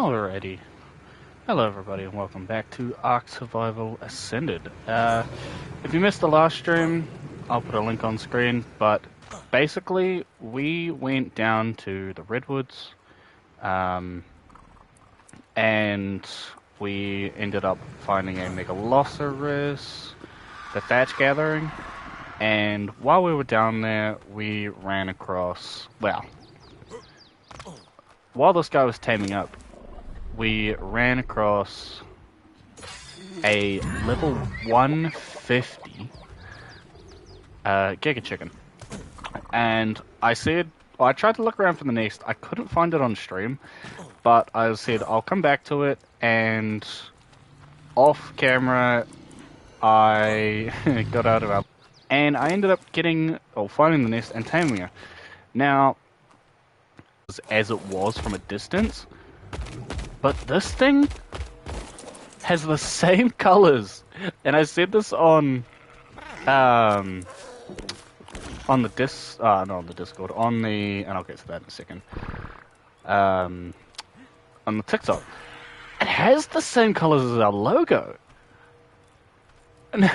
Alrighty. Hello everybody and welcome back to Ark Survival Ascended. If you missed the last stream, I'll put a link on screen, but basically we went down to the Redwoods, and we ended up finding a Megalosaurus, the Thatch Gathering, and while we were down there we ran across, well, while this guy was taming up, we ran across a level 150 Giga Chicken. And I said, well, I tried to look around for the nest. I couldn't find it on stream, but I said I'll come back to it, and off camera I got out of it. And I ended up finding the nest and taming her. Now, as it was from a distance, but this thing has the same colors, and I said this on the not on the Discord, on the, and I'll get to that in a second, on the TikTok. It has the same colors as our logo. Now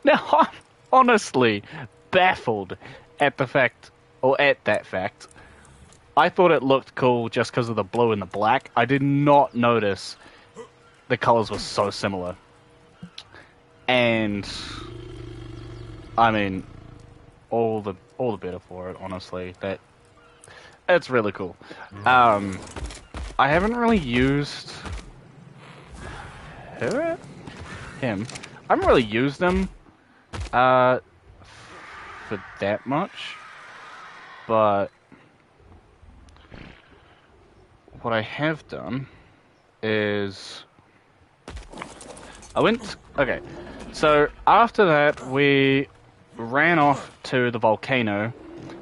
I'm honestly baffled at the fact, or at that fact. I thought it looked cool just because of the blue and the black. I did not notice the colors were so similar. And I mean, all the better for it, honestly. It's really cool. I haven't really used him. I haven't really used them for that much, but what I have done is okay, so after that we ran off to the volcano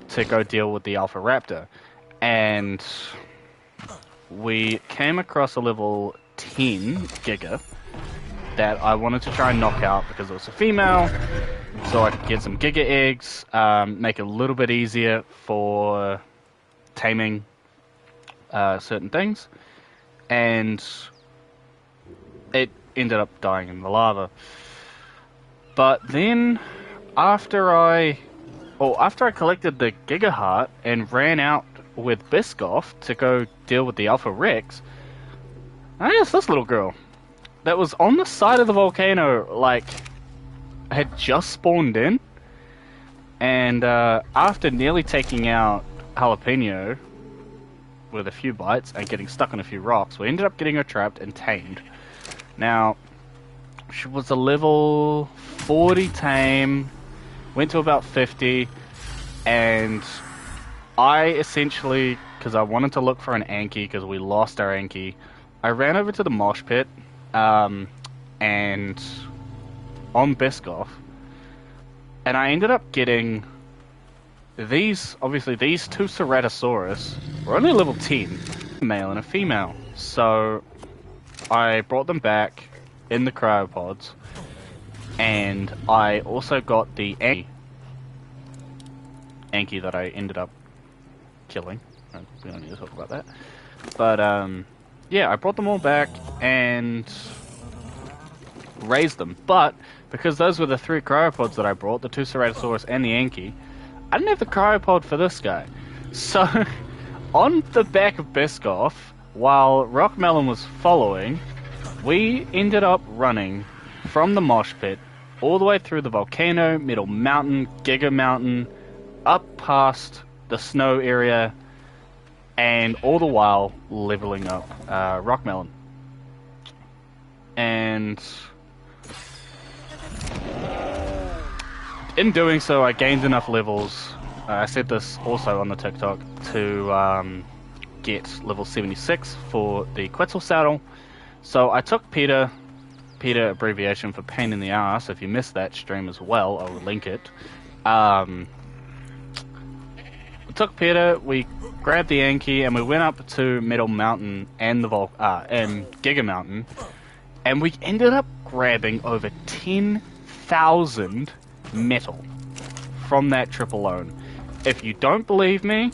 to go deal with the Alpha Raptor, and we came across a level 10 Giga that I wanted to try and knock out because it was a female, so I could get some Giga eggs, make it a little bit easier for taming certain things, and it ended up dying in the lava. But then after I collected the Giga Heart and ran out with Biscoff to go deal with the Alpha Rex, I guess this little girl that was on the side of the volcano, like, had just spawned in, and after nearly taking out Jalapeno with a few bites and getting stuck on a few rocks, we ended up getting her trapped and tamed. Now, she was a level 40 tame, went to about 50, and I essentially, because I wanted to look for an Anki, because we lost our Anki, I ran over to the mosh pit, and on Biscoff, and I ended up getting these, obviously these two Ceratosaurus were only level 10, a male and a female, so I brought them back in the cryopods, and I also got the Anki that I ended up killing. We don't need to talk about that, but yeah, I brought them all back and raised them, but because those were the three cryopods that I brought, the two Ceratosaurus and the Anki, I didn't have the cryopod for this guy. So, on the back of Biscoff, while Rockmelon was following, we ended up running from the mosh pit all the way through the volcano, Middle Mountain, Giga Mountain, up past the snow area, and all the while leveling up Rockmelon. And in doing so, I gained enough levels, I said this also on the TikTok, to get level 76 for the Quetzal saddle. So I took Peter abbreviation for pain in the ass. If you missed that stream as well, I will link it. I took Peter, we grabbed the Anki, and we went up to Middle Mountain and and Giga Mountain, and we ended up grabbing over 10,000 metal from that trip alone. If you don't believe me,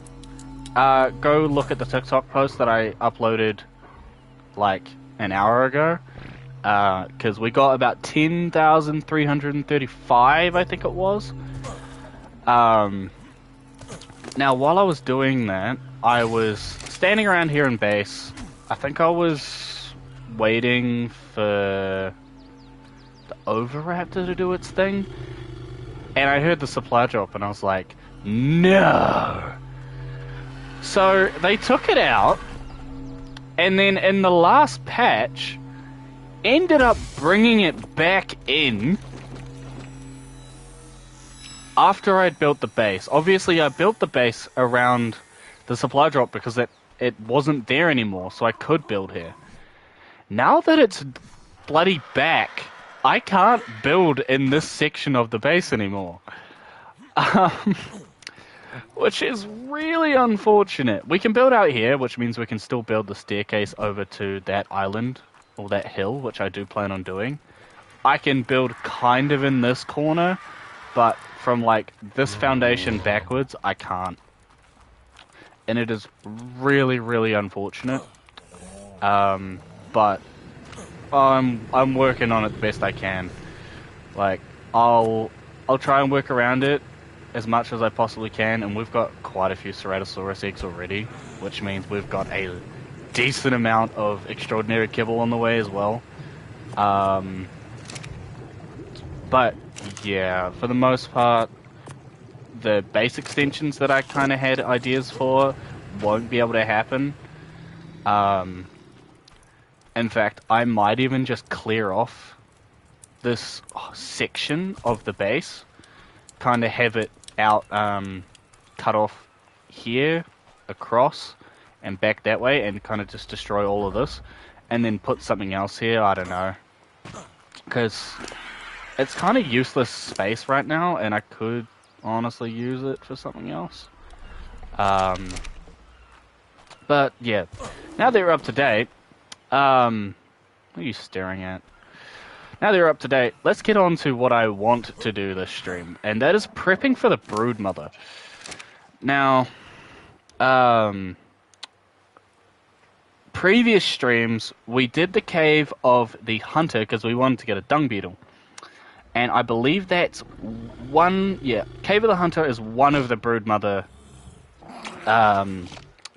go look at the TikTok post that I uploaded like an hour ago, because we got about 10,335, I think it was. Now, while I was doing that, I was standing around here in base. I think I was waiting for the Oviraptor to do its thing, and I heard the supply drop, and I was like, no! So, they took it out, and then in the last patch, ended up bringing it back in after I'd built the base. Obviously, I built the base around the supply drop because it wasn't there anymore, so I could build here. Now that it's bloody back, I can't build in this section of the base anymore. Which is really unfortunate. We can build out here, which means we can still build the staircase over to that island, or that hill, which I do plan on doing. I can build kind of in this corner, but from like this foundation backwards, I can't. And it is really, really unfortunate. But I'm working on it the best I can. Like, I'll try and work around it as much as I possibly can, and we've got quite a few Ceratosaurus eggs already, which means we've got a decent amount of extraordinary kibble on the way as well. But yeah, for the most part, the base extensions that I kind of had ideas for won't be able to happen. In fact, I might even just clear off this section of the base, kind of have it out, cut off here, across, and back that way, and kind of just destroy all of this, and then put something else here. I don't know, because it's kind of useless space right now, and I could honestly use it for something else. But yeah, now they're up to date. What are you staring at? Now they're up to date, let's get on to what I want to do this stream, and that is prepping for the Broodmother. Now, previous streams, we did the Cave of the Hunter because we wanted to get a dung beetle. And I believe that's Cave of the Hunter is one of the Broodmother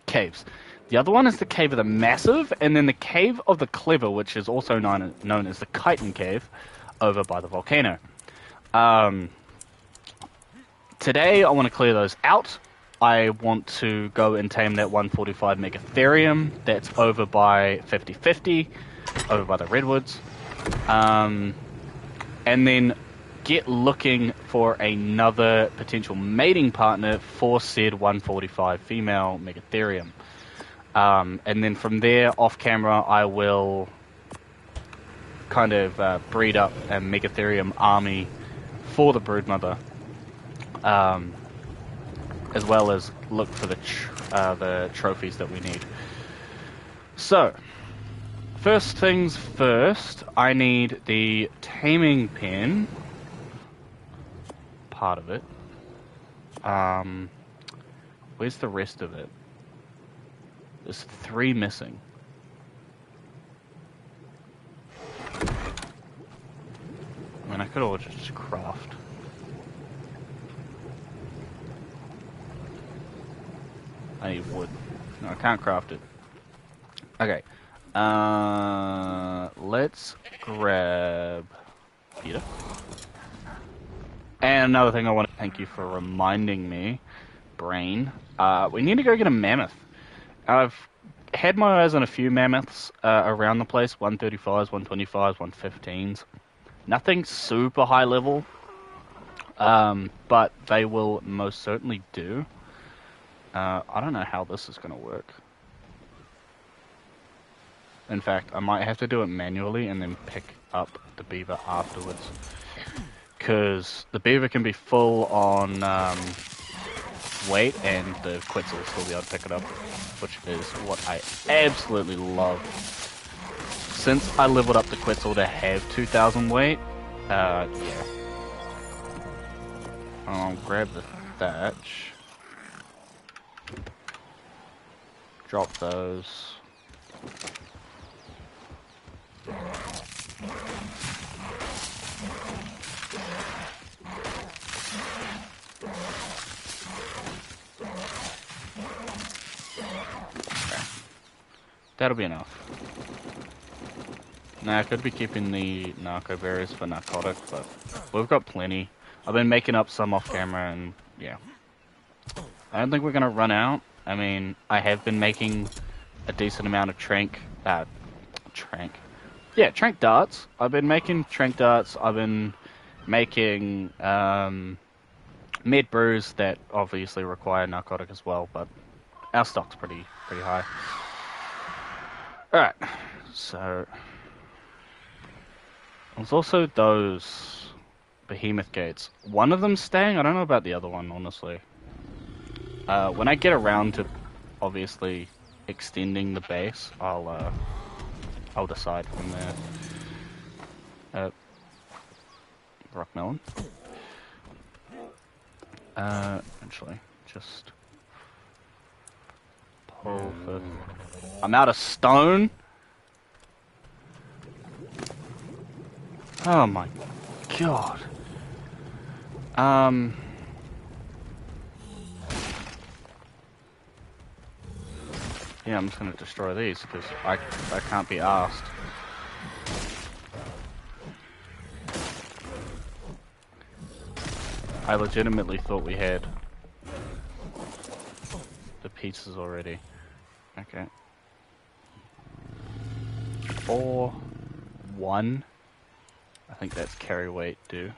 caves. The other one is the Cave of the Massive, and then the Cave of the Clever, which is also known as the Chiten Cave, over by the volcano. Today, I want to clear those out. I want to go and tame that 145 Megatherium that's over by 50/50, over by the Redwoods. And then get looking for another potential mating partner for said 145 female Megatherium. And then from there, off camera, I will kind of breed up a Megatherium army for the Broodmother, as well as look for the trophies that we need. So, first things first, I need the taming pen, part of it. Where's the rest of it? There's 3 missing. I mean, I could always just craft. I need wood. No, I can't craft it. Okay. Let's grab Peter. And another thing I want to thank you for reminding me, Brain. We need to go get a mammoth. I've had my eyes on a few mammoths around the place, 135s, 125s, 115s. Nothing super high level, but they will most certainly do. I don't know how this is going to work. In fact, I might have to do it manually and then pick up the beaver afterwards. Because the beaver can be full on weight, and the quetzal will still be able to pick it up, which is what I absolutely love. Since I leveled up the quetzal to have 2,000 weight, yeah. I'll grab the thatch. Drop those. That'll be enough. Now, I could be keeping the narco berries for narcotic, but we've got plenty. I've been making up some off camera, and yeah. I don't think we're gonna run out. I mean, I have been making a decent amount of trank darts. I've been making trank darts. I've been making med brews that obviously require narcotic as well, but our stock's pretty high. Alright, so there's also those behemoth gates. One of them's staying, I don't know about the other one, honestly. When I get around to obviously extending the base, I'll decide from there. Rockmelon. Actually, just pull the... I'm out of stone? Oh my god. Yeah, I'm just gonna destroy these, because I can't be asked. I legitimately thought we had the pieces already. Okay. 4, 1. I think that's carry weight due.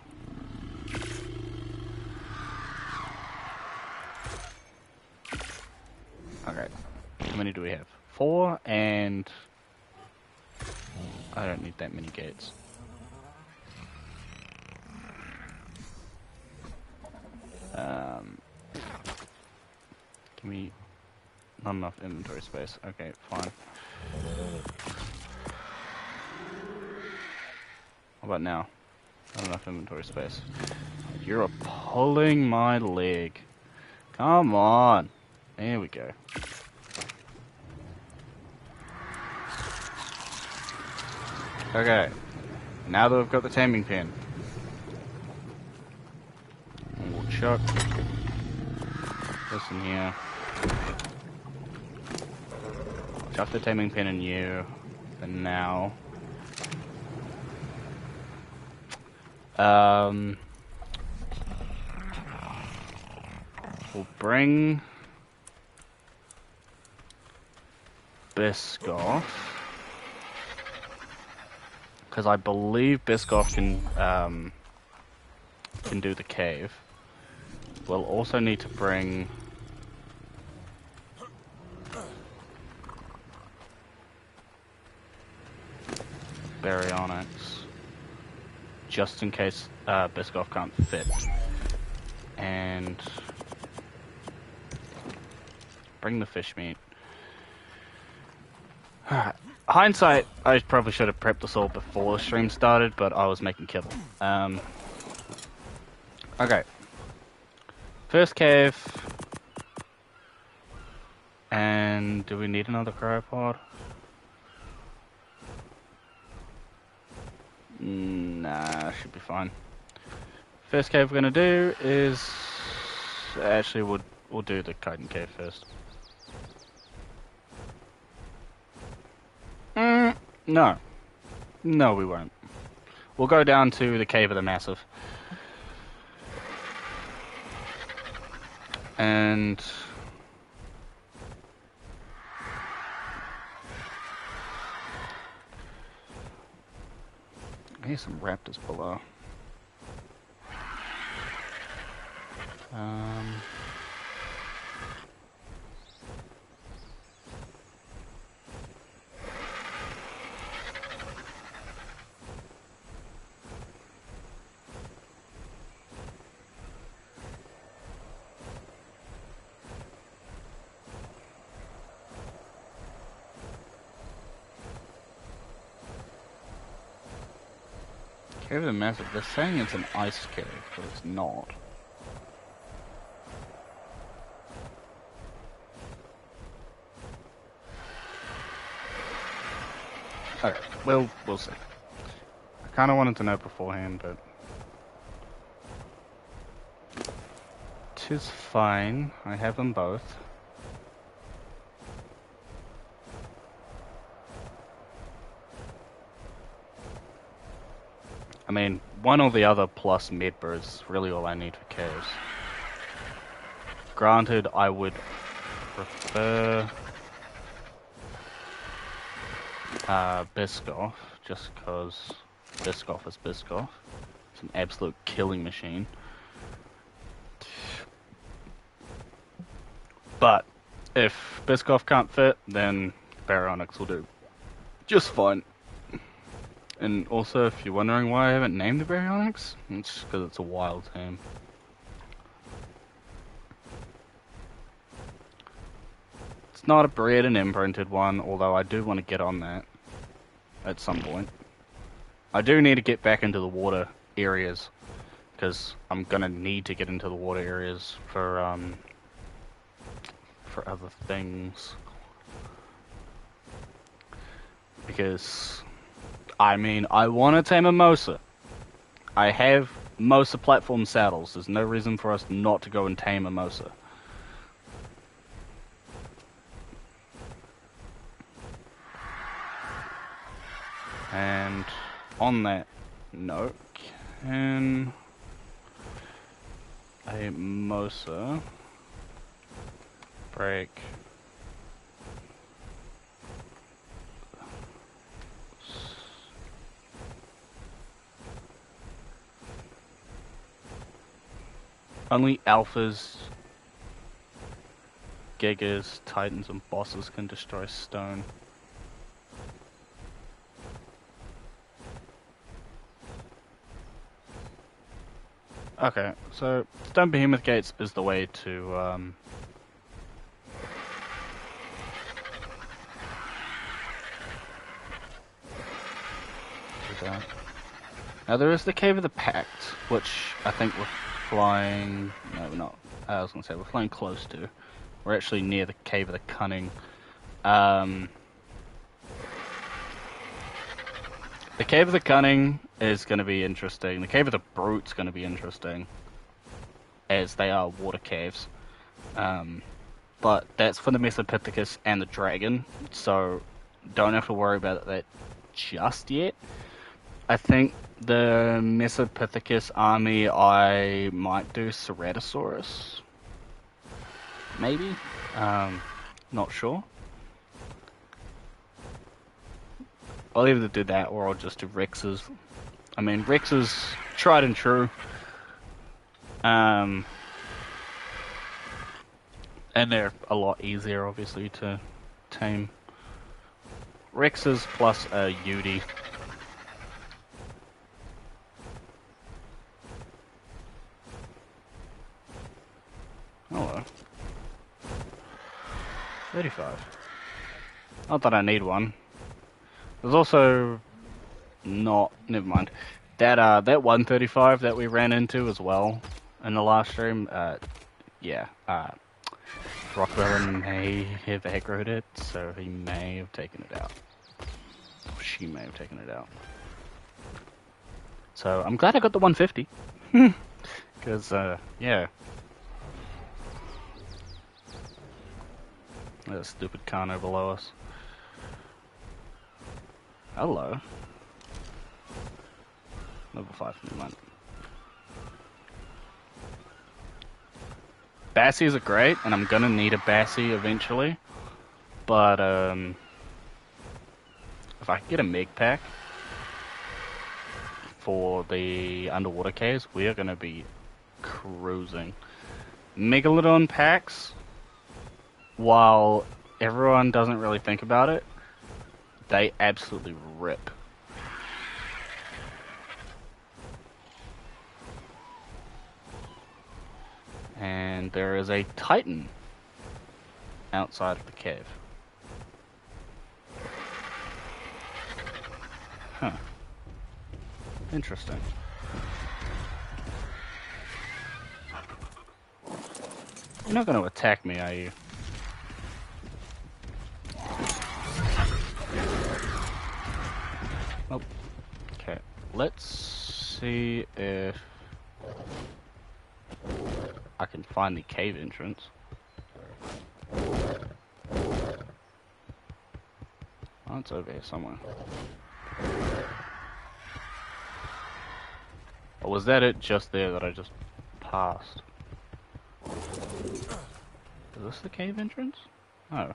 Okay. How many do we have? 4, and I don't need that many gates. Give me not enough inventory space. Okay, fine. How about now? Not enough inventory space. You're pulling my leg. Come on. There we go. Okay. Now that we've got the taming pen, we'll chuck this in here. Chuck the taming pen in you for now. We'll bring Biscoff, because I believe Biscoff can do the cave. We'll also need to bring Baryonyx, just in case Biscoff can't fit. And bring the fish meat. Alright. Hindsight, I probably should have prepped this all before the stream started, but I was making kibble. Okay. First cave. And do we need another cryopod? Nah, should be fine. First cave we're gonna do is... Actually, we'll do the chiten cave first. No. No, we won't. We'll go down to the Cave of the Massive. And... I hear some raptors below. Cave of the Massive. They're saying it's an ice cave, but it's not. Okay, we'll see. kind of wanted to know beforehand, but... 'tis fine. I have them both. I mean, one or the other plus Medbur is really all I need for caves. Granted, I would prefer Biscoff, just because Biscoff is Biscoff. It's an absolute killing machine. But if Biscoff can't fit, then Baryonyx will do just fine. And also, if you're wondering why I haven't named the Baryonyx, it's because it's a wild tame. It's not a bred and imprinted one, although I do want to get on that at some point. I do need to get back into the water areas, because I'm gonna need to get into the water areas for other things. Because, I mean, I want to tame a Mosa. I have Mosa platform saddles. There's no reason for us not to go and tame a Mosa. And on that note, can a Mosa break only alphas, gigas, titans, and bosses can destroy stone. Okay, so stone behemoth gates is the way to do that. Now there is the Cave of the Pact, which I think we're flying. No, we're not. I was gonna say we're flying close to. We're actually near the Cave of the Cunning. The Cave of the Cunning is going to be interesting. The Cave of the Brute's going to be interesting, as they are water caves. But that's for the Mesopithecus and the Dragon, so don't have to worry about that just yet. I think the Mesopithecus army, I might do Ceratosaurus. Maybe? Not sure. I'll either do that or I'll just do Rexes. I mean, Rexes, tried and true. And they're a lot easier, obviously, to tame. Rexes plus a Yudi. Hello. 35. Not that I need one. There's also not. Never mind. That 135 that we ran into as well in the last stream. Yeah. Rockwell may have aggroed it, so he may have taken it out. Or she may have taken it out. So I'm glad I got the 150. Because yeah. There's a stupid Kano below us. Hello. Level 5, never mind. Bassies are great, and I'm gonna need a Bassie eventually. But, if I can get a Meg pack for the underwater caves, we are gonna be cruising. Megalodon packs, while everyone doesn't really think about it, they absolutely rip. And there is a Titan outside of the cave. Huh. Interesting. You're not going to attack me, are you? Oh. Okay. let's see if I can find the cave entrance. Oh, it's over here somewhere. Or was that it just there that I just passed? Is this the cave entrance? Oh.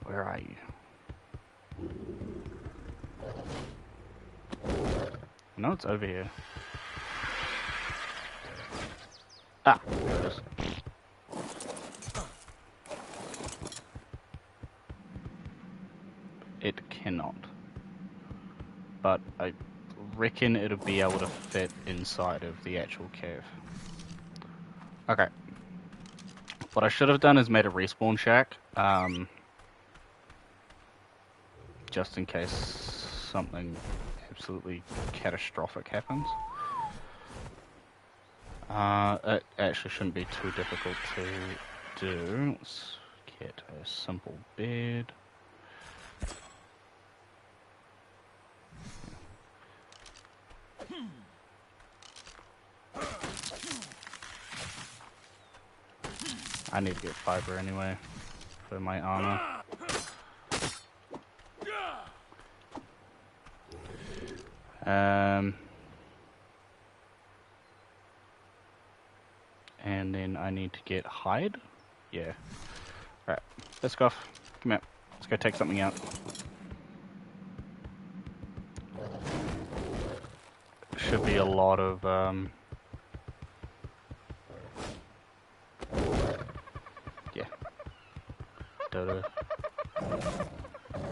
Where are you? No, it's over here. Ah, there it is. It cannot. But I reckon it'll be able to fit inside of the actual cave. Okay. What I should have done is made a respawn shack. Just in case something absolutely catastrophic happens. It actually shouldn't be too difficult to do. Let's get a simple bed. I need to get fiber anyway for my armor. And then I need to get hide. Yeah. Alright, let's go off. Come out. Let's go take something out. Should be a lot of yeah. Dodo. There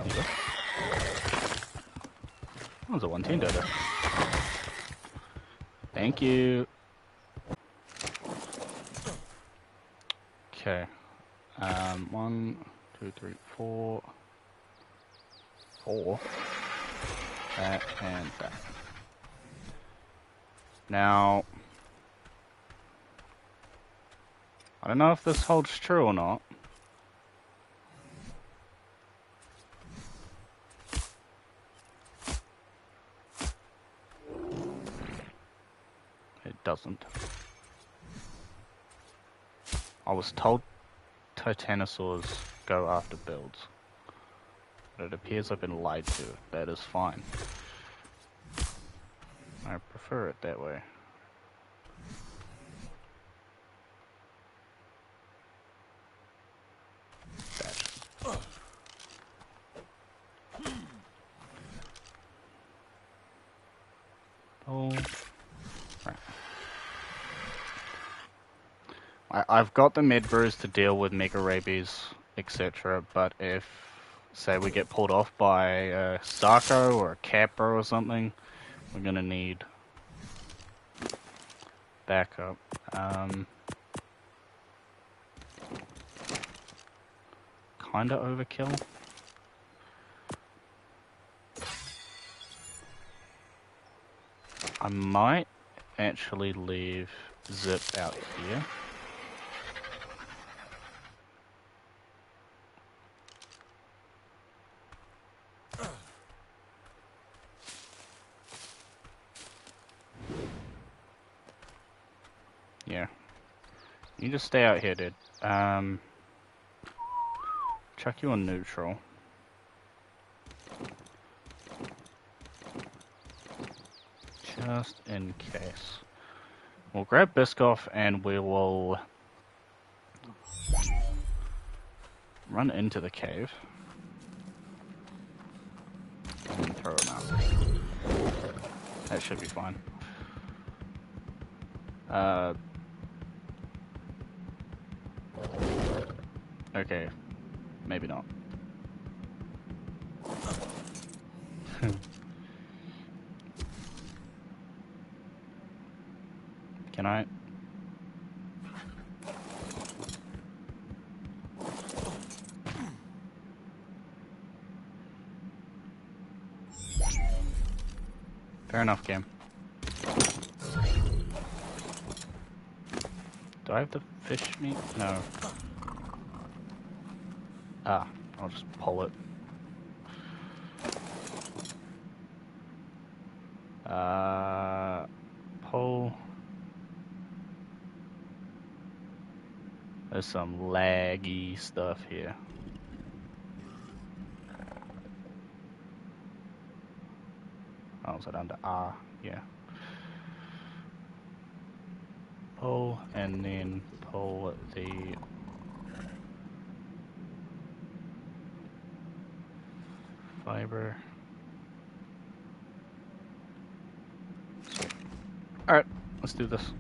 you go. That was a 110 dodo. Thank you. Okay. 1, 2, 3, 4. 4. That and that. Now, I don't know if this holds true or not. It doesn't. I was told titanosaurs go after builds, but it appears I've been lied to. That is fine. I prefer it that way. Oh, right. I've got the med brews to deal with mega rabies, etc. But if, say, we get pulled off by a Sarco or a Capra or something, we're gonna need backup. Kinda overkill. I might actually leave Zip out here. Yeah. You just stay out here, dude. Chuck you on neutral. Just in case. We'll grab Biscoff and we will run into the cave. And then throw him out. That should be fine. Okay. Maybe not. Can I? Fair enough, game. Do I have the fish meat? No. Ah, I'll just pull it. Pull. There's some laggy stuff here. Oh, is it under R? Yeah. Pull, and then pull the fiber. Alright, let's do this.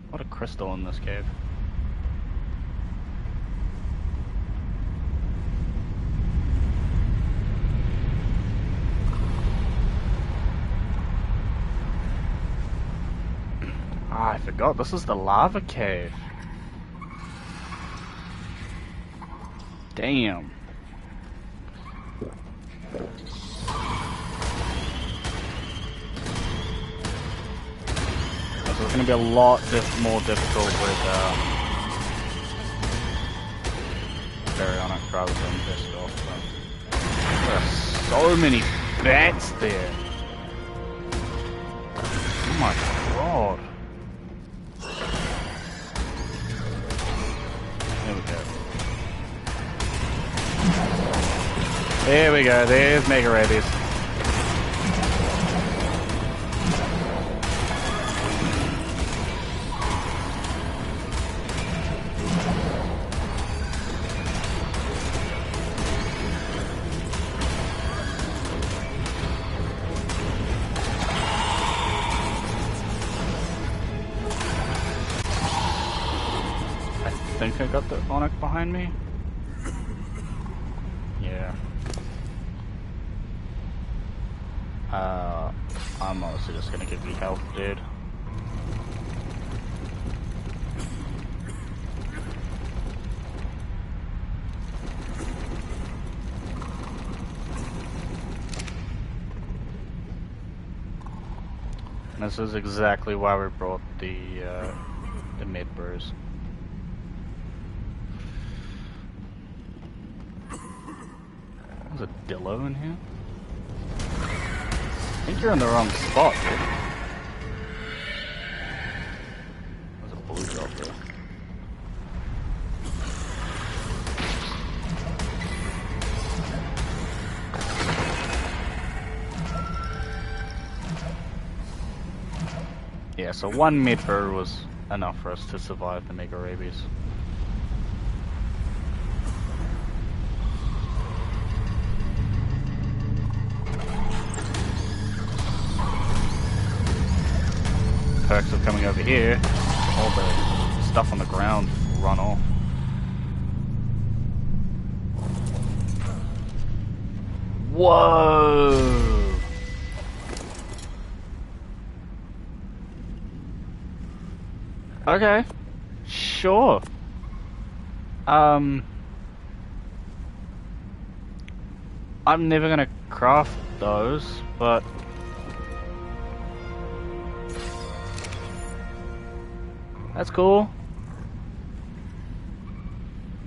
What a crystal in this cave. Ah, I forgot, this is the lava cave. Damn. So it's going to be a lot more difficult with Baryonic rather than this off. There are so many bats there. Oh my god. There we go. There we go, there's Mega Rabies. I think I got the Onyx behind me. Yeah. I'm honestly just gonna give you health, dude. And this is exactly why we brought the mid brews. There's a Dillo in here. I think you're in the wrong spot, dude. There's a blue drop there. Yeah, so one mid-bird was enough for us to survive the Mega Rabies. Perks of coming over here, all the stuff on the ground will run off. Whoa! Okay, sure. I'm never gonna craft those, but that's cool.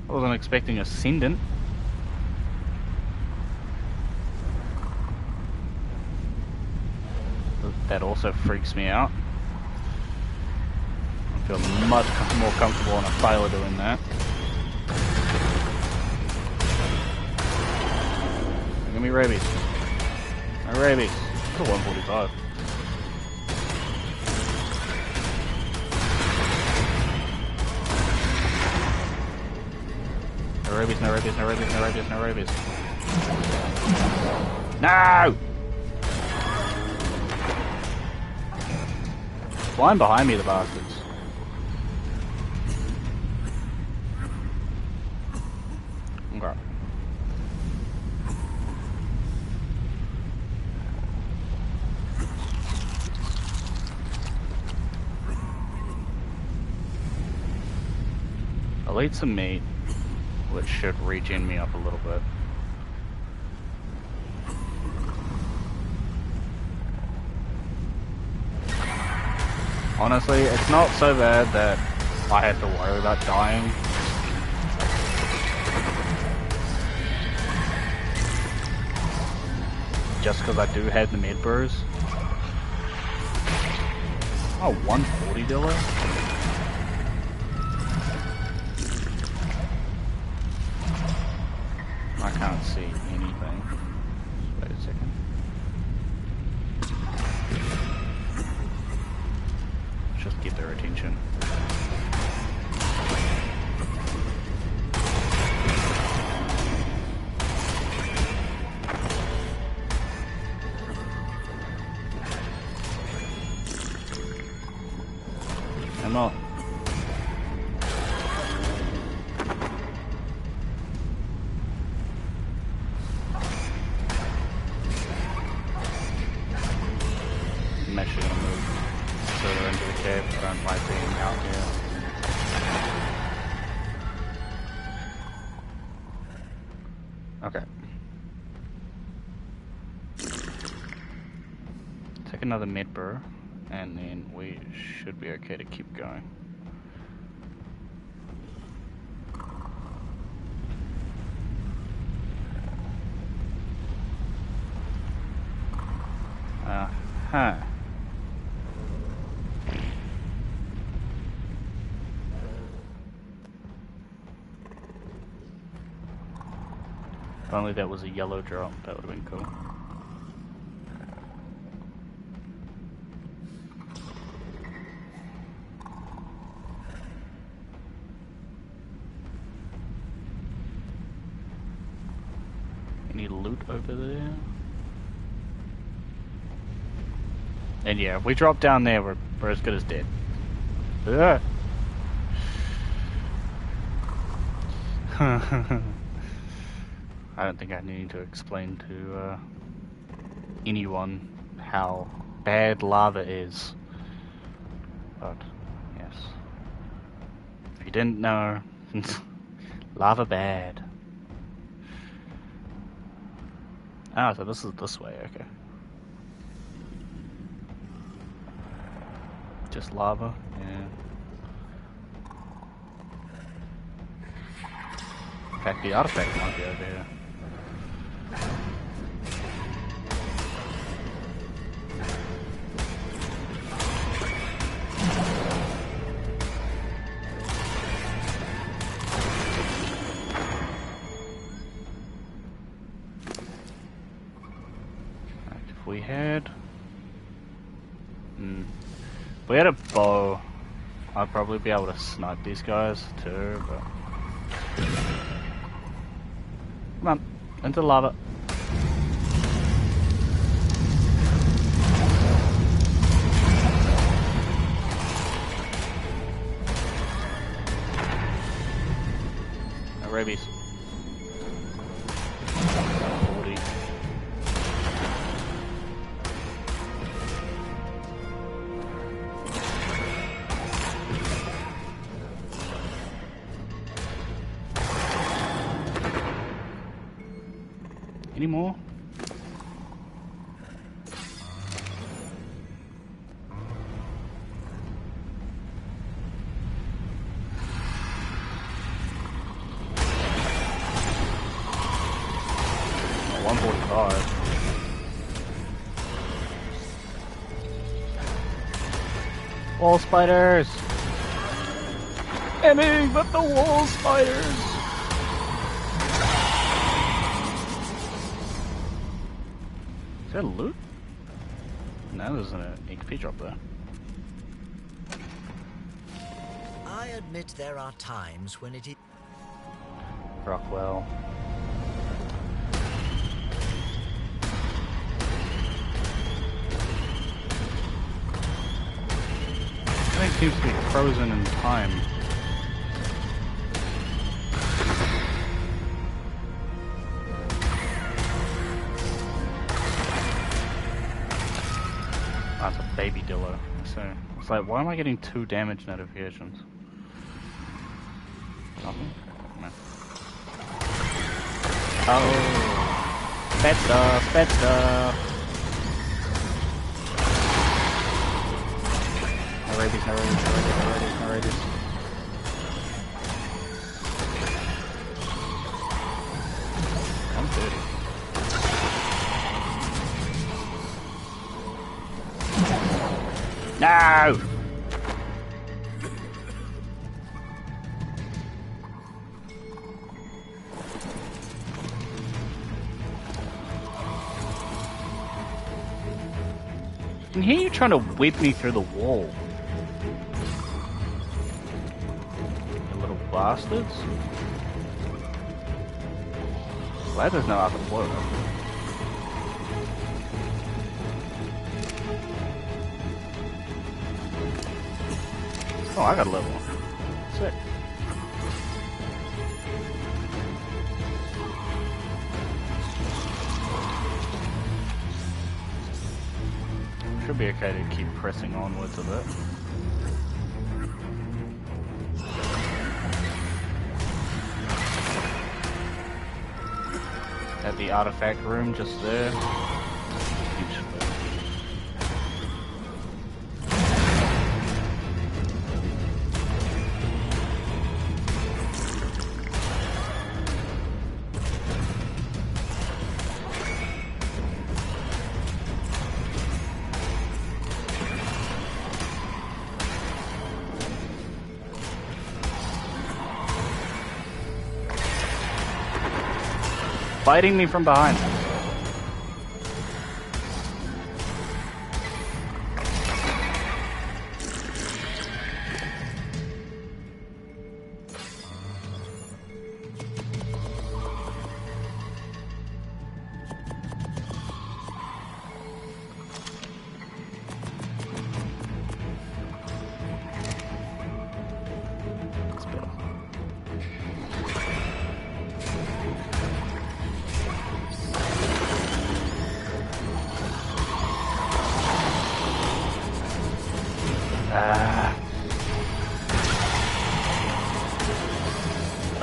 I wasn't expecting Ascendant. That also freaks me out. I feel much more comfortable on a failure doing that. Give me rabies. No rabies. It's a 145. No rabies, no rabies, no rabies, no rabies, no rabies. No! Flying behind me, the bastards. Okay. I'll eat some meat, which should regen me up a little bit. Honestly, it's not so bad that I had to worry about dying. just because I do have the med bros. Oh, 140 Dillo? I can't see anything. Wait a second. Just get their attention. I'm not. I'm actually gonna move further into the cave. I don't like being out here. Okay. Take another med burr, and then we should be okay to keep going. Huh. If only that was a yellow drop, that would have been cool. Any loot over there? And yeah, if we drop down there, we're as good as dead. Ugh. I don't think I need to explain to anyone how bad lava is. But, yes. If you didn't know, lava bad. Ah, so this is this way, okay. Just lava, yeah. In fact, the artifact might be over here. If we had... If we had a bow, I'd probably be able to snipe these guys too, but... Come on, into the lava. No rabies. 40. Any more? Oh, 145. Wall spiders! Anything but the wall spiders! Is that loot? No, there's an XP drop there. I admit there are times when it is... Rockwell. Everything seems to be frozen in time. That's a baby dillo. So it's like, why am I getting 2 damage notifications? Nothing? No. Oh, bad stuff, bad stuff. No rabies, no rabies, no rabies, no rabies, no rabies. I'm 30. No! I can hear you trying to whip me through the wall. You little bastards. Glad there's no other floor. Oh, I got a level. Sick. Should be okay to keep pressing onwards a bit. At the artifact room just there. Fighting me from behind.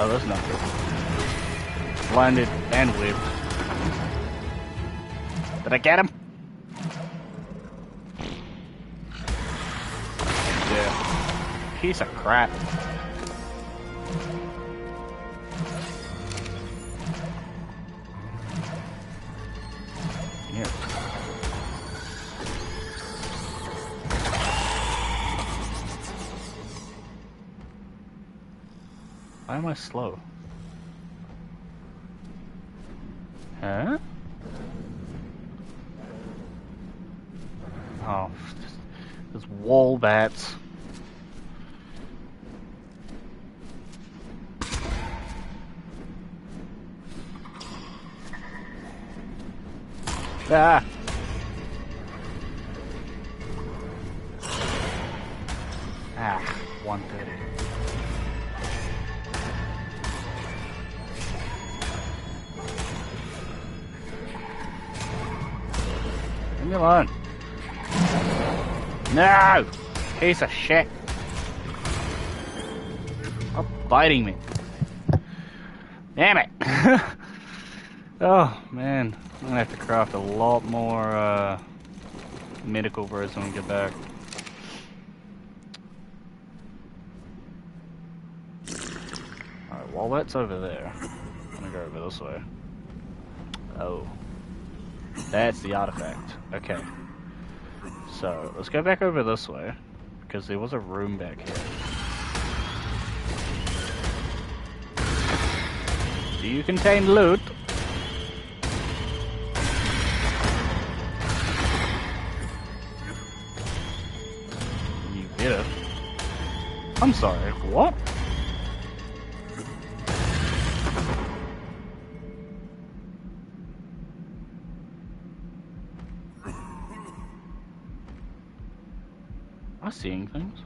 Oh, that's not good. Blinded and whipped. Did I get him? Yeah. Piece of crap. Yeah. Why am I slow? Huh? Oh, there's wall bats. Ah! Ah, 130. Leave me alone. No! Piece of shit. Stop biting me. Damn it! Oh, man. I'm gonna have to craft a lot more, medical brews when we get back. Alright, while that's over there, I'm gonna go over this way. Oh. That's the artifact. Okay. So, let's go back over this way, because there was a room back here. Do you contain loot? You get it. I'm sorry, what? Am I seeing things?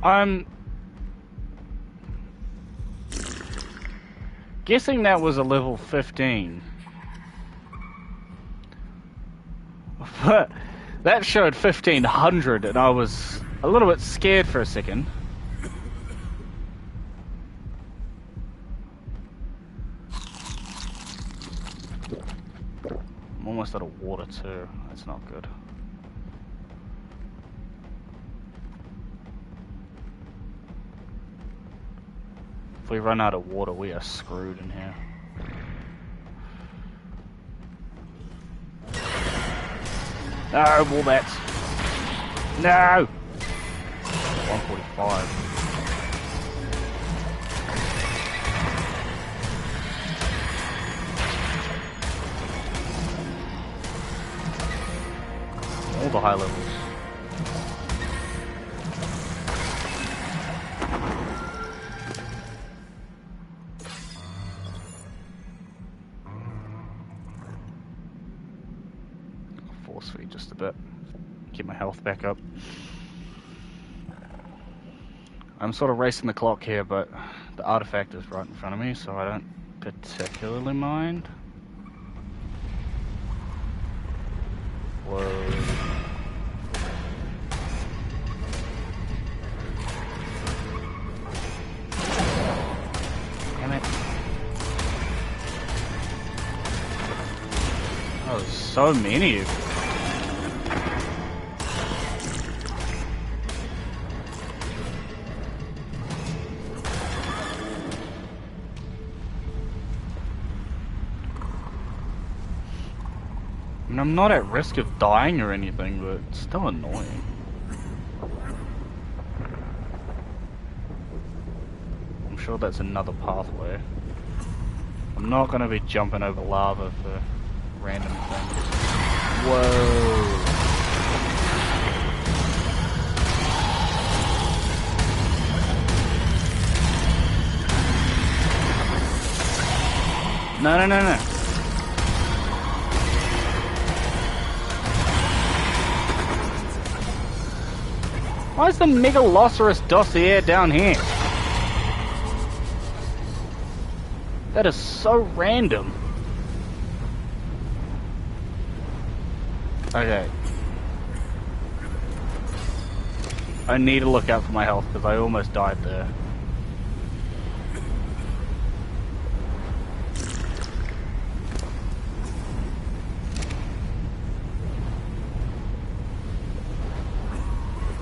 I'm guessing that was a level 15. But that showed 1500 and I was a little bit scared for a second. I'm almost out of water too. That's not good. If we run out of water, we are screwed in here. No, wombats. No! 145. All the high levels. Force feed just a bit. Get my health back up. I'm sort of racing the clock here, but the artifact is right in front of me, so I don't particularly mind. Whoa. Damn it. Oh, there's so many of you. I'm not at risk of dying or anything, but it's still annoying. I'm sure that's another pathway. I'm not gonna be jumping over lava for random things. Whoa! No, no, no, no. Why is the Megalosaurus dossier down here? That is so random. Okay. I need to look out for my health because I almost died there.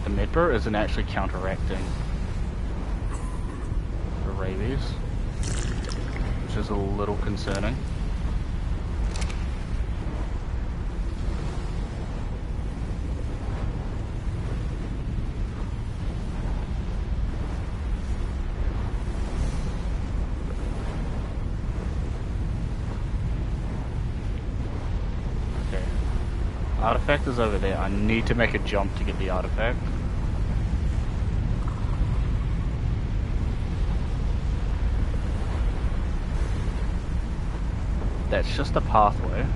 The Medbur isn't actually counteracting the rabies, which is a little concerning. Okay, artifact is over there. I need to make a jump to get the artifact. That's just a pathway.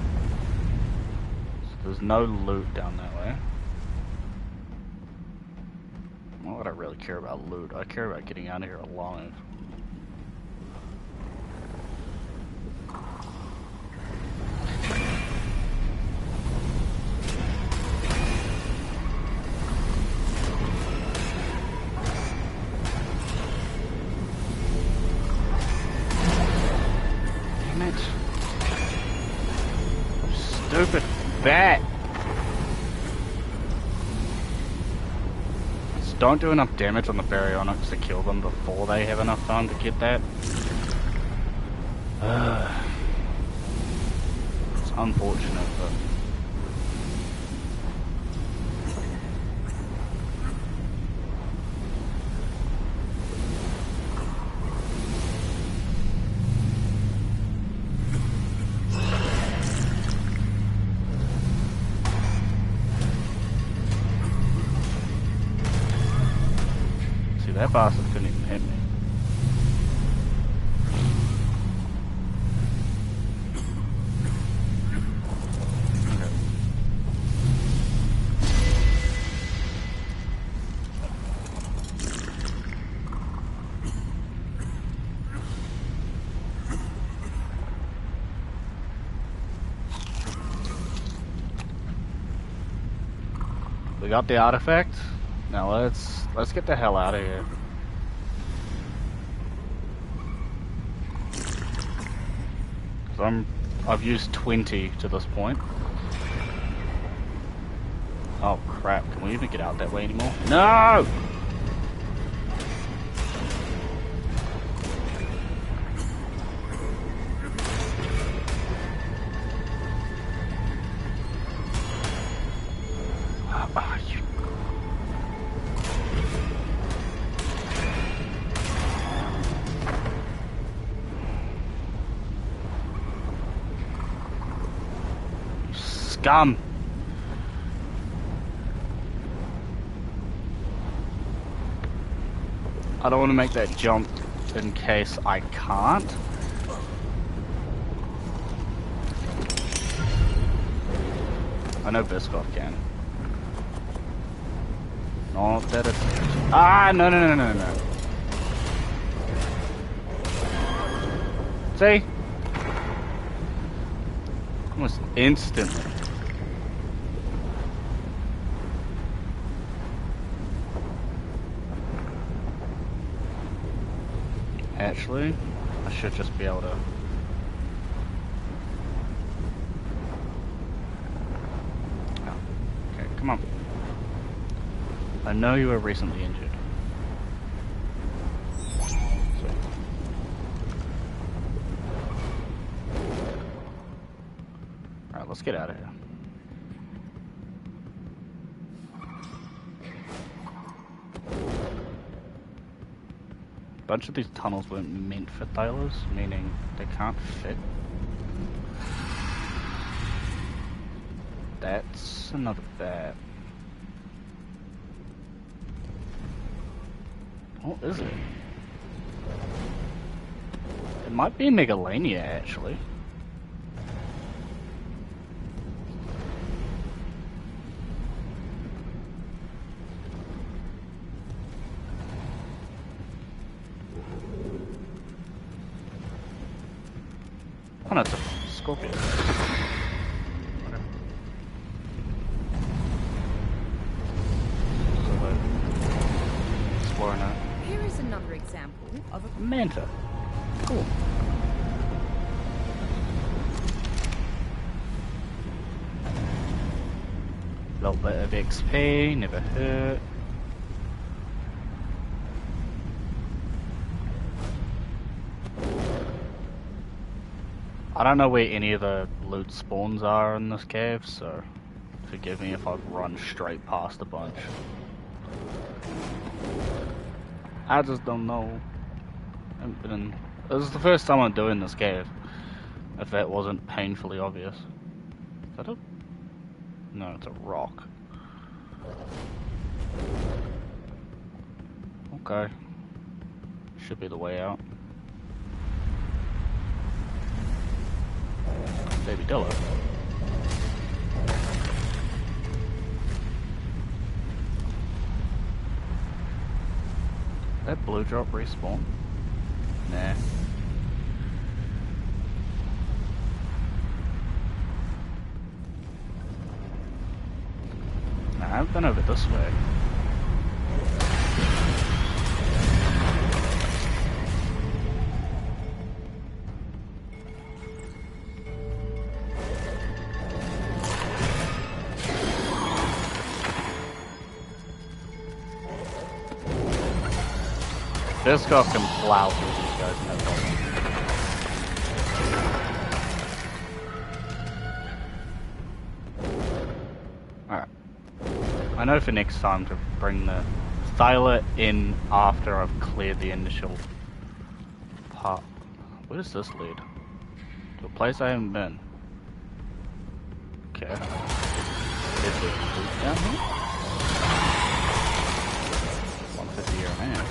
So there's no loot down that way. Not that I really care about loot. I care about getting out of here alive. Damn it. Stupid bat! Just don't do enough damage on the baryonyx to kill them before they have enough time to get that. It's unfortunate, but... That bastard couldn't even hit me. Okay. We got the artifact. Now let's get the hell out of here. I've used 20 to this point. Oh crap, can we even get out that way anymore? No! Scum! I don't want to make that jump in case I can't. I know Biscoff can. Not that it's... Ah, no, no, no, no, no. See? Almost instantly. Actually, I should just be able to... Oh, okay, come on. I know you were recently injured. Sweet. Alright, let's get out of here. A bunch of these tunnels weren't meant for Thailers, meaning they can't fit. That's another bat. What is it? It might be Megalania, actually. Oh no, it's a scorpion. Whatever. Exploring it. Here is another example of a Manta. Cool. Little bit of XP, never hurt. I don't know where any of the loot spawns are in this cave, so forgive me if I've run straight past a bunch. I just don't know. This is the first time I'm doing this cave. If that wasn't painfully obvious. Is that a... No, it's a rock. Okay. Should be the way out. Baby Dilla. That blue drop respawn? Nah. Nah, I've been over this way. This guy can plow through these guys, no problem. Alright. I know for next time to bring the Thaila in after I've cleared the initial part. Where does this lead? To a place I haven't been. Okay. Is it loot down here? 150 year man.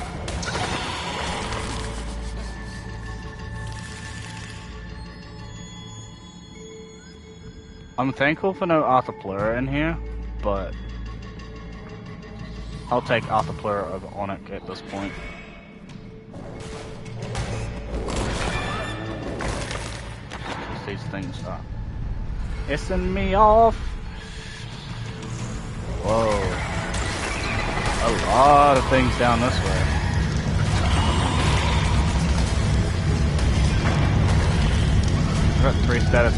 I'm thankful for no Arthropleura in here, but I'll take Arthropleura over Onyx at this point. These things are pissing me off. Whoa. A lot of things down this way. I've got 3 status.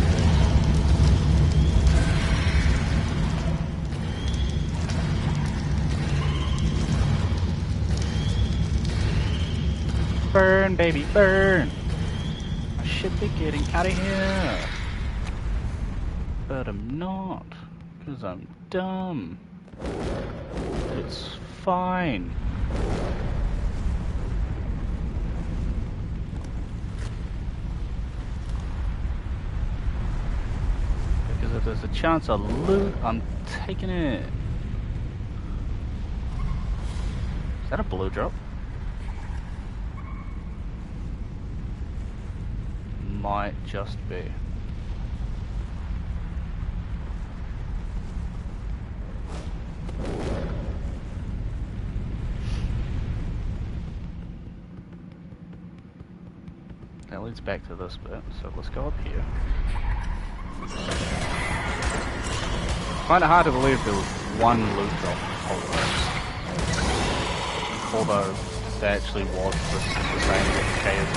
Burn, baby, burn! I should be getting out of here. But I'm not. Because I'm dumb. It's fine. Because if there's a chance of loot, I'm taking it. Is that a blue drop? Might just be. That leads back to this bit, so let's go up here. Kinda hard to believe there was one loot drop in this whole place. Although there actually was the same cave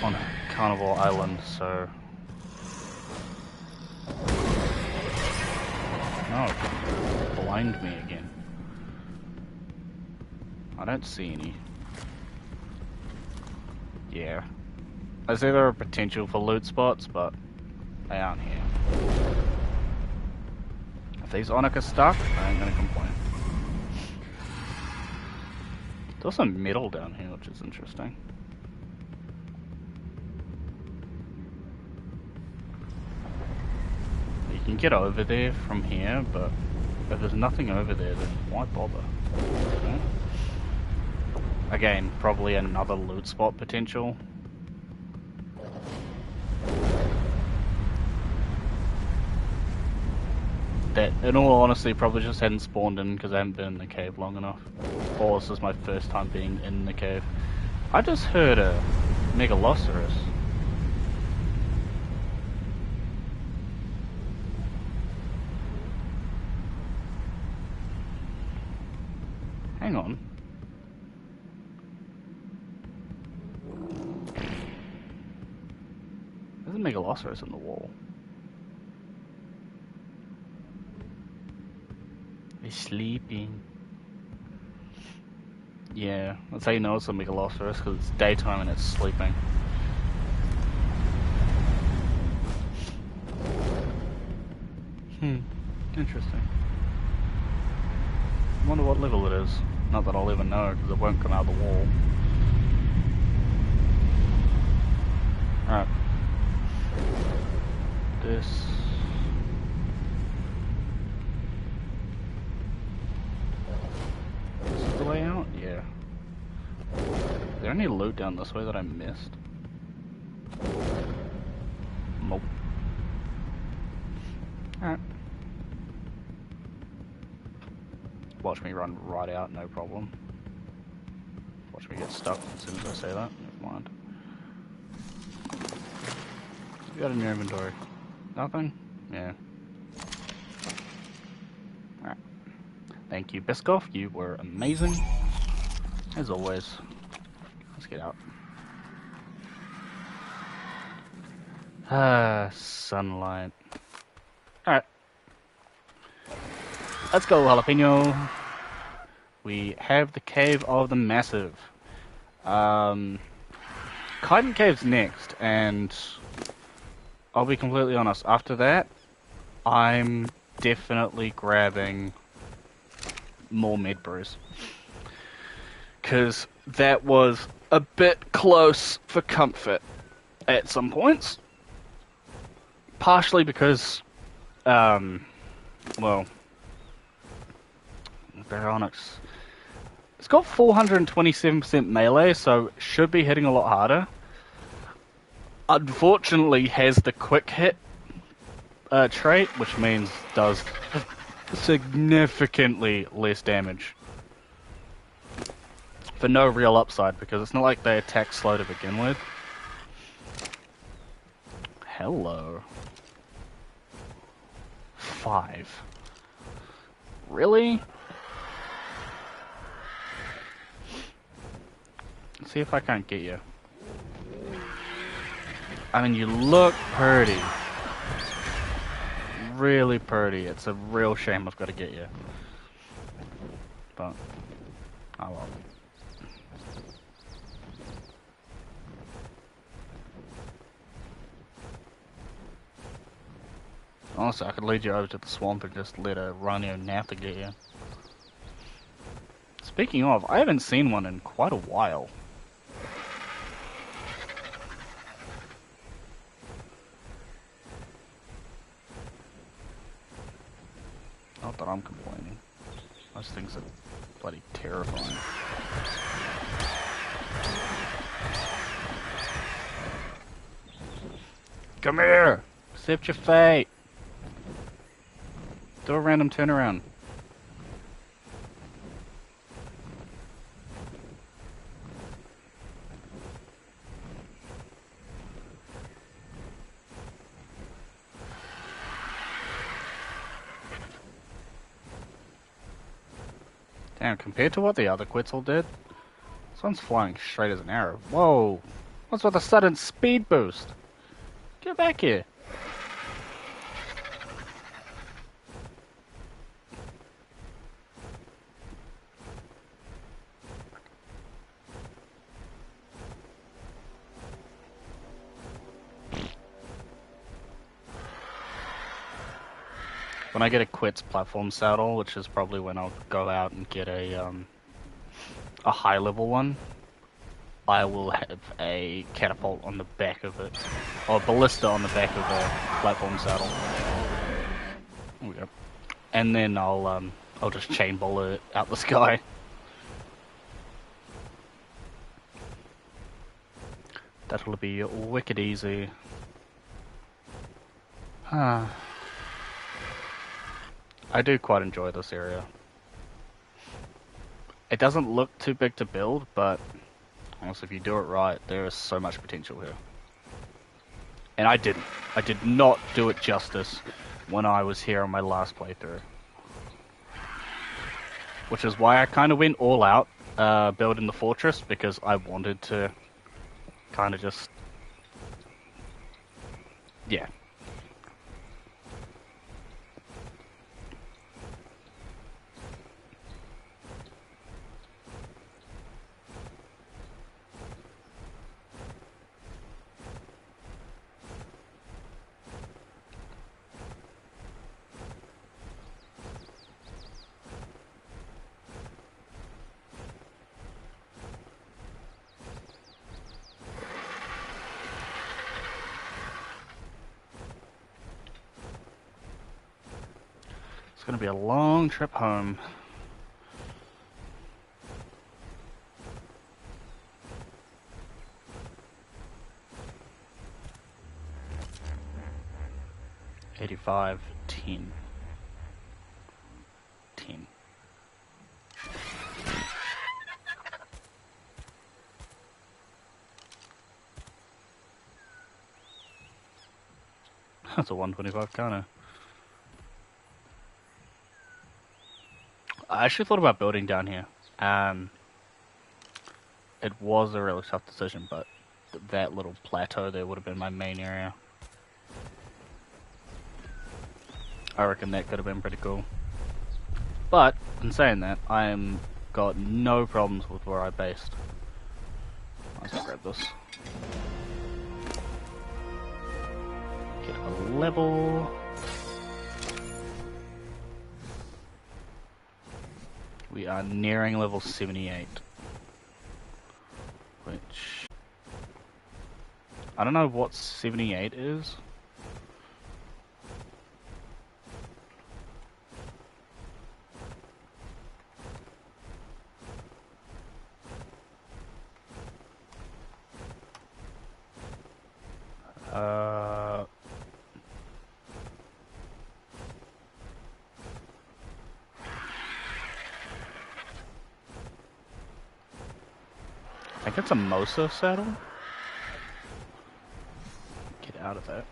on Carnival Island, so... No, blind me again. I don't see any. Yeah. There's either a potential for loot spots, but they aren't here. If these Onyx are stuck, I ain't gonna complain. There's also metal down here, which is interesting. You can get over there from here, but if there's nothing over there, then why bother? Okay. Again, probably another loot spot potential. That, in all honesty, probably just hadn't spawned in because I haven't been in the cave long enough. Or this is my first time being in the cave. I just heard a megalosaurus. Hang on. There's a megalosaurus in the wall. He's sleeping. Yeah, that's how you know it's a megalosaurus, because it's daytime and it's sleeping. Interesting. I wonder what level it is. Not that I'll ever know, because it won't come out of the wall. Alright. This... This is the way out? Yeah. Is there any loot down this way that I missed? Nope. Alright. Watch me run right out, no problem. Watch me get stuck as soon as I say that. Never mind. What you got in your inventory? Nothing? Yeah. Alright. Thank you, Biscoff. You were amazing. As always. Let's get out. Ah, sunlight. Alright. Let's go, Jalapeno. We have the Cave of the Massive. Chiten Cave's next, and I'll be completely honest, after that, I'm definitely grabbing more med brews. Because that was a bit close for comfort at some points. Partially because, well, Baronix. It's got 427% melee, so it should be hitting a lot harder. Unfortunately, has the quick hit trait, which means does significantly less damage. For no real upside, because it's not like they attack slow to begin with. Hello. 5. Really? Let's see if I can't get you. I mean, you look pretty. Really pretty. It's a real shame I've got to get you. But, oh well. Honestly, I could lead you over to the swamp and just let a rhino nap to get you. Speaking of, I haven't seen one in quite a while. Those things are bloody terrifying. Come here! Accept your fate! Do a random turnaround. Damn, compared to what the other Quetzal did, this one's flying straight as an arrow. Whoa! What's with a sudden speed boost? Get back here! When I get a Quetz platform saddle, which is probably when I'll go out and get a high level one, I will have a catapult on the back of it, or a ballista on the back of a platform saddle. There we go. And then I'll just chain ball it out the sky. That'll be wicked easy. I do quite enjoy this area. It doesn't look too big to build, but honestly, if you do it right, there is so much potential here. And I didn't. I did not do it justice when I was here on my last playthrough. Which is why I kind of went all out building the fortress, because I wanted to kind of just... yeah. It's gonna be a long trip home. $85, 10. That's a 125 kinda. I actually thought about building down here. It was a really tough decision, but that little plateau there would have been my main area. I reckon that could have been pretty cool. But, in saying that, I'm got no problems with where I based. Let's grab this. Get a level. We are nearing level 78. Which... I don't know what 78 is. I think it's a Mosa saddle. Get out of that.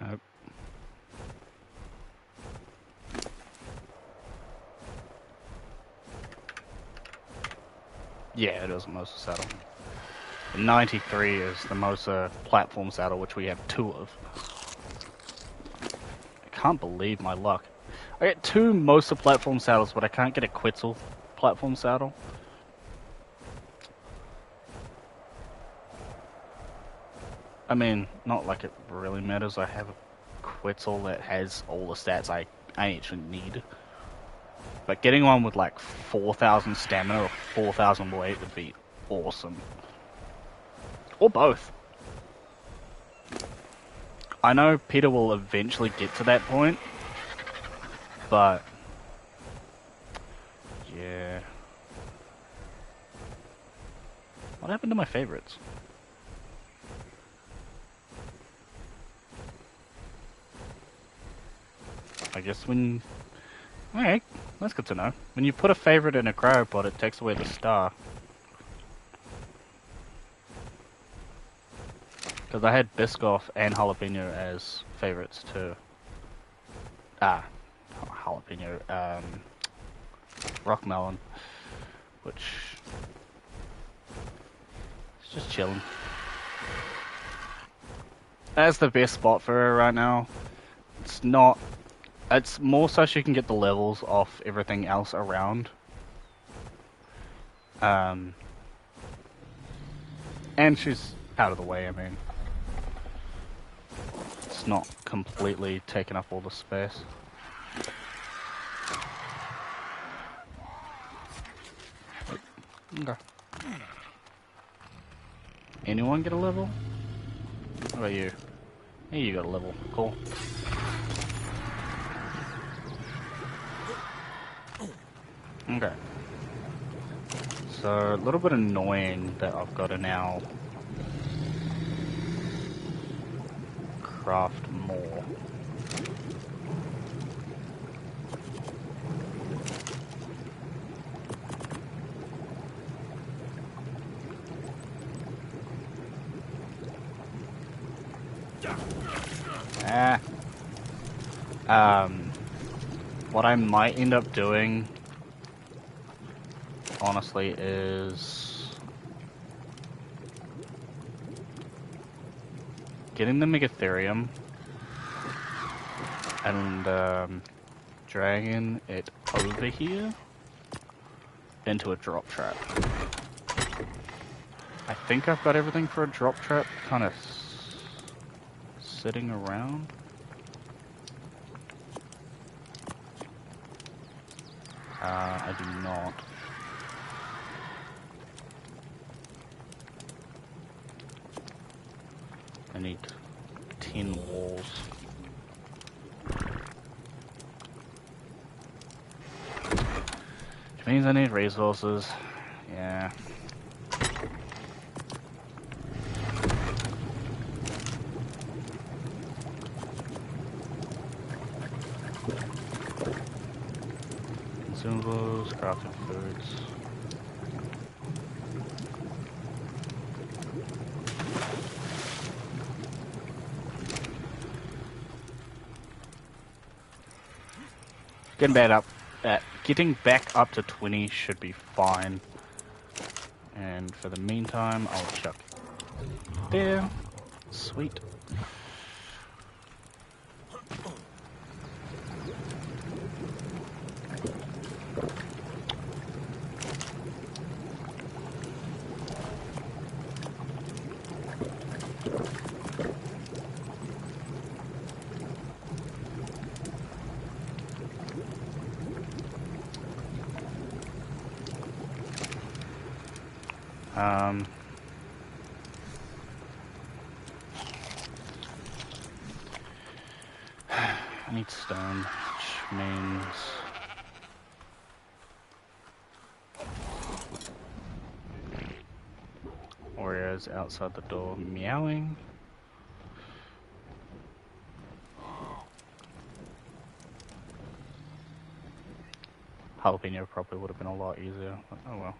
Nope. Yeah, it is a Mosa saddle. The 93 is the Mosa platform saddle, which we have 2 of. can't believe my luck. I get 2 Mosa platform saddles, but I can't get a Quetzal platform saddle. I mean, not like it really matters. I have a Quetzal that has all the stats I actually need. But getting one with like 4,000 stamina or 4,000 weight would be awesome. Or both. I know Peter will eventually get to that point, but yeah. What happened to my favorites? I guess when... Okay, that's good to know. When you put a favorite in a cryopod, it takes away the star. Because I had Biscoff and Jalapeno as favorites too. Jalapeno, Rock Melon, which is just chilling. That's the best spot for her right now. It's not. It's more so she can get the levels off everything else around. And she's out of the way, I mean. It's not completely taking up all the space. Okay. Anyone get a level? What about you? Hey, you got a level. Cool. Okay. So, a little bit annoying that I've got to now craft more. What I might end up doing, honestly, is getting the Megatherium and dragging it over here into a drop trap. I think I've got everything for a drop trap kind of sitting around. I do not. I need 10 walls. Which means I need resources. Yeah. Consumables, crafted foods. Getting back up to 20 should be fine. And for the meantime, I'll chuck there. Sweet. I need stone, which means Oreo's outside the door meowing. Jalapeno probably would have been a lot easier, but oh well.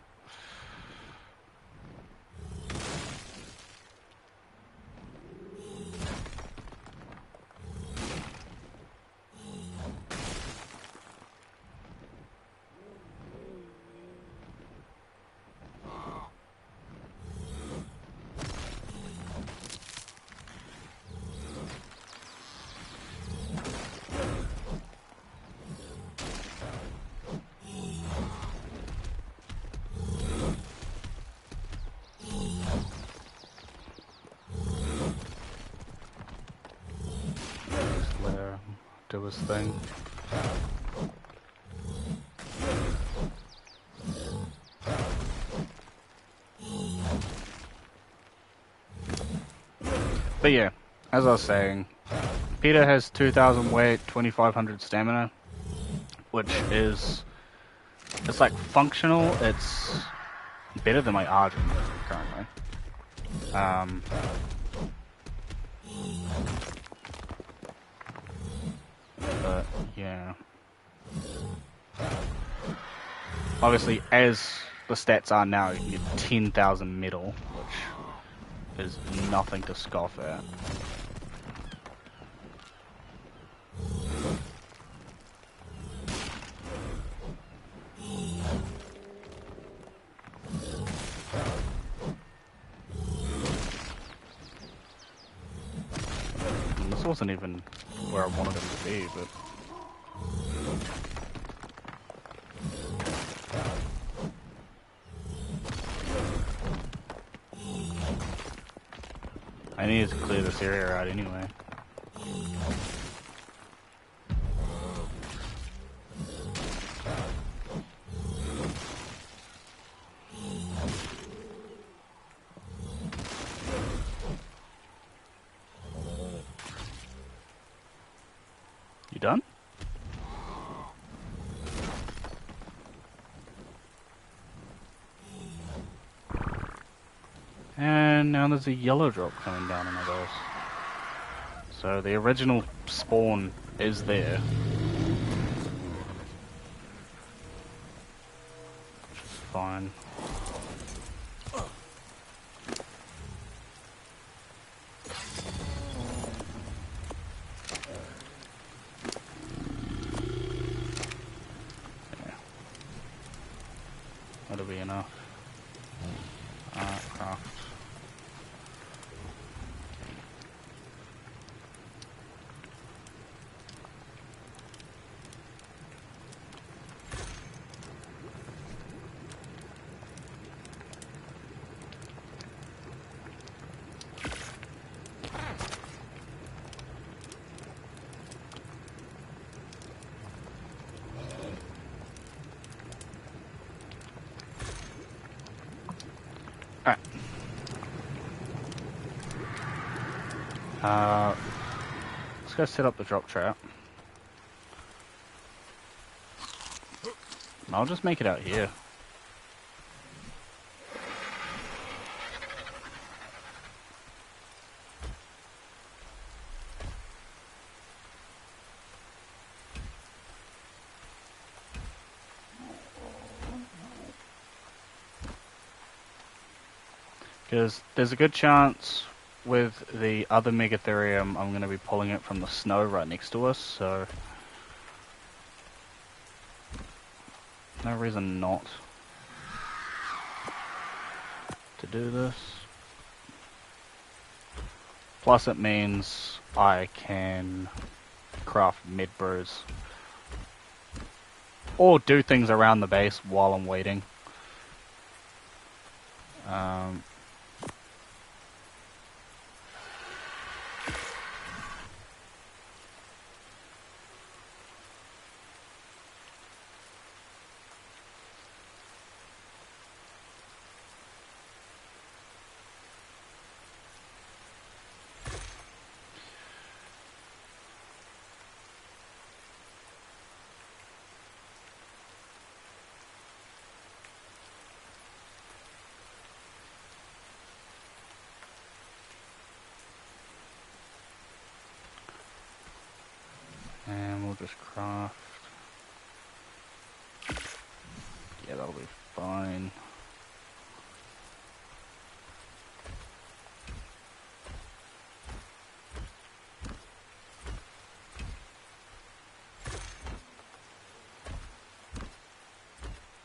do his thing. But yeah, as I was saying, Peter has 2,000 weight, 2,500 stamina, which is, it's like functional. It's better than my Argent currently. But yeah, obviously as the stats are now, you can get 10,000 metal, which is nothing to scoff at. And this wasn't even where I wanted him to be, but I needed to clear this area out anyway. You done? And now there's a yellow drop coming down on my base. So the original spawn is there. Which is fine. Yeah. That'll be enough. Craft. Alright. Let's go set up the drop trap. I'll just make it out here. Because there's a good chance with the other Megatherium I'm going to be pulling it from the snow right next to us, so no reason not to do this. Plus it means I can craft med brews or do things around the base while I'm waiting. And we'll just craft. Yeah, that'll be fine.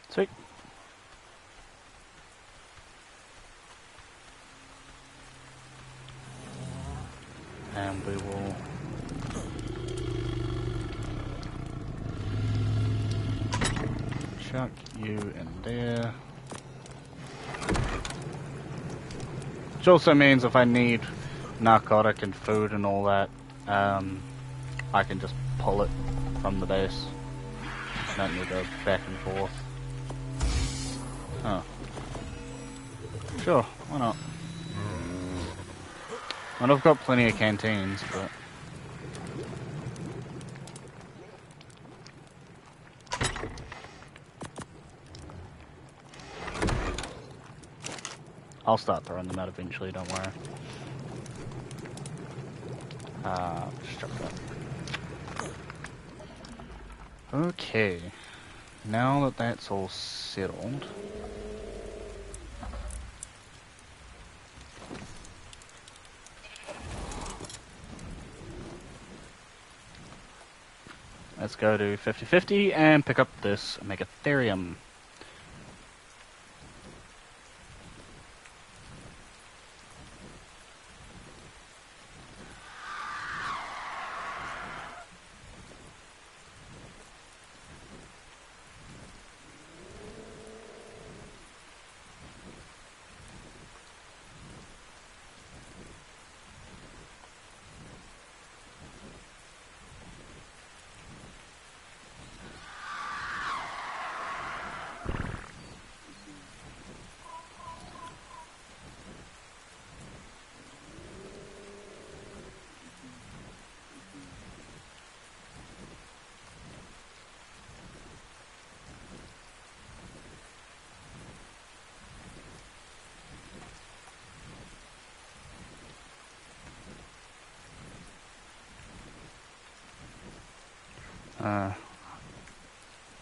Sweet. And we will chuck you in there. Which also means if I need narcotic and food and all that, I can just pull it from the base. Don't need to go back and forth. Oh. Sure, why not? And I've got plenty of canteens, but... I'll start throwing them out eventually, don't worry. Just drop that. Okay. Now that that's all settled... Let's go to 50-50 and pick up this Megatherium.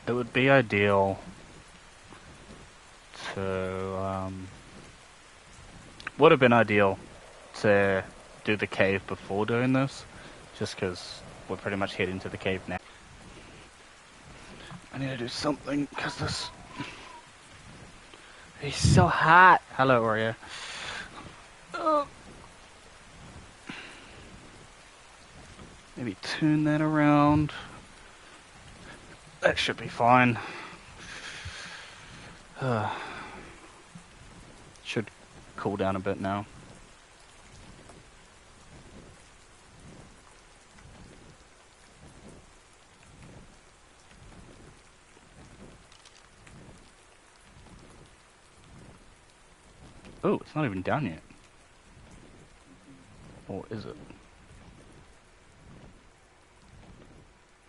It would be ideal to, would have been ideal to do the cave before doing this, just because we're pretty much heading to the cave now. I need to do something, because this... It's so hot! Hello, Oreo. Oh. Maybe turn that around. That should be fine. Should cool down a bit now. Oh, it's not even down yet. Or is it?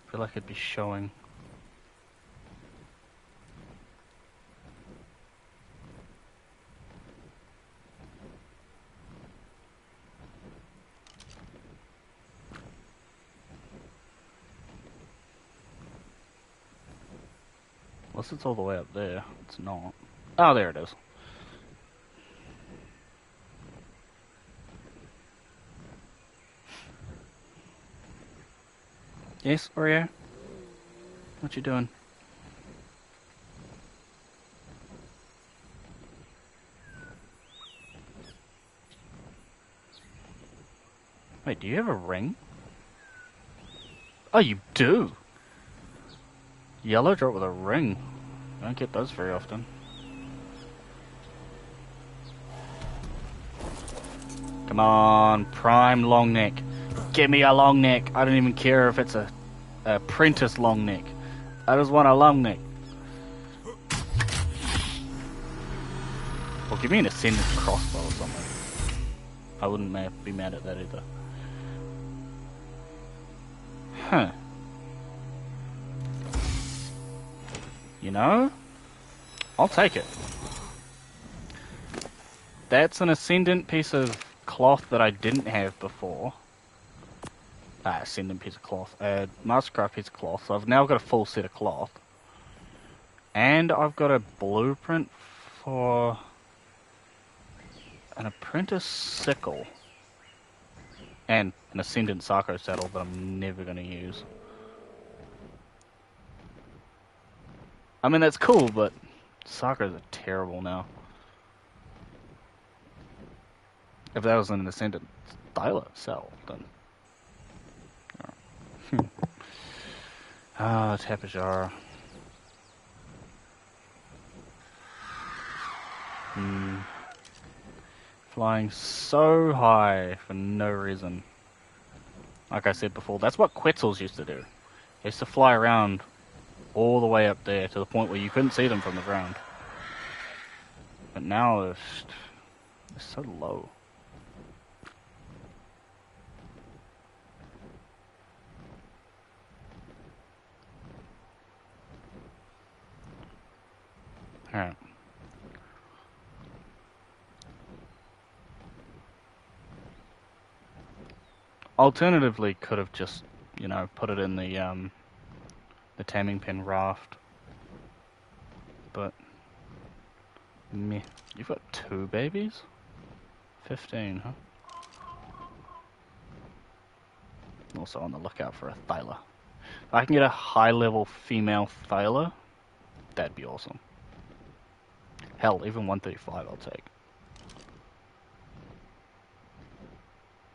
I feel like it'd be showing. Unless it's all the way up there. It's not. Oh, there it is. Yes, Oreo? What you doing? Wait, do you have a ring? Oh, you do! Yellow drop with a ring. I don't get those very often. Come on, prime long neck. Give me a long neck. I don't even care if it's a apprentice long neck. I just want a long neck. Or give me an ascendant crossbow or something. I wouldn't be mad at that either. Huh. You know? I'll take it. That's an ascendant piece of cloth that I didn't have before. Ascendant piece of cloth. Mastercraft piece of cloth. So I've now got a full set of cloth. And I've got a blueprint for an apprentice sickle. And an ascendant Sarko saddle that I'm never going to use. I mean, that's cool, but Sarkos are terrible now. If that was an ascendant styler cell, then... Ah, Tapajara. Flying so high for no reason. Like I said before, that's what Quetzals used to do. They used to fly around all the way up there to the point where you couldn't see them from the ground. But now they're so low. Alright. Alternatively, could have just, you know, put it in the taming pen raft. But meh. You've got 2 babies? 15, huh? Also on the lookout for a thyla. If I can get a high-level female thyla, that'd be awesome. Hell, even 135 I'll take.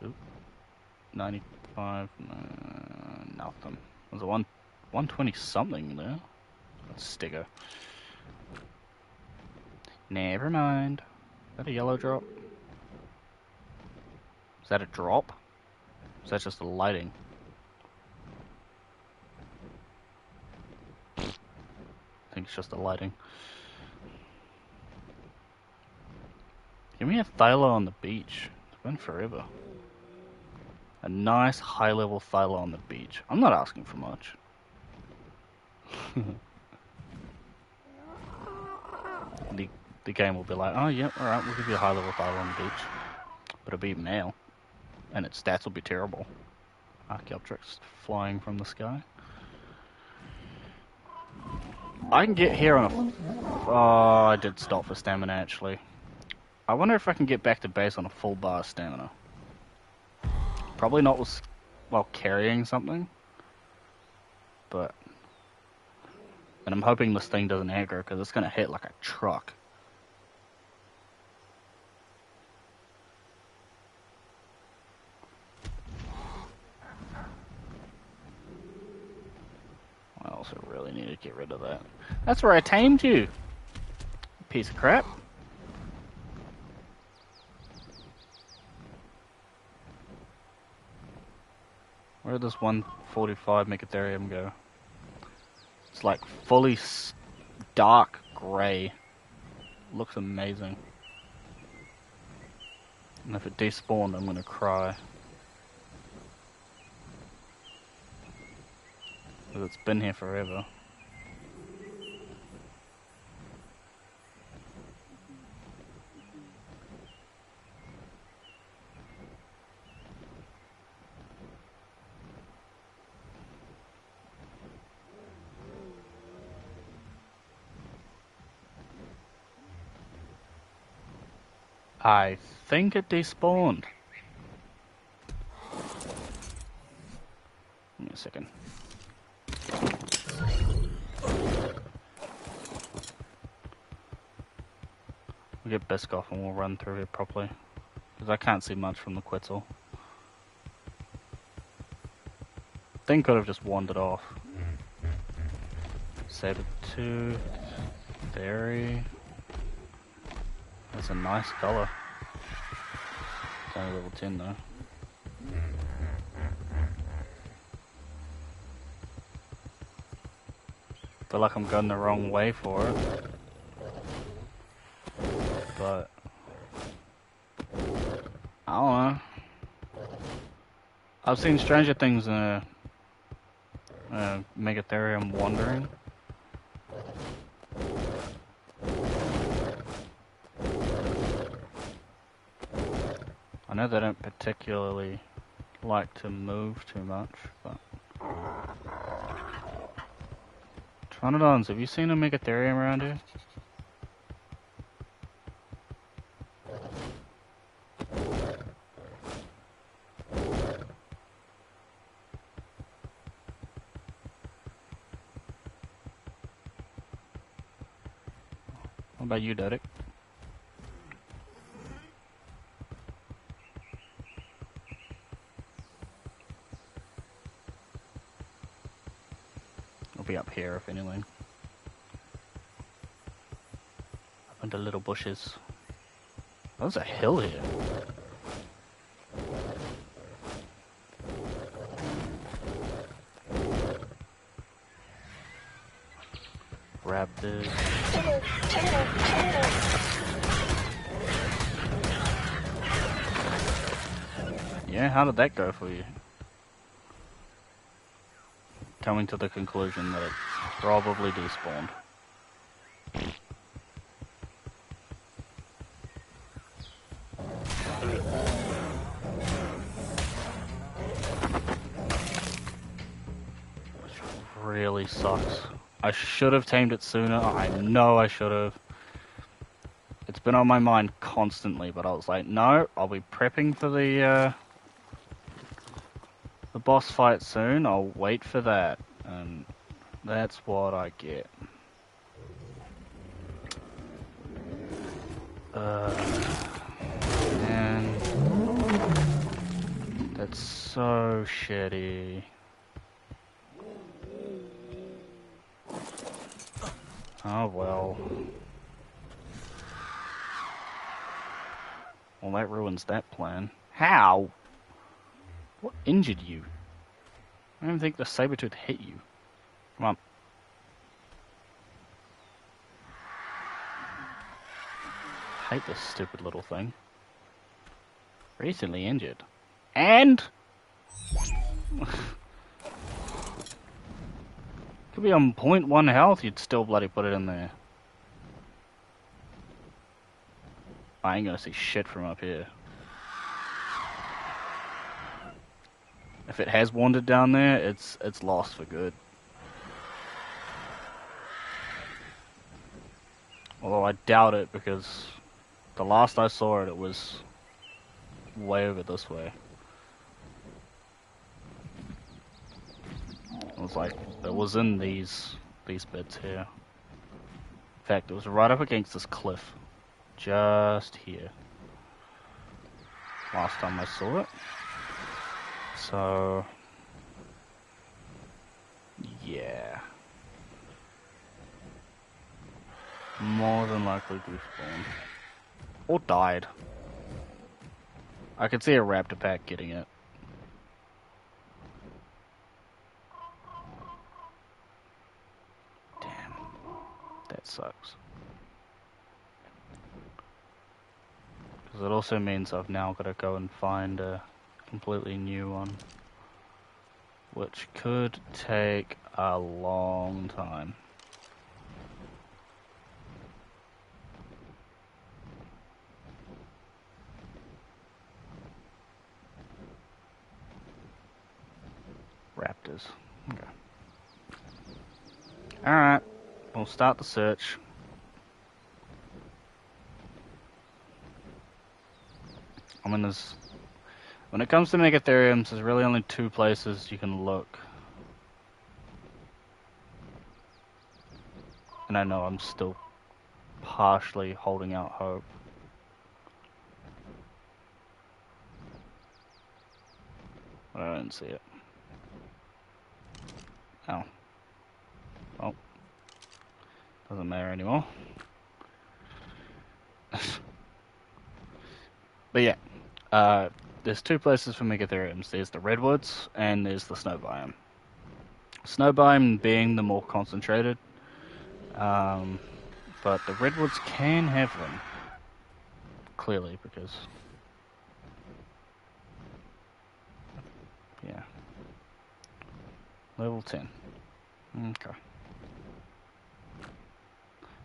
Oop. 95, nothing. There's a 120 something there. Let's stick her. Never mind. Is that a yellow drop? Is that a drop? Is that just a lighting? I think it's just a lighting. Give me a thyla on the beach. It's been forever. A nice high-level thyla on the beach. I'm not asking for much. The game will be like, oh yeah, alright, we'll give you a high-level thyla on the beach. But it'll be male. And its stats will be terrible. Archaeopteryx flying from the sky. I can get here on a... Oh, I did stop for stamina actually. I wonder if I can get back to base on a full bar of stamina. Probably not while carrying something. But... And I'm hoping this thing doesn't aggro because it's going to hit like a truck. I also really need to get rid of that. That's where I tamed you! Piece of crap. Where did this 145 Megatherium go? It's like fully dark grey. Looks amazing. And if it despawned, I'm gonna cry. Because it's been here forever. I think it despawned. Give me a second. We'll get Biscoff and we'll run through it properly. Because I can't see much from the Quetzal. Thing could have just wandered off. Saber 2. Fairy. That's a nice color. It's only level 10 though. Feel like I'm going the wrong way for it. But I don't know. I've seen stranger things in Megatherium wandering. I know they don't particularly like to move too much, but... Tronodons, have you seen a Megatherium around here? What about you, Derek? I'll be up here if anything. Up under little bushes. There's a hill here. raptors. Yeah, how did that go for you? Coming to the conclusion that it probably despawned. Which really sucks. I should have tamed it sooner. I know I should have. It's been on my mind constantly, but I was like, no, I'll be prepping for the boss fight soon. I'll wait for that, and that's what I get. Man, that's so shitty. Oh well. Well, that ruins that plan. How? What injured you? I don't think the saber-tooth hit you. Come on. I hate this stupid little thing. Recently injured. And... could be on 0.1 health, you'd still bloody put it in there. I ain't gonna see shit from up here. If it has wandered down there, it's lost for good. Although I doubt it, because the last I saw it, it was way over this way. It was like, it was in these bits here. In fact, it was right up against this cliff. Just here. Last time I saw it. So... yeah. More than likely despawned. Or died. I could see a raptor pack getting it. Damn. That sucks. Because it also means I've now got to go and find a completely new one. Which could take a long time. Raptors. Okay. Alright. We'll start the search. I mean, there's... when it comes to Megatheriums, there's really only two places you can look. And I know I'm still partially holding out hope. But I don't see it. Oh. Well. Doesn't matter anymore. But yeah. There's two places for Megatheriums. There's the redwoods and there's the snow biome. Snow biome being the more concentrated. But the redwoods can have them. Clearly, because... yeah. Level 10. Okay.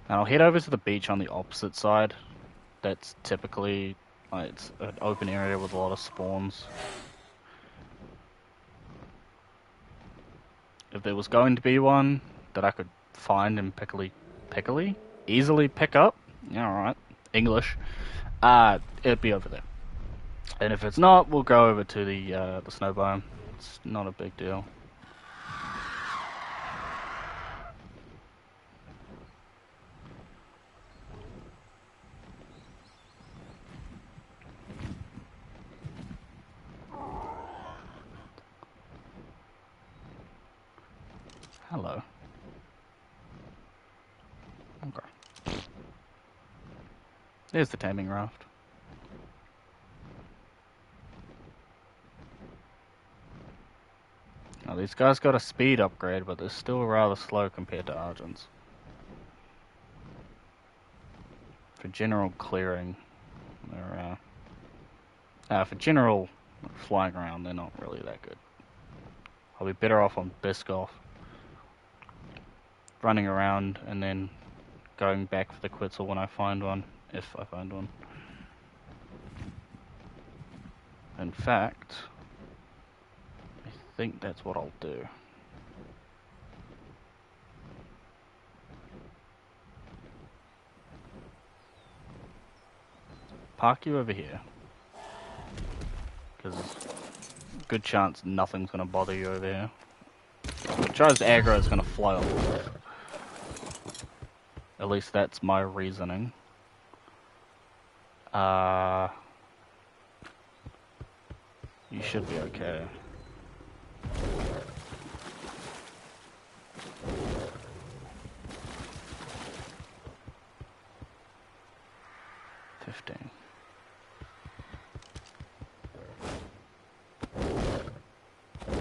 Now I'll head over to the beach on the opposite side. That's typically... it's an open area with a lot of spawns. If there was going to be one that I could find and easily pick up, yeah, alright, English, it'd be over there. And if it's not, we'll go over to the snow biome. It's not a big deal. Hello. Okay. There's the taming raft. Now these guys got a speed upgrade, but they're still rather slow compared to Argents. for general clearing, for general flying around, they're not really that good. I'll be better off on Biscoff, running around and then going back for the Quetzal when I find one, if I find one. In fact, I think that's what I'll do. Park you over here, because good chance nothing's going to bother you over here. If it tries to aggro, it's going to fly off the cliff. At least that's my reasoning. You should be okay.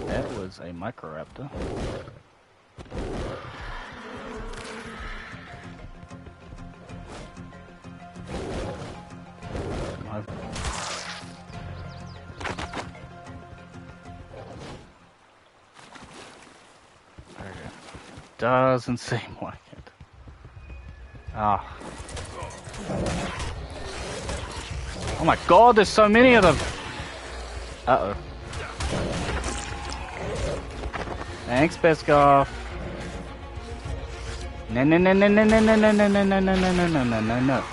That was a Microraptor. Doesn't seem like it. Ah. Oh my god, there's so many of them! Uh-oh. Thanks, Biscoff. No, no, no, no, no, no, no, no, no, no, no, no, no, no, no, no, no.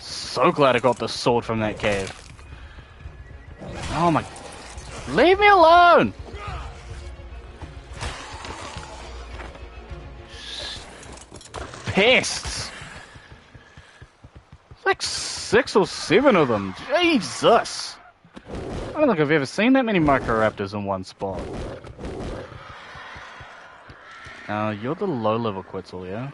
So glad I got the sword from that cave. Oh my... Leave me alone! Pests! Like 6 or 7 of them. Jesus! I don't think I've ever seen that many Microraptors in one spot. Now, you're the low-level Quetzal, yeah?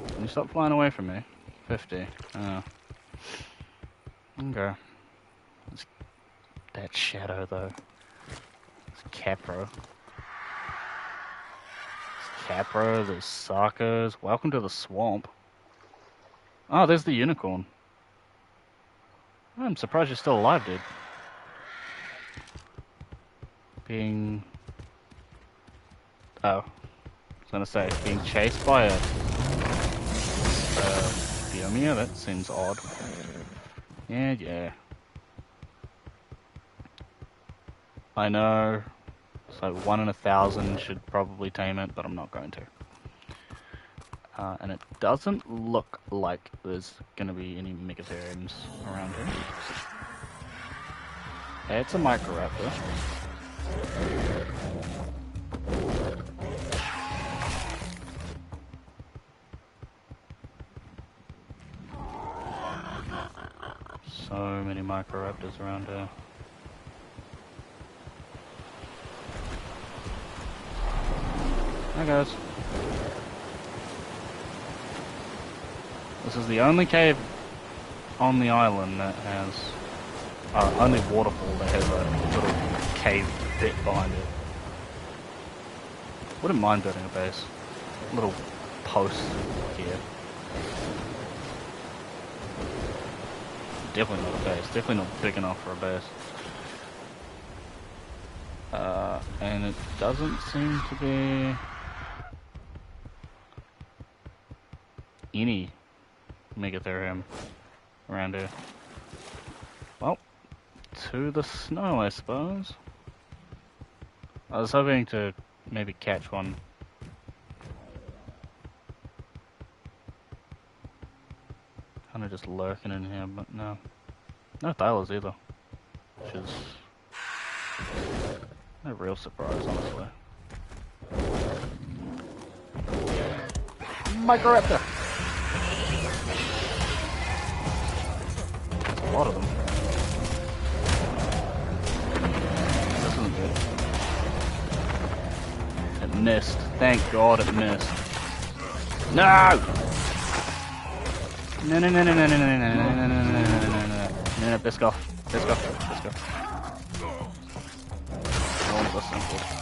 Can you stop flying away from me? 50. Oh. Okay. It's that shadow, though. It's Capro. Capro, there's Sarkos. Welcome to the swamp. Oh, there's the unicorn. I'm surprised you're still alive, dude. Being... Oh. I was gonna say, being chased by a... Biomia? That seems odd. Yeah. I know. So 1 in 1,000 should probably tame it, but I'm not going to. And it doesn't look like there's going to be any Megatheriums around here. It's a Microraptor. So many Microraptors around here. Hi guys. This is the only cave on the island that has... only waterfall that has a little cave bit behind it. Wouldn't mind building a base. A little post here. Definitely not a base. Definitely not big enough for a base. And it doesn't seem to be any Megatherium around here. Well, to the snow, I suppose. I was hoping to maybe catch one. Kind of just lurking in here, but no. No Thalers either. Which is a real surprise, honestly. Microraptor! There's a lot of them. This isn't good. It missed. Thank God it missed. No! No, no, no, no, no, no, no, no, no, no, no, no, no, no. No, let's go. Let's go. Let's go. No one's listening to us.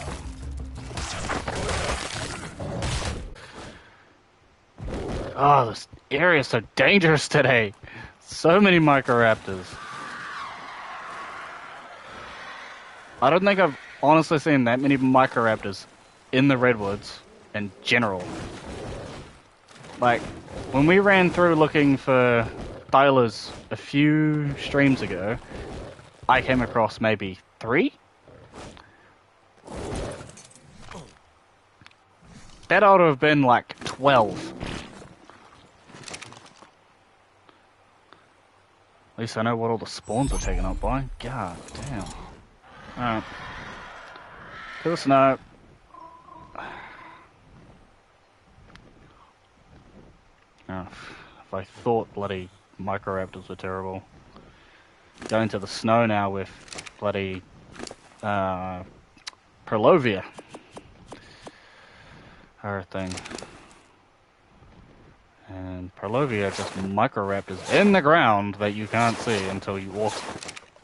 Oh, this area is so dangerous today. So many Microraptors. I don't think I've honestly seen that many Microraptors in the Redwoods in general. Like, when we ran through looking for Thylas a few streams ago, I came across maybe 3? That ought to have been like 12. At least I know what all the spawns are taken up by. God damn. Alright. To the snow. Oh, if I thought bloody Microraptors were terrible. Going to the snow now with bloody Perlovia. Her thing. And Perlovia are just Microraptors in the ground that you can't see until you walk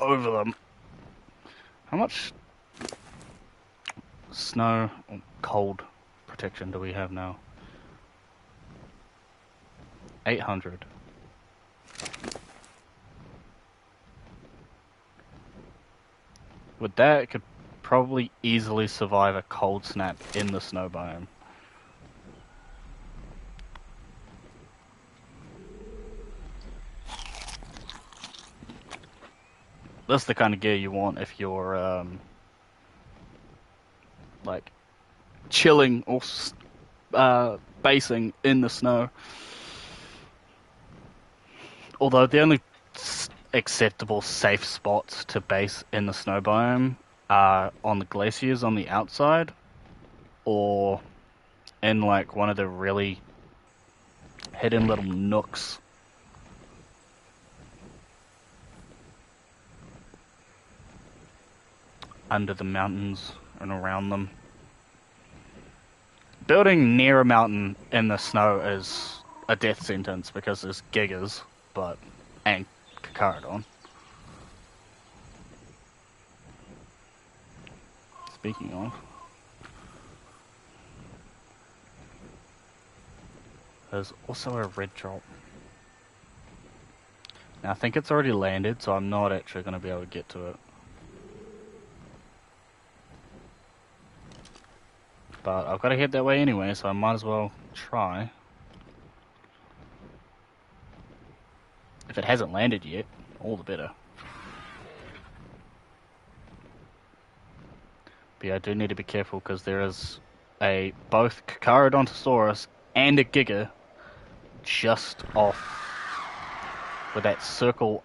over them. How much snow or cold protection do we have now? 800. With that, it could probably easily survive a cold snap in the snow biome. That's the kind of gear you want if you're, like, chilling or basing in the snow. Although the only acceptable safe spots to base in the snow biome are on the glaciers on the outside, or in, like, one of the really hidden little nooks under the mountains and around them. Building near a mountain in the snow is a death sentence because there's gigas, and Daeadon. Speaking of, there's also a red drop. Now I think it's already landed, so I'm not actually going to be able to get to it. But I've got to head that way anyway, so I might as well try. If it hasn't landed yet, all the better. But yeah, I do need to be careful because there is both Kakarodontosaurus and a Giga just off with that circle.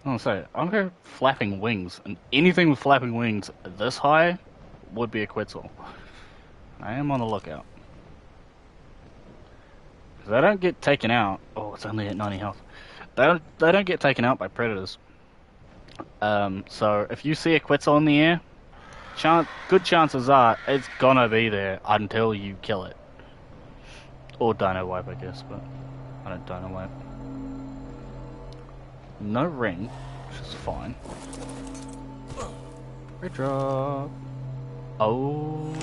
I'm gonna say, I'm gonna go flapping wings, and anything with flapping wings this high would be a Quetzal. I am on the lookout. Because they don't get taken out. Oh, it's only at 90 health. They don't get taken out by predators. So if you see a Quetzal in the air, good chances are it's gonna be there until you kill it. Or Dino Wipe, I guess, but I don't Dino Wipe. No ring, which is fine. Red drop. Oh,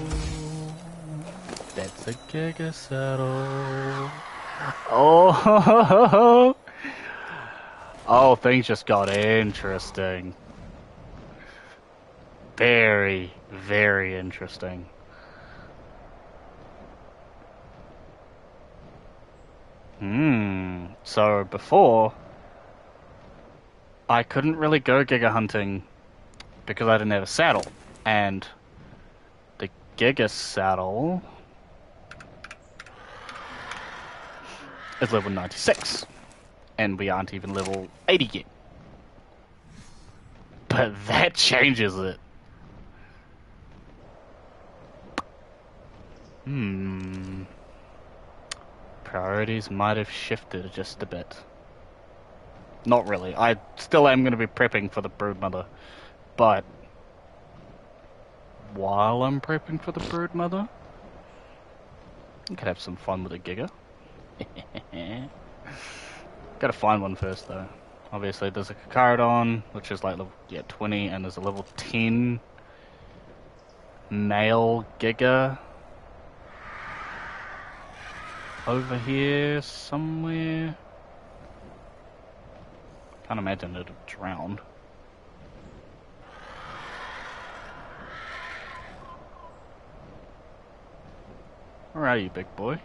that's a Giga Saddle. Oh, oh, things just got interesting. Very, very interesting. So before, I couldn't really go Giga hunting because I didn't have a saddle. And the Giga Saddle is level 96. And we aren't even level 80 yet. But that changes it. Priorities might have shifted just a bit. Not really. I still am going to be prepping for the Broodmother, but while I'm prepping for the Broodmother, I could have some fun with a Giga. Gotta find one first, though. Obviously, there's a Daeadon, which is like level 20, and there's a level 10 male Giga over here somewhere. Can't imagine it'd have drowned. Where are you, big boy?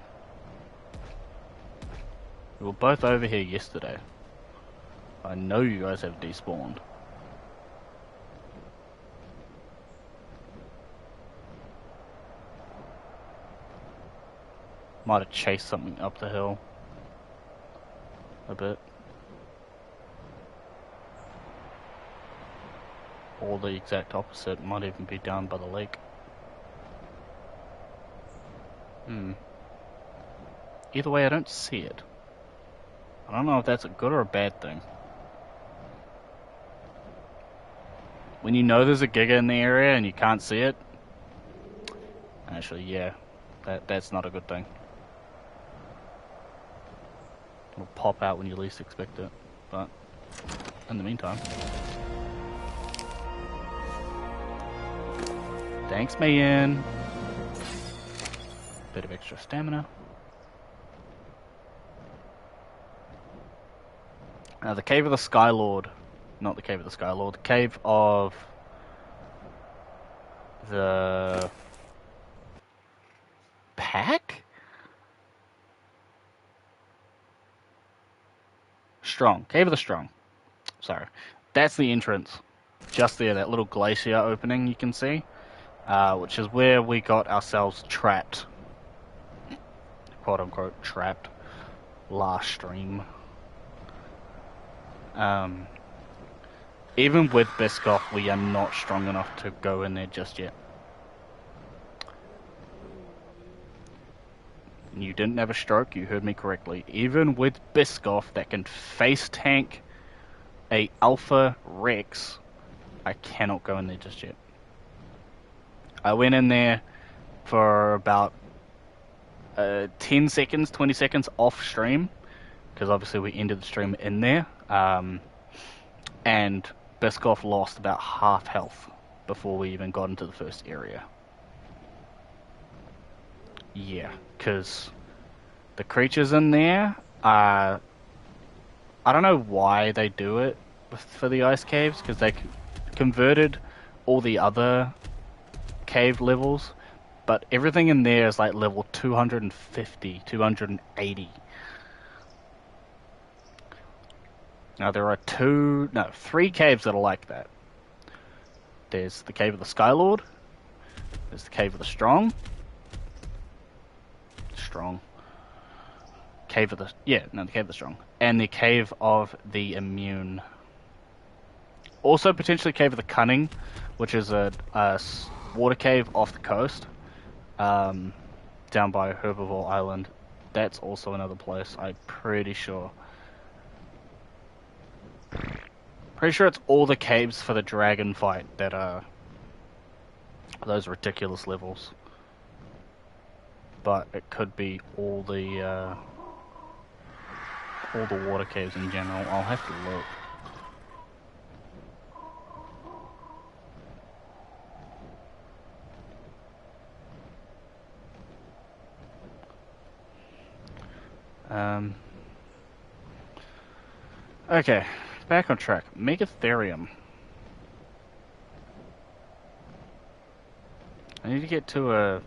We were both over here yesterday. I know you guys have despawned. Might have chased something up the hill a bit. Or the exact opposite, might even be down by the lake. Either way, I don't see it. I don't know if that's a good or a bad thing. When you know there's a Giga in the area and you can't see it, actually, yeah, that's not a good thing. It'll pop out when you least expect it, but in the meantime. Thanks, man. Bit of extra stamina. Now, the Cave of the Skylord. Not the Cave of the Skylord. The Cave of the Pack? Strong. Cave of the Strong. Sorry. That's the entrance. Just there, that little glacier opening you can see. Which is where we got ourselves trapped. Quote unquote trapped. Last stream. Even with Biscoff, we are not strong enough to go in there just yet. You didn't have a stroke, you heard me correctly. Even with Biscoff that can face tank a Alpha Rex, I cannot go in there just yet. I went in there for about 10 seconds, 20 seconds off stream, because obviously we ended the stream in there, and Biscoff lost about half health before we even got into the first area. Yeah, because the creatures in there are... I don't know why they do it for the ice caves, because they converted all the other cave levels, but everything in there is like level 250, 280. Now there are three caves that are like that. There's the Cave of the Skylord, there's the Cave of the Strong, Cave of the... the Cave of the Strong, and the Cave of the Immune. Also potentially Cave of the Cunning, which is a water cave off the coast, down by Herbivore Island. That's also another place, I'm pretty sure. Pretty sure it's all the caves for the dragon fight that are those ridiculous levels. But it could be all the water caves in general. I'll have to look. Okay, back on track. Megatherium. I need to get to a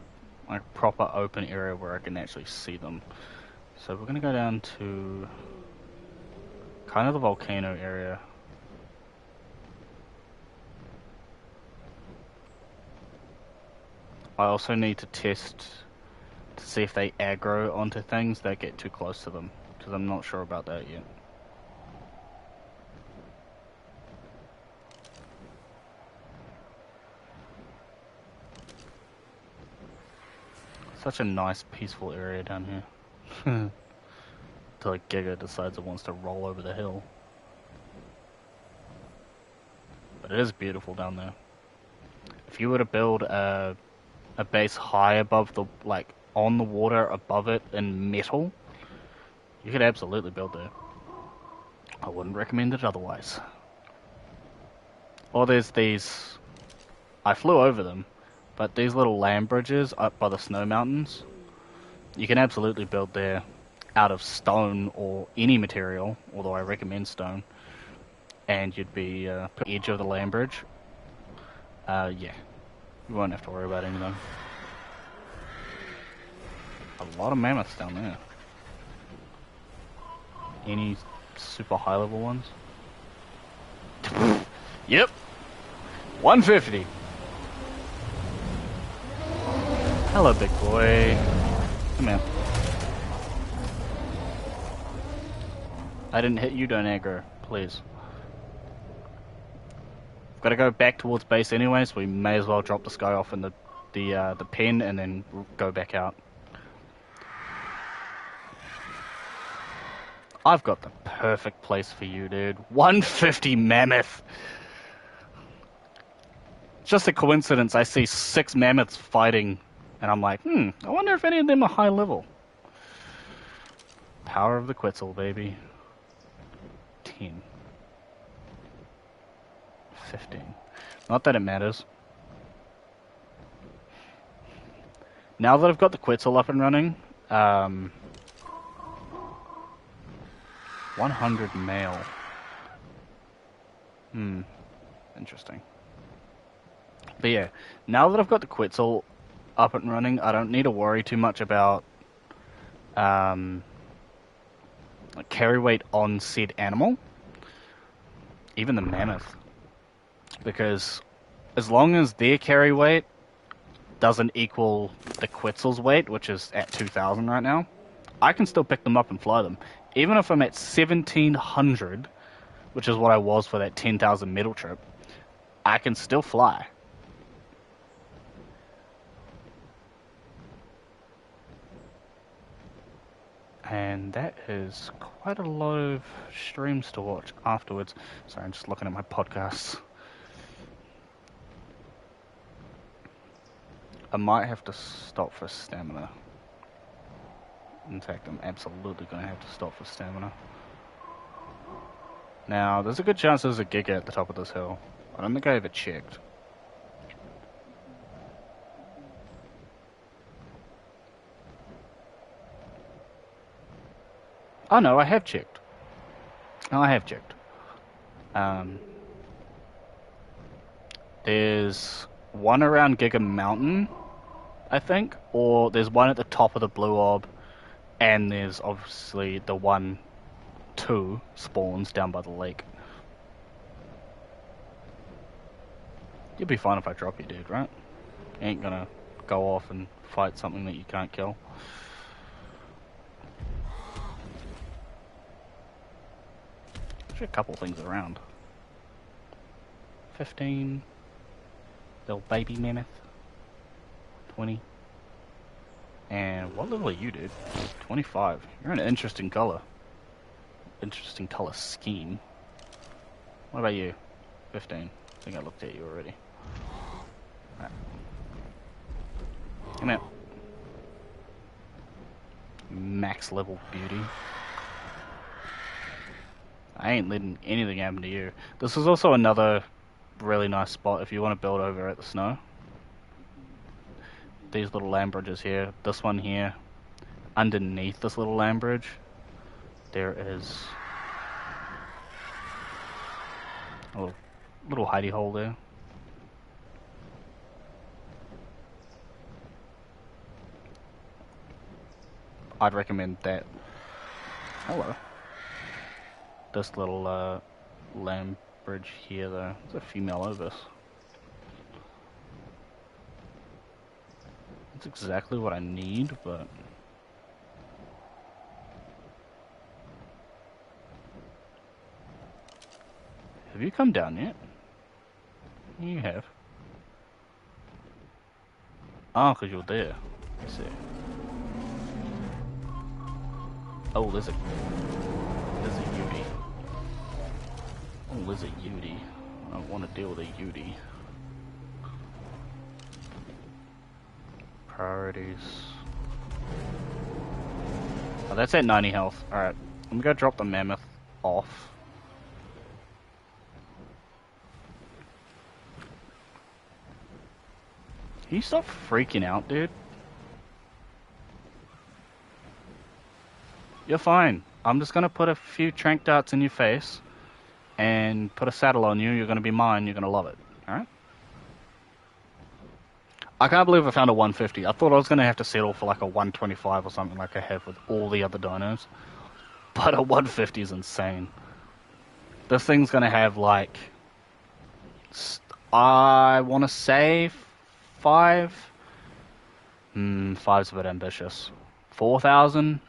proper open area where I can actually see them. So we're gonna go down to kind of the volcano area. I also need to test to see if they aggro onto things that get too close to them, because I'm not sure about that yet. Such a nice, peaceful area down here. Till like Giga decides it wants to roll over the hill. But it is beautiful down there. If you were to build a base high above the, like, on the water above it in metal, you could absolutely build there. I wouldn't recommend it otherwise. Or there's these, I flew over them, but these little land bridges up by the snow mountains, you can absolutely build there out of stone or any material, although I recommend stone, and you'd be put edge of the land bridge. Yeah, you won't have to worry about anything. A lot of mammoths down there. Any super high level ones? Yep. 150. Hello, big boy. Come here. I didn't hit you, don't aggro, please. Got to go back towards base anyway, so we may as well drop this guy off in the pen and then go back out. I've got the perfect place for you, dude. 150 mammoth. Just a coincidence. I see 6 mammoths fighting, and I'm like, I wonder if any of them are high level. Power of the Quetzal, baby. 10. 15. Not that it matters. Now that I've got the Quetzal up and running, 100 male. Interesting. But yeah, now that I've got the Quetzal up and running, I don't need to worry too much about like carry weight on said animal. Even the mammoth. Because as long as their carry weight doesn't equal the Quetzal's weight, which is at 2,000 right now, I can still pick them up and fly them. Even if I'm at 1,700, which is what I was for that 10,000 metal trip, I can still fly. And that is quite a lot of streams to watch afterwards. Sorry, I'm just looking at my podcasts. I might have to stop for stamina. In fact, I'm absolutely going to have to stop for stamina. Now, there's a good chance there's a giga at the top of this hill. I don't think I ever checked. Oh no, I have checked. Oh, I have checked. There's one around Giga Mountain, I think, or there's one at the top of the Blue Orb, and there's obviously the 2 spawns down by the lake. You'll be fine if I drop you, dude, right? You ain't gonna go off and fight something that you can't kill. There's a couple things around. 15. Little baby mammoth. 20. And what level are you, dude? 25. You're an interesting color. Interesting color scheme. What about you? 15. I think I looked at you already. Right. Come out. Max level beauty. I ain't letting anything happen to you. This is also another really nice spot if you want to build over at the snow. These little land bridges here. This one here. Underneath this little land bridge, there is a little hidey hole there. I'd recommend that. Hello. This little land bridge here, though. There's a female ovis. That's exactly what I need, but have you come down yet? You have. Oh, because you're there. I see. Oh, there's a Yudi. Oh, there's a Yudi. I don't want to deal with a Yudi. Priorities. Oh, that's at 90 health. Alright, I'm gonna drop the Mammoth off. Can you stop freaking out, dude? You're fine. I'm just gonna put a few trank darts in your face and put a saddle on you. You're gonna be mine. You're gonna love it. Alright? I can't believe I found a 150. I thought I was gonna have to settle for like a 125 or something like I have with all the other dinos. But a 150 is insane. This thing's gonna have like... I wanna say... 5? 5's a bit ambitious. 4,000?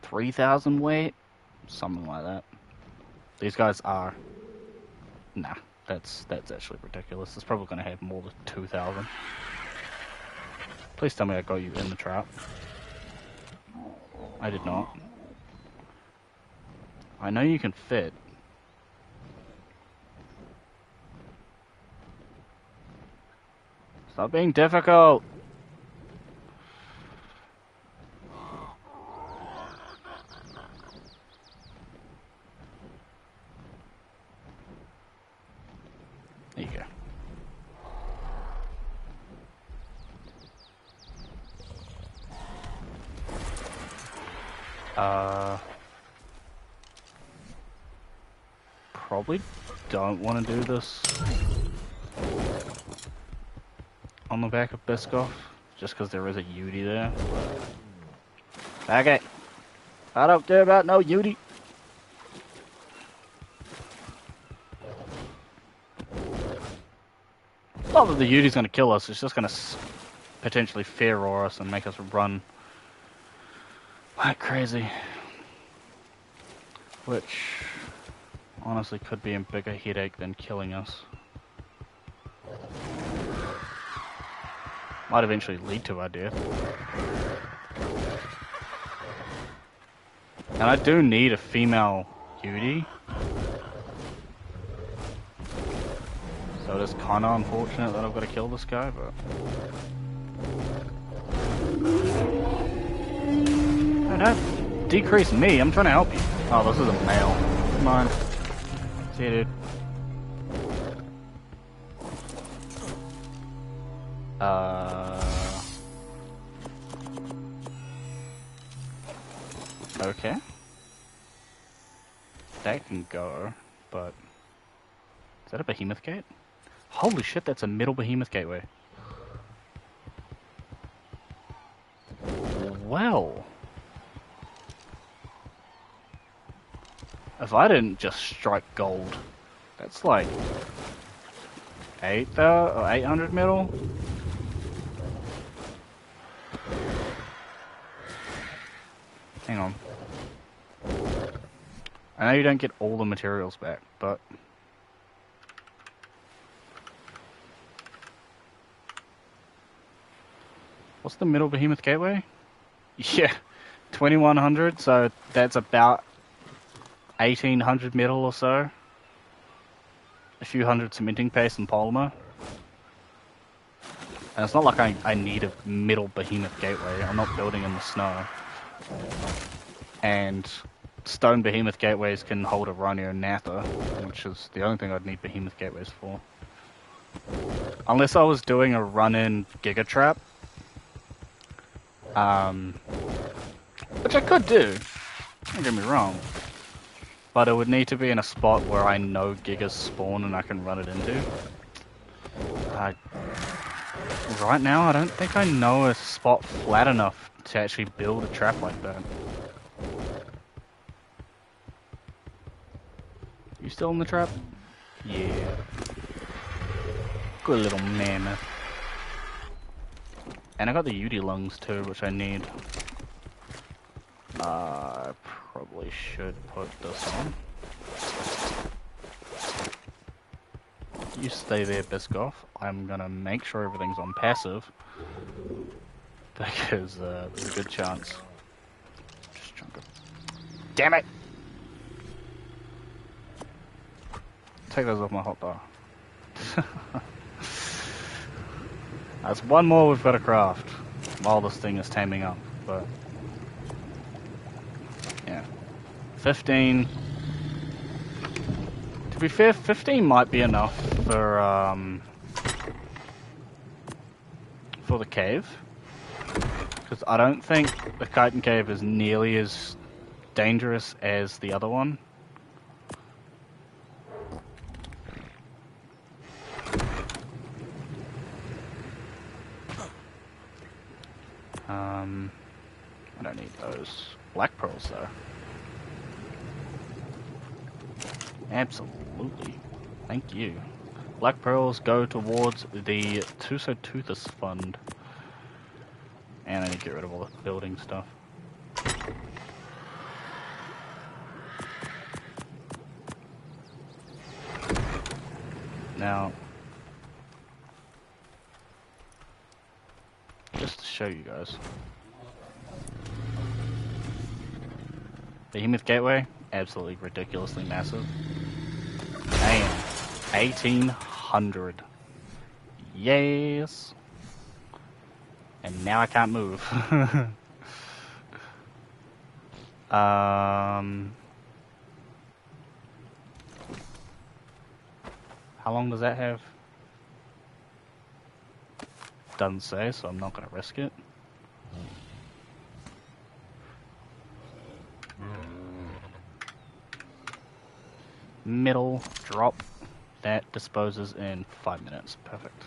3,000 weight? Something like that. These guys are... Nah, that's actually ridiculous. It's probably going to have more than 2,000. Please tell me I got you in the trap. I did not. I know you can fit. Stop being difficult! There you go. Probably don't want to do this on the back of Biscoff, just because there is a Yudi there. Okay. I don't care about no Yudi. Not that the Yudi's going to kill us, it's just going to potentially fear roar us and make us run like crazy. Which honestly could be a bigger headache than killing us. Might eventually lead to our death. And I do need a female Yudi. So it is kind of unfortunate that I've got to kill this guy, but... No, decrease me, I'm trying to help you. Oh, this is a male. Come on. See you, dude. Okay. That can go, but... Is that a behemoth gate? Holy shit, that's a middle behemoth gateway. Well... If I didn't just strike gold, that's like... 800 metal? Hang on. I know you don't get all the materials back, but... What's the middle behemoth gateway? Yeah, 2100, so that's about 1800 metal or so. A few hundred cementing paste and polymer. And it's not like I need a middle behemoth gateway. I'm not building in the snow. And stone behemoth gateways can hold a Rhino Natha, which is the only thing I'd need behemoth gateways for. Unless I was doing a run-in Giga Trap. Which I could do. Don't get me wrong. But it would need to be in a spot where I know Gigas spawn and I can run it into. Right now, I don't think I know a spot flat enough to actually build a trap like that. You still in the trap? Yeah. Good little mammoth. And I got the Yudi lungs too, which I need. I probably should put this on. You stay there, Biscoff. I'm gonna make sure everything's on passive. Because there's a good chance. Just chunk of Damn it! Take those off my hotbar. That's one more we've got to craft while this thing is taming up, but yeah. 15. To be fair, 15 might be enough for the cave. Because I don't think the Chiten cave is nearly as dangerous as the other one. I don't need those black pearls though. Absolutely. Thank you. Black pearls go towards the Toothus Fund. And I need to get rid of all the building stuff. Now, just to show you guys. Behemoth Gateway, absolutely ridiculously massive. Damn, 1800. Yes. And now I can't move. How long does that have? Doesn't say, so I'm not gonna risk it. Middle drop. That disposes in 5 minutes. Perfect.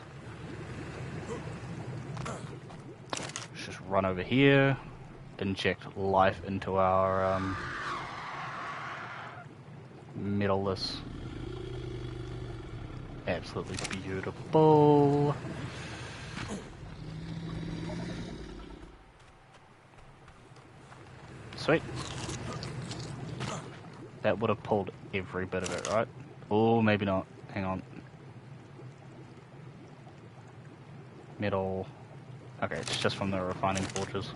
Let's just run over here, inject life into our middleless. Absolutely beautiful. Sweet. That would have pulled every bit of it, right? Oh, maybe not. Hang on. Middle. Okay, it's just from the refining forges.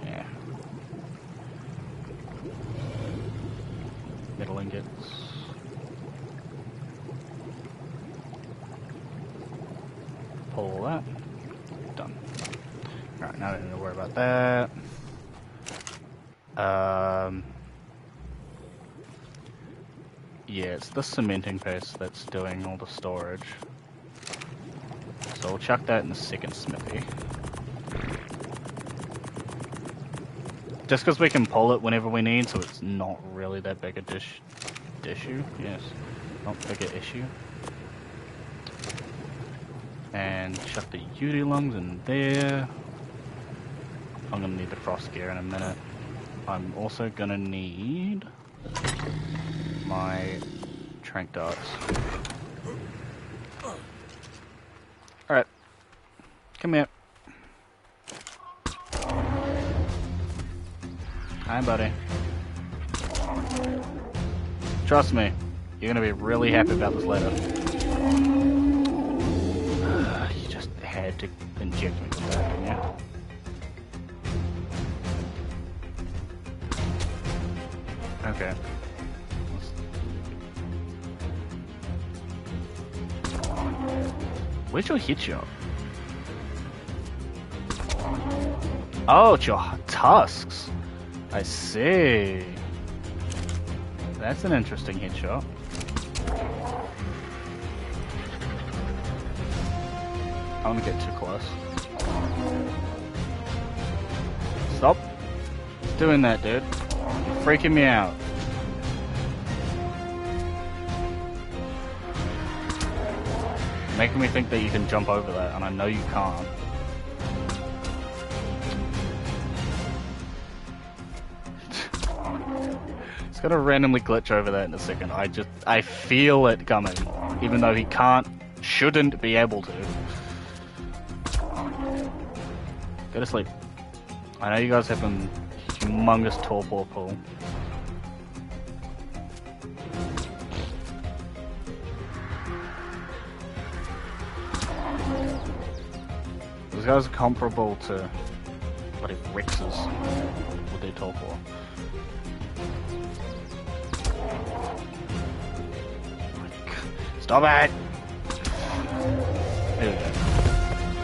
Yeah. Middle ingots. Pull all that. Done. Alright, now I don't need to worry about that. Yeah, it's the cementing paste that's doing all the storage. So we'll chuck that in the second smithy. Just because we can pull it whenever we need, so it's not really that big a issue. Yes, not big a issue. And chuck the UD lungs in there. I'm gonna need the frost gear in a minute. I'm also gonna need my trank darts. Alright. Come here. Hi, buddy. Trust me, you're gonna be really happy about this later. You just had to inject me with that, didn't you? Okay. Where's your hit shot? Oh, it's your tusks. I see. That's an interesting hit shot. I don't want to get too close. Stop doing that, dude. You're freaking me out. Making me think that you can jump over that, and I know you can't. It's gonna randomly glitch over that in a second. I feel it coming, even though he shouldn't be able to. Go to sleep. I know you guys have a humongous torpor pool. Those guys are comparable to Bloody Rexes. What they told for. Stop it! There we go.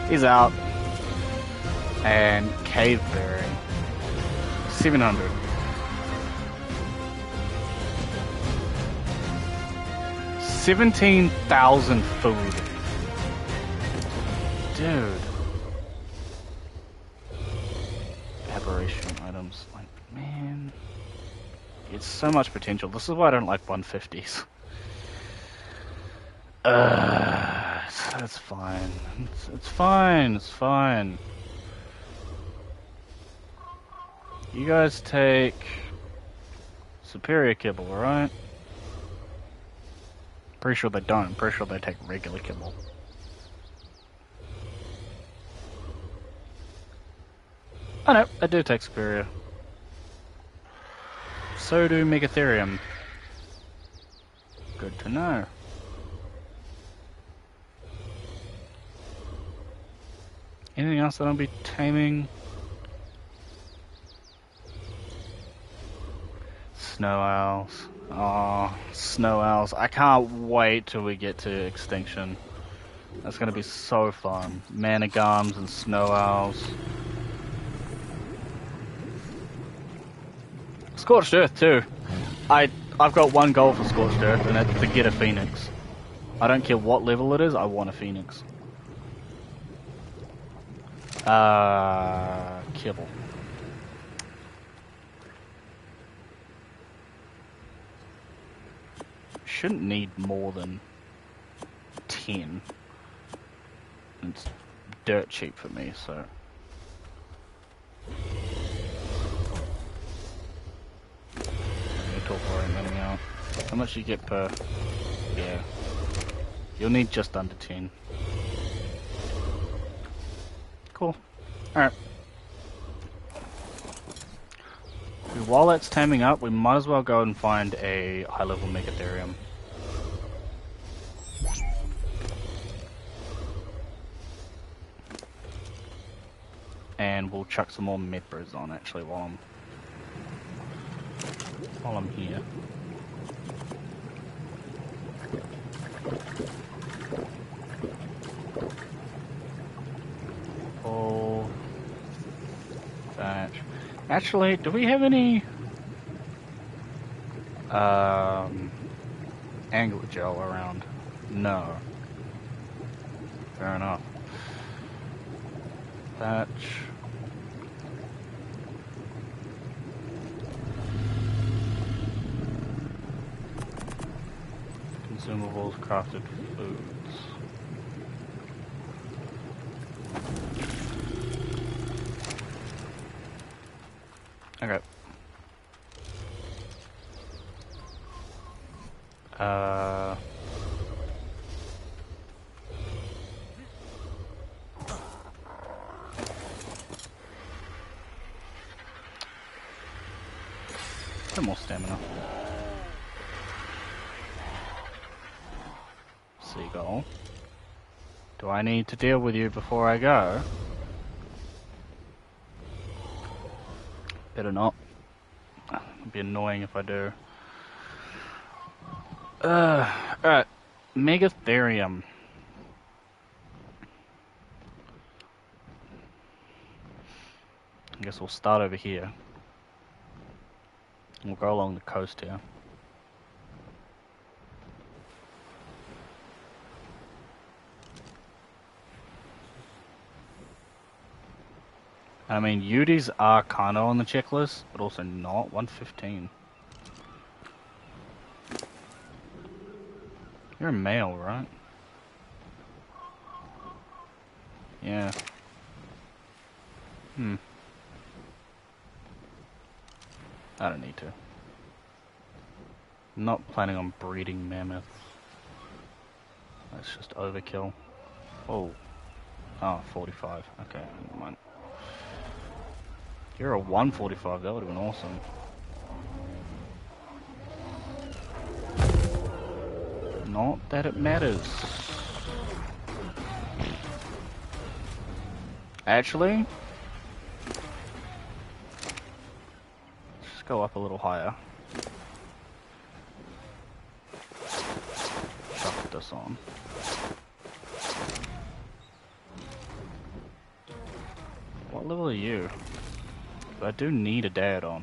He's out. And Cave Berry. 700. $17,000 food. Dude. Aberration items. Like, man. It's so much potential. This is why I don't like 150s. It's fine. It's fine. It's fine. You guys take superior kibble, alright? Pretty sure they don't. Pretty sure they take regular kibble. Oh no, they do take superior. So do Megatherium. Good to know. Anything else that I'll be taming? Snow owls. Oh, snow owls. I can't wait till we get to extinction. That's gonna be so fun. Manigums and snow owls. Scorched Earth too. I've got one goal for Scorched Earth, and that's to get a phoenix. I don't care what level it is, I want a phoenix. Kibble. Shouldn't need more than 10. It's dirt cheap for me, so. Out. How much you get per? Yeah. You'll need just under 10. Cool. Alright. While that's taming up, we might as well go and find a high-level Megatherium. And we'll chuck some more Medbros on actually while I'm here. Oh, that. Actually, do we have any angler gel around? No. Fair enough. Thatch. Consumables, crafted foods. Okay. Some more stamina. Seagull. Do I need to deal with you before I go? Better not. It'd be annoying if I do. Alright. Megatherium. I guess we'll start over here. We'll go along the coast here. I mean, Udis are kind of on the checklist, but also not. 115. You're a male, right? Yeah. I don't need to. I'm not planning on breeding mammoths. That's just overkill. Oh. Oh, 45. Okay, never mind. You're a 145, that would have been awesome. Not that it matters. Actually, go up a little higher. Chuck this on. What level are you? I do need a Daeadon.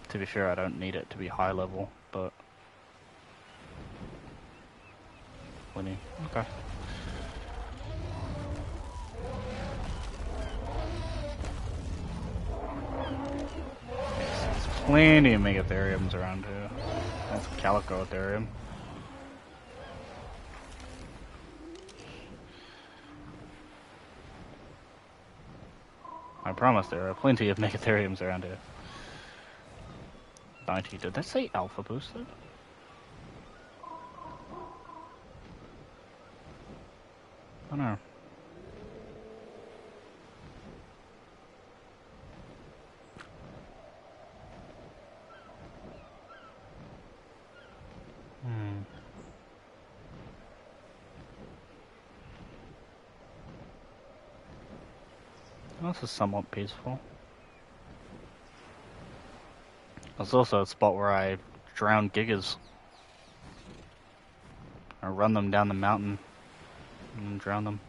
To be fair, I don't need it to be high level, but... 20. Okay. Yes, there's plenty of Megatheriums around here. That's Calico Ethereum. I promise there are plenty of Megatheriums around here. 90. Did that say alpha boosted? I don't know. This is somewhat peaceful. There's also a spot where I drown gigas. I run them down the mountain and drown them.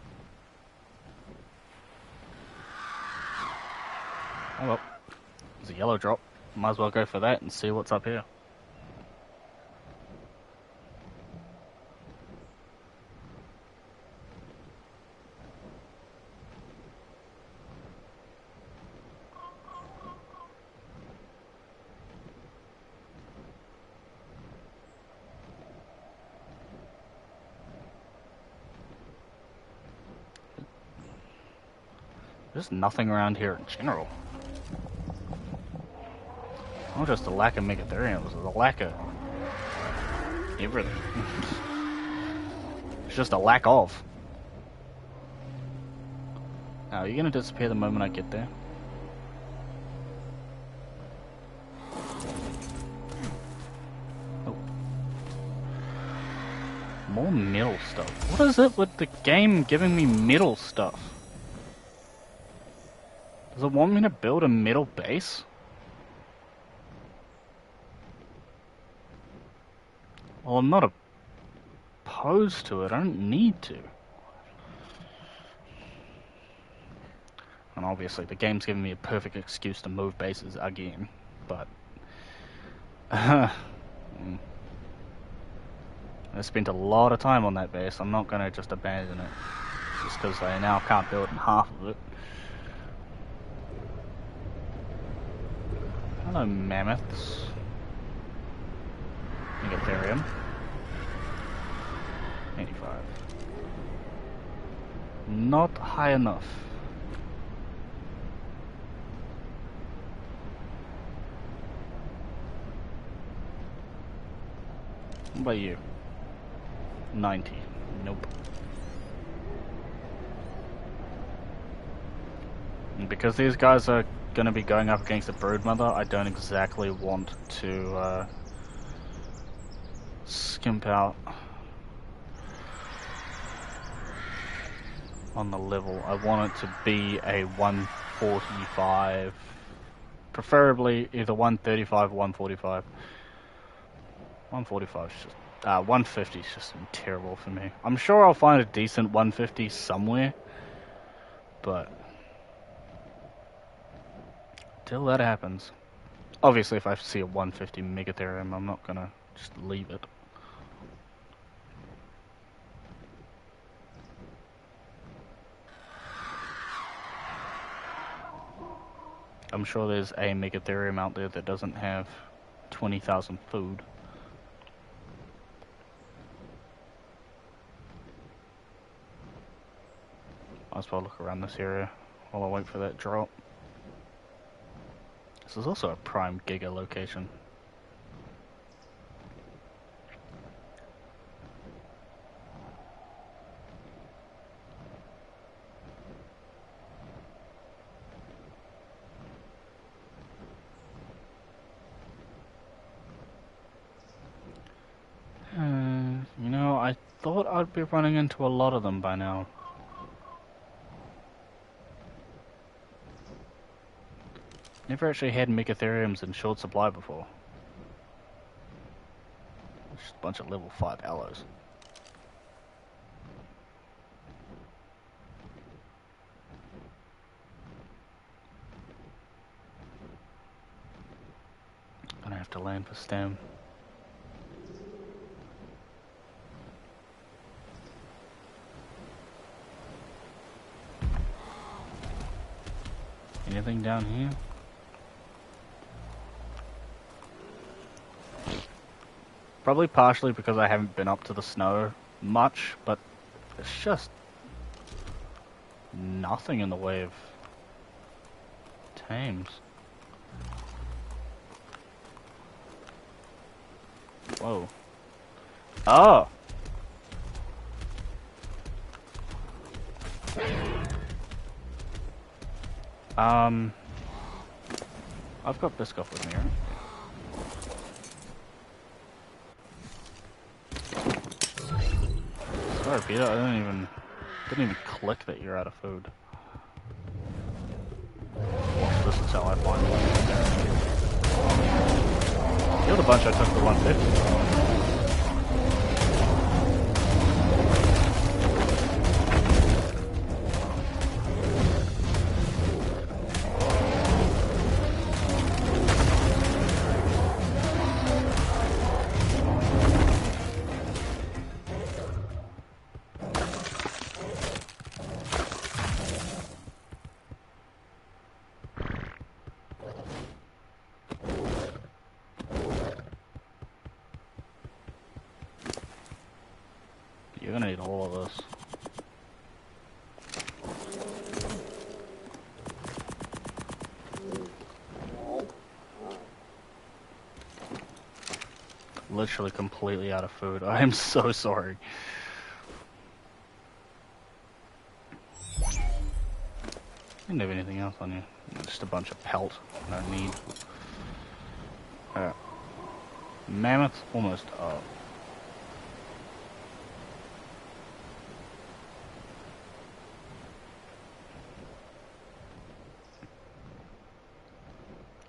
Oh well, there's a yellow drop. Might as well go for that and see what's up here. There's nothing around here in general. Not just a lack of Megatheriums, it's a lack of everything. It's just a lack of. Now, are you gonna disappear the moment I get there? Oh. More metal stuff. What is it with the game giving me metal stuff? Does it want me to build a metal base? Well, I'm not opposed to it. I don't need to. And obviously, the game's giving me a perfect excuse to move bases again. But... I spent a lot of time on that base. I'm not going to just abandon it. Just because I now can't build in half of it. Hello, Mammoths. Megatherium. 85. Not high enough. What about you? 90. Nope. And because these guys are going to be going up against the Broodmother, I don't exactly want to skimp out on the level. I want it to be a 145, preferably either 135 or 145. 145 is just 150 is just terrible for me. I'm sure I'll find a decent 150 somewhere, but till that happens, obviously if I see a 150 Megatherium, I'm not gonna just leave it. I'm sure there's a Megatherium out there that doesn't have 20,000 food. Might as well look around this area while I wait for that drop. This is also a prime Giga location. You know, I thought I'd be running into a lot of them by now. Never actually had megatheriums in short supply before. Just a bunch of level 5 aloes. Gonna have to land for stem. Anything down here? Probably partially because I haven't been up to the snow much, but it's just nothing in the way of tames. Whoa. Oh! I've got Biscoff with me, right? Sorry, Peter, I didn't even click that you're out of food. Well, this is how I find one. Killed a bunch, I took the 150. You're gonna need all of this. Literally completely out of food. I am so sorry. Didn't have anything else on you. Just a bunch of pelt. No need. Mammoth almost up.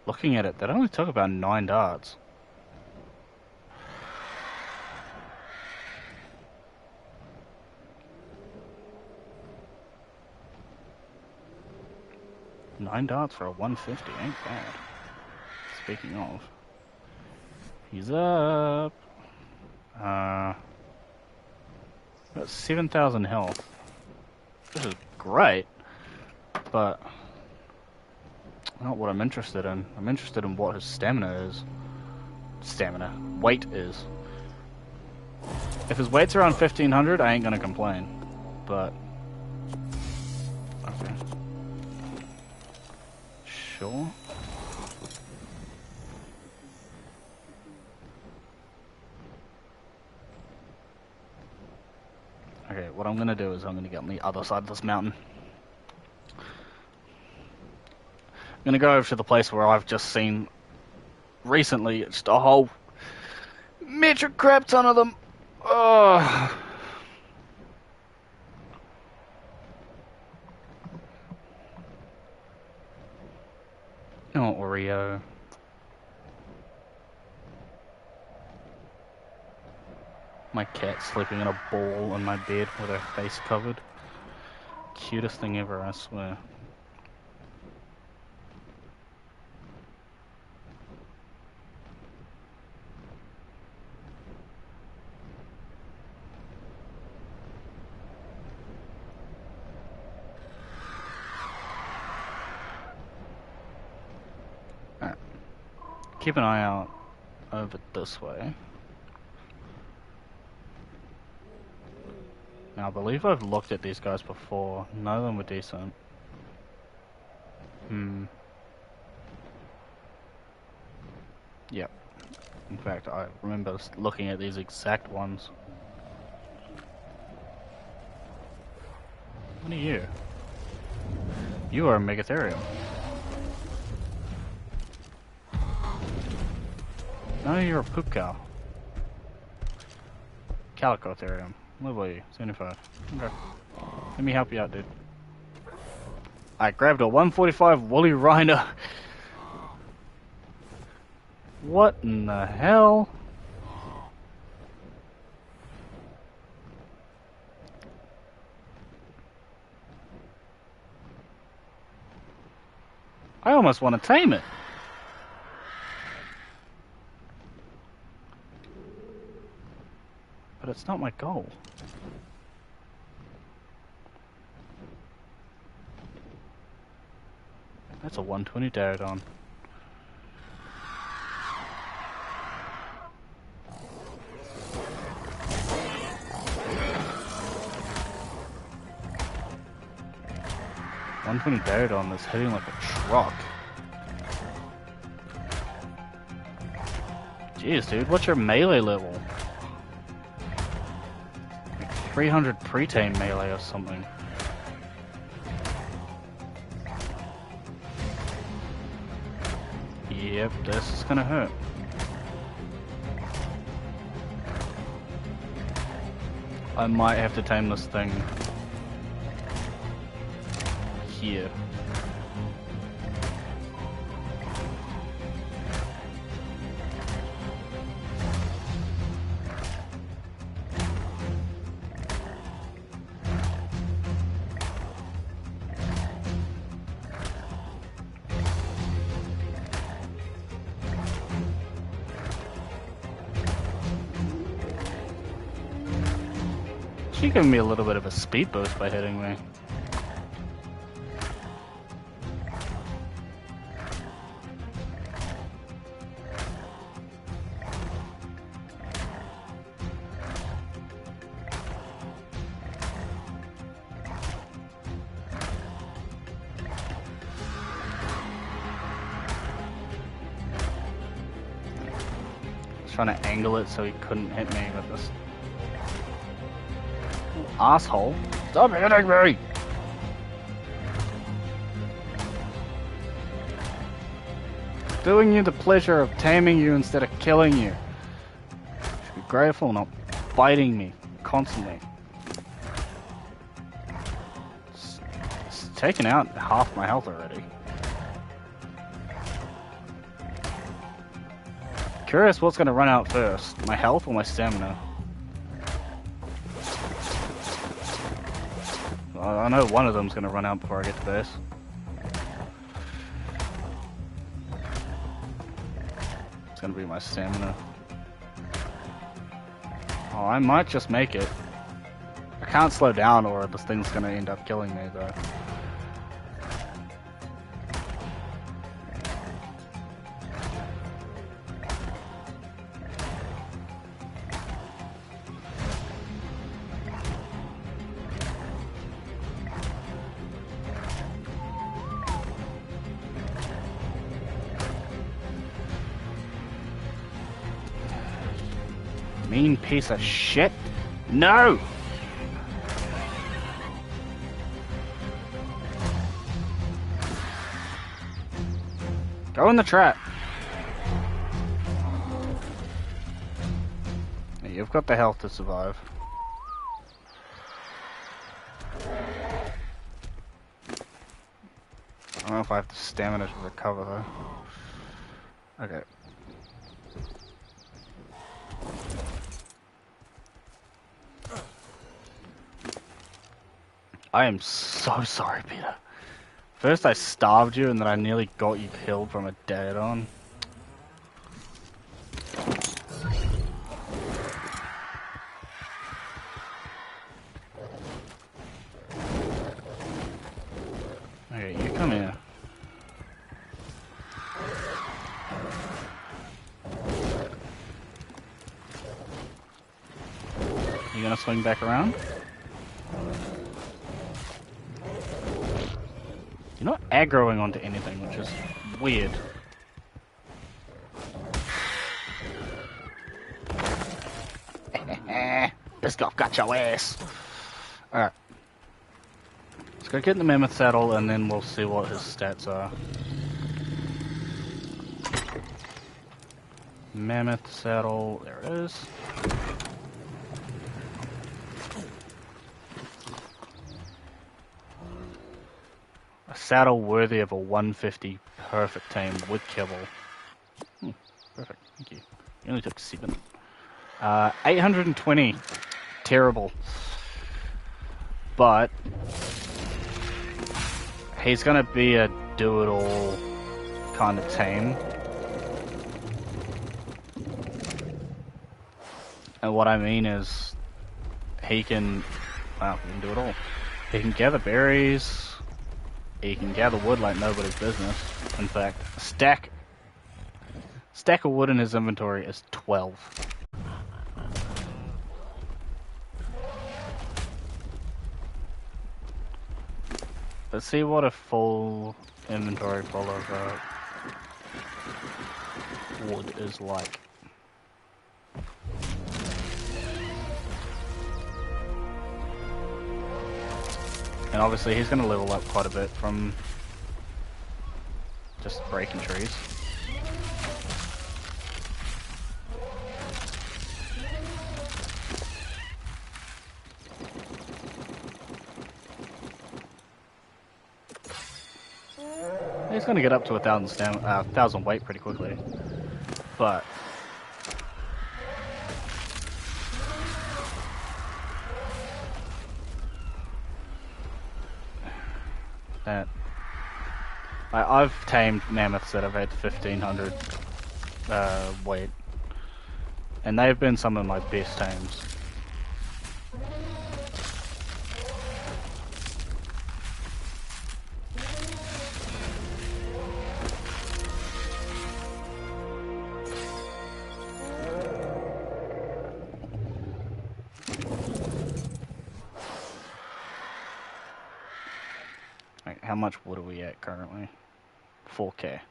Looking at it, that only took about 9 darts. Nine darts for a 150, ain't bad. Speaking of, he's up. Got 7,000 health. This is great, but not what I'm interested in. I'm interested in what his stamina is. Weight is. If his weight's around 1,500, I ain't gonna complain. But okay. Sure. Okay, what I'm gonna do is I'm gonna get on the other side of this mountain. I'm gonna go over to the place where I've just seen recently just a whole metric crap ton of them. Oh. Oh, Oreo. My cat sleeping in a ball on my bed with her face covered. Cutest thing ever, I swear. Alright. Keep an eye out over this way. Now, I believe I've looked at these guys before. None of them were decent. Yep. In fact, I remember looking at these exact ones. What are you? You are a Megatherium. No, you're a poop cow. Calicotherium. Level you, 75. Okay. Let me help you out, dude. I grabbed a 145 woolly rhino What in the hell? I almost want to tame it. But it's not my goal. That's a 120 Daeadon. Daeadon that's hitting like a truck. Jeez, dude, what's your melee level? Like 300 pre-tame melee or something. Yep, this is gonna hurt. I might have to tame this thing here. She giving me a little bit of a speed boost by hitting me. I was trying to angle it so he couldn't hit me with this. Asshole. Stop hitting me! Doing you the pleasure of taming you instead of killing you. You should be grateful, not biting me constantly. It's taken out half my health already. Curious what's gonna run out first, my health or my stamina? I know one of them's gonna run out before I get to base. It's gonna be my stamina. Oh, I might just make it. I can't slow down or this thing's gonna end up killing me though. Mean piece of shit. No! Go in the trap. You've got the health to survive. I don't know if I have the stamina to recover though. Okay. I am so sorry, Peter. First I starved you and then I nearly got you killed from a Daeadon. Okay, you come here. You gonna swing back around? You're not aggroing onto anything, which is weird. Biscoff got your ass. Alright. Let's go get in the Mammoth saddle and then we'll see what his stats are. Mammoth saddle, there it is. A saddle worthy of a 150 perfect tame with kibble. Perfect. He only took 7. 820. Terrible. But he's gonna be a do-it-all kind of team. And what I mean is, he can do it all. He can gather berries, he can gather wood like nobody's business. In fact, a stack of wood in his inventory is 12. Let's see what a full inventory full of wood is like. And obviously he's going to level up quite a bit from just breaking trees. He's going to get up to 1,000 weight pretty quickly, but that I've tamed mammoths that have had 1,500 weight, and they've been some of my best tames. How much wood are we at currently? 4k.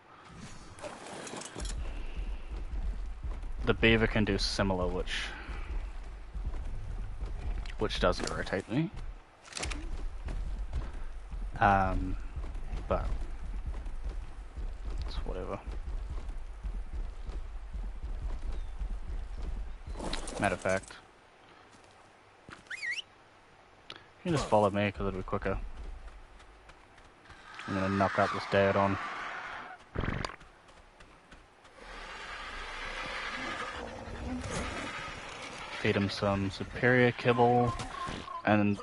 The beaver can do similar, which does irritate me. But it's whatever. Matter of fact, you can just follow me because it'll be quicker. I'm gonna knock out this Daeadon. Feed him some superior kibble and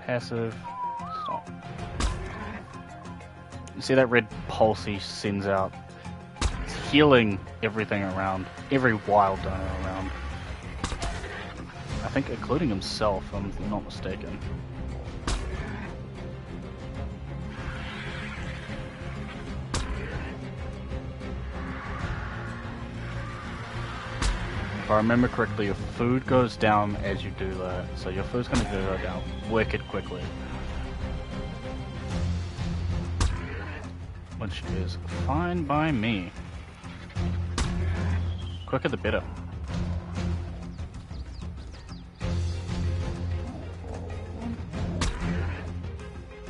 passive. Stop. You see that red pulse he sends out? It's healing everything around, every wild donor around. I think including himself, if I'm not mistaken. If I remember correctly, your food goes down as you do that, so your food's going to go down wicked quickly. Which is fine by me. Quicker the better.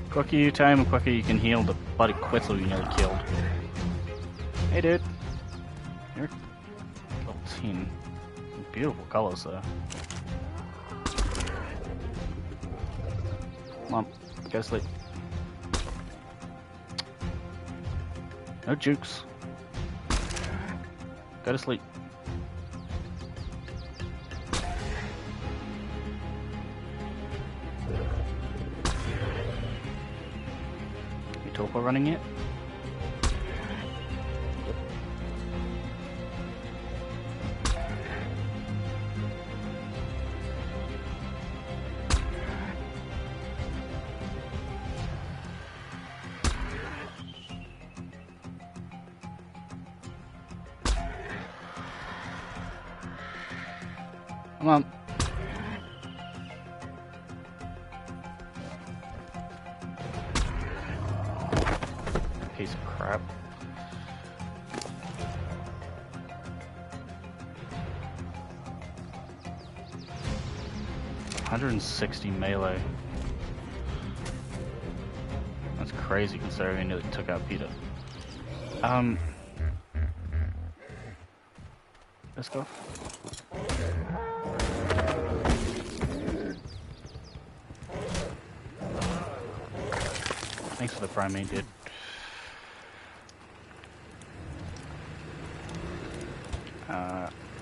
Quicker you tame, the quicker you can heal the bloody Quetzal you nearly killed. Hey dude. You're level 10. Beautiful colors though. Come on, go to sleep. No jukes. Go to sleep. You talk while running yet? Come on. Piece of crap. $160 melee. That's crazy considering I nearly took out Peter. Let's go. Thanks for the primate, dude.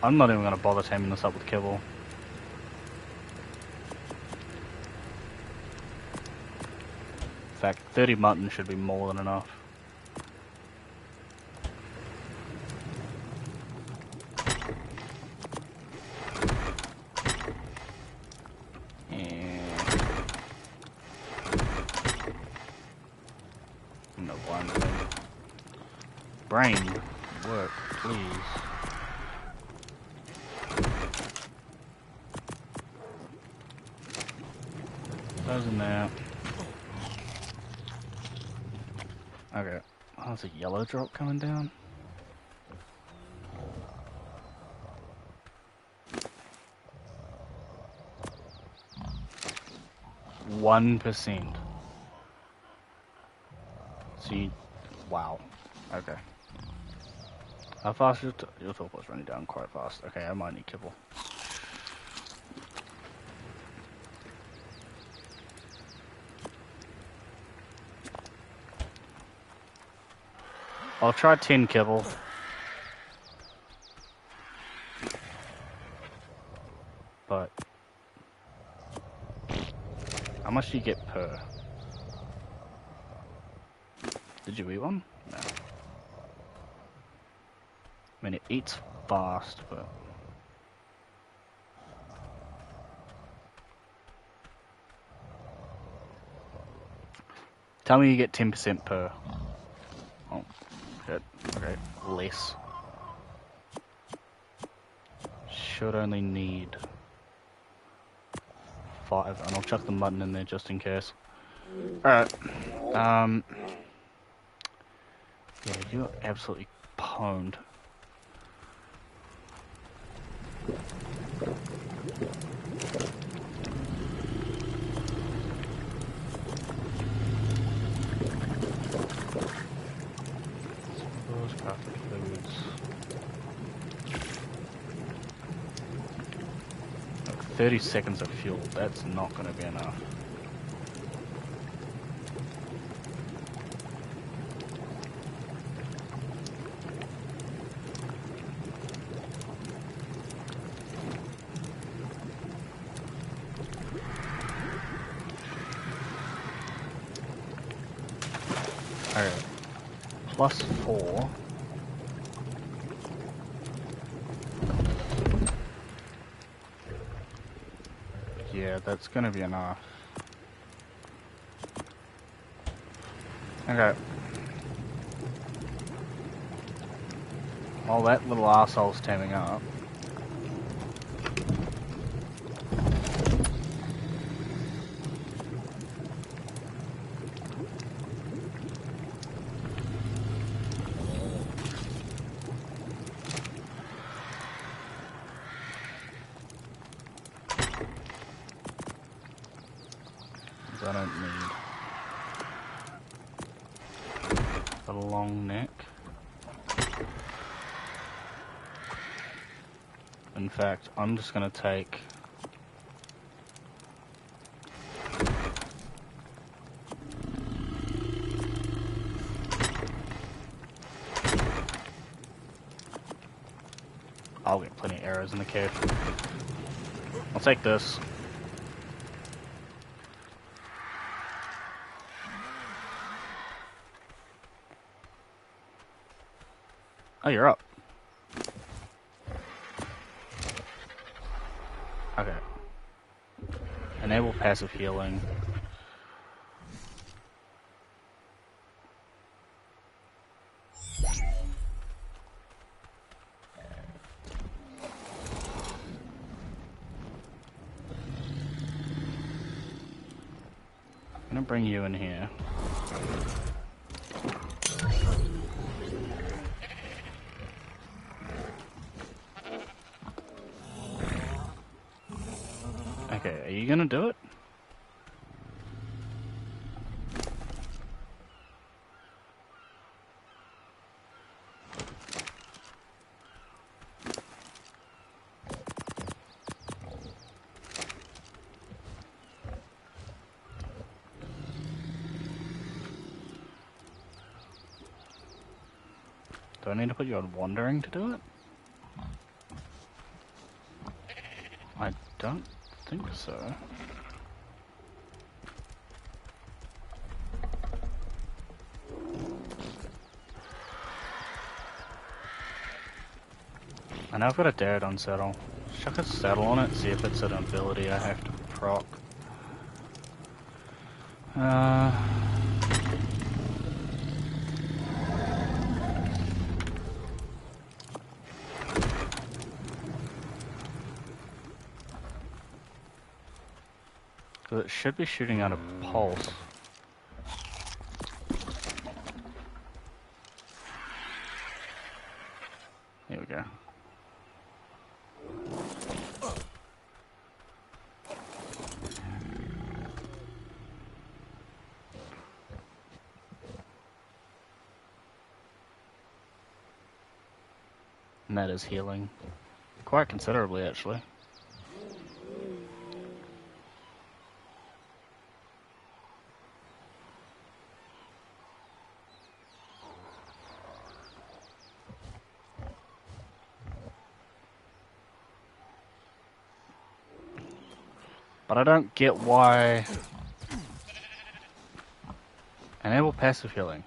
I'm not even going to bother taming this up with kibble. In fact, 30 mutton should be more than enough. No one thing. Brain, work, please. Those in there. Okay. Oh, there's a yellow drop coming down. %. See, wow. Okay. How fast is your torpo's running down? Quite fast. Okay, I might need kibble. I'll try 10 kibble. But how much do you get per? Did you eat one? No. I mean, it eats fast, but... Tell me you get 10% per. Oh, shit. Okay, less. Should only need 5, and I'll chuck the mutton in there just in case. Alright. Yeah, you're absolutely pwned. Those crafted foods. 30 seconds of fuel, that's not going to be enough. Alright, +4. Yeah, that's gonna be enough. Okay. While that little arsehole's taming up. I don't need a long neck. In fact, I'm just going to take I'll get plenty of arrows in the cave. I'll take this. Oh, you're up. Okay. Enable passive healing. I'm gonna bring you in here. Okay, are you gonna do it? Do I need to put you on wandering to do it? I don't think so. I know I've got a Daeadon saddle. Chuck a saddle on it, see if it's an ability I have to proc. It should be shooting out a pulse. Here we go. And that is healing. Quite considerably, actually. But I don't get why... Enable passive healing.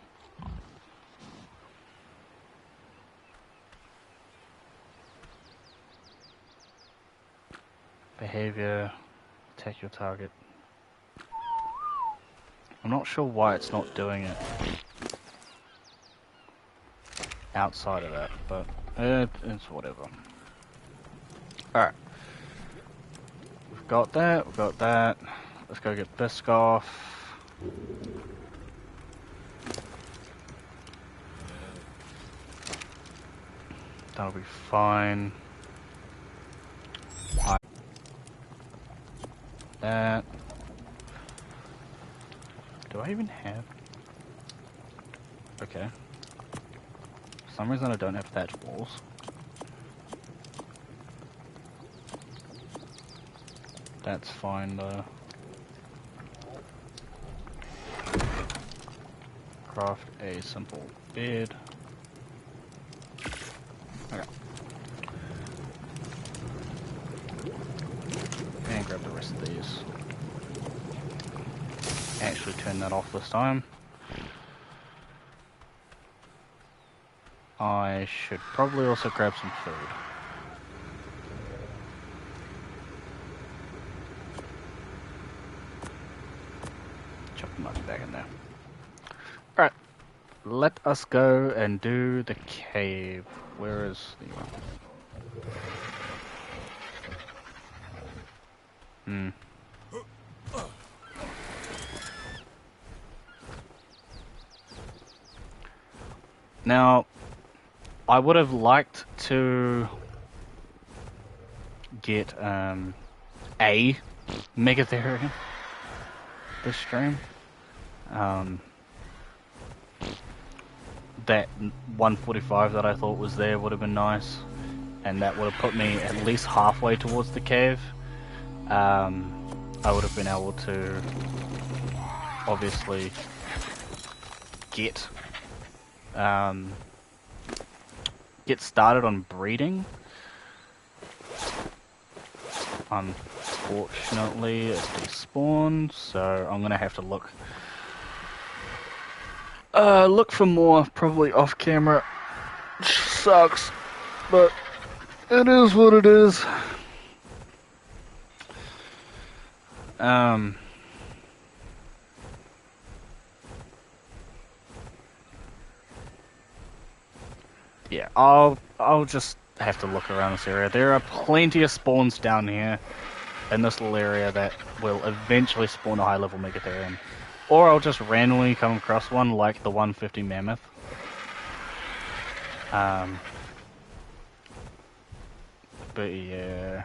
Behavior, attack your target. I'm not sure why it's not doing it outside of that, but it's whatever. Alright. We've got that, we've got that. Let's go get Bisque off. That'll be fine. That. Do I even have? Okay. For some reason I don't have thatch walls. That's fine though. Craft a simple bed. Okay. And grab the rest of these. Actually turn that off this time. I should probably also grab some food. Chuck the much back in there. Alright. Let us go and do the cave. Where is the... Now, I would have liked to get a Megatherium this stream. That 145 that I thought was there would have been nice, and that would have put me at least halfway towards the cave. I would have been able to obviously get started on breeding. Unfortunately, it despawned, so I'm gonna have to look for more, probably off camera. Sucks, but it is what it is. Yeah, I'll just have to look around this area. There are plenty of spawns down here in this little area that will eventually spawn a high level Megatherium. Or I'll just randomly come across one like the 150 Mammoth. But yeah.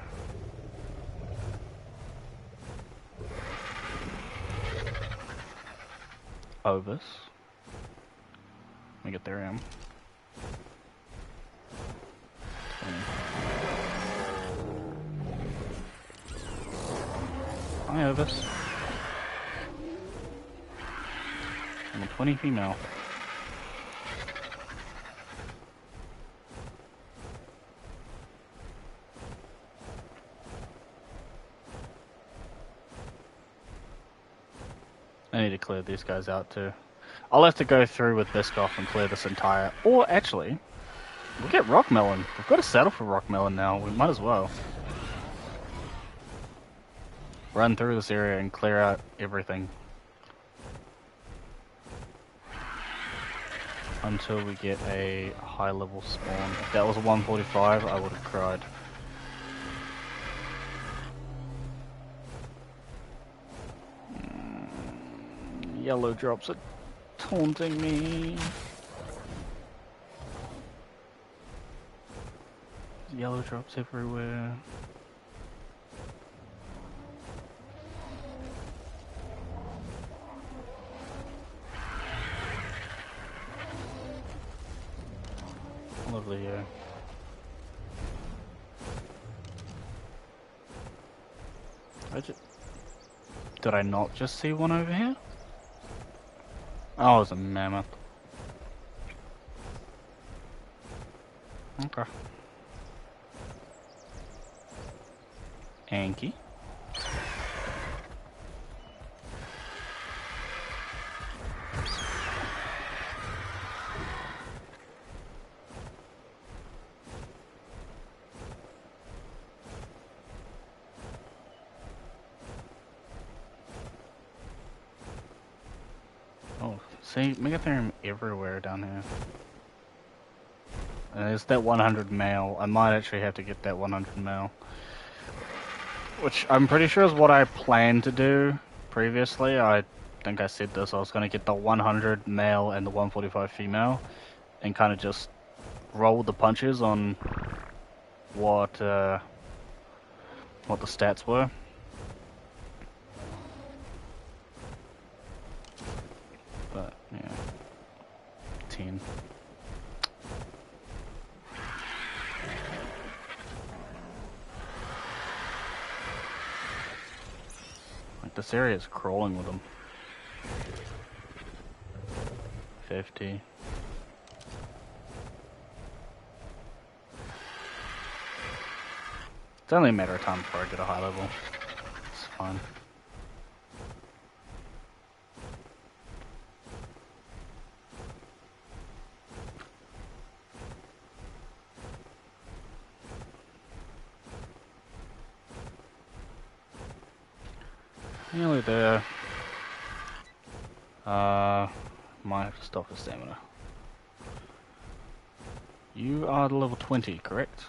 Ovis. Megatherium. Hi, Ovis. I'm a 20 female. I need to clear these guys out too. I'll have to go through with Biscoff and clear this entire... Or actually, we'll get Rockmelon. We've got a saddle for Rockmelon now. We might as well. Run through this area and clear out everything. Until we get a high level spawn. If that was a 145, I would have cried. Yellow drops are taunting me. Yellow drops everywhere. Lovely, yeah. Did I not just see one over here? Oh, it was a mammoth. Okay. Anki. Oh, see, Megatherium everywhere down here. There's that 100 male. I might actually have to get that 100 male. Which I'm pretty sure is what I planned to do previously. I think I said this. I was going to get the 100 male and the 145 female. And kind of just roll the punches on what the stats were. But, yeah. 10. Like, this area is crawling with them. 50. It's only a matter of time before I get a high level. It's fine. Nearly there. Might have to stop for stamina. You are the level 20, correct?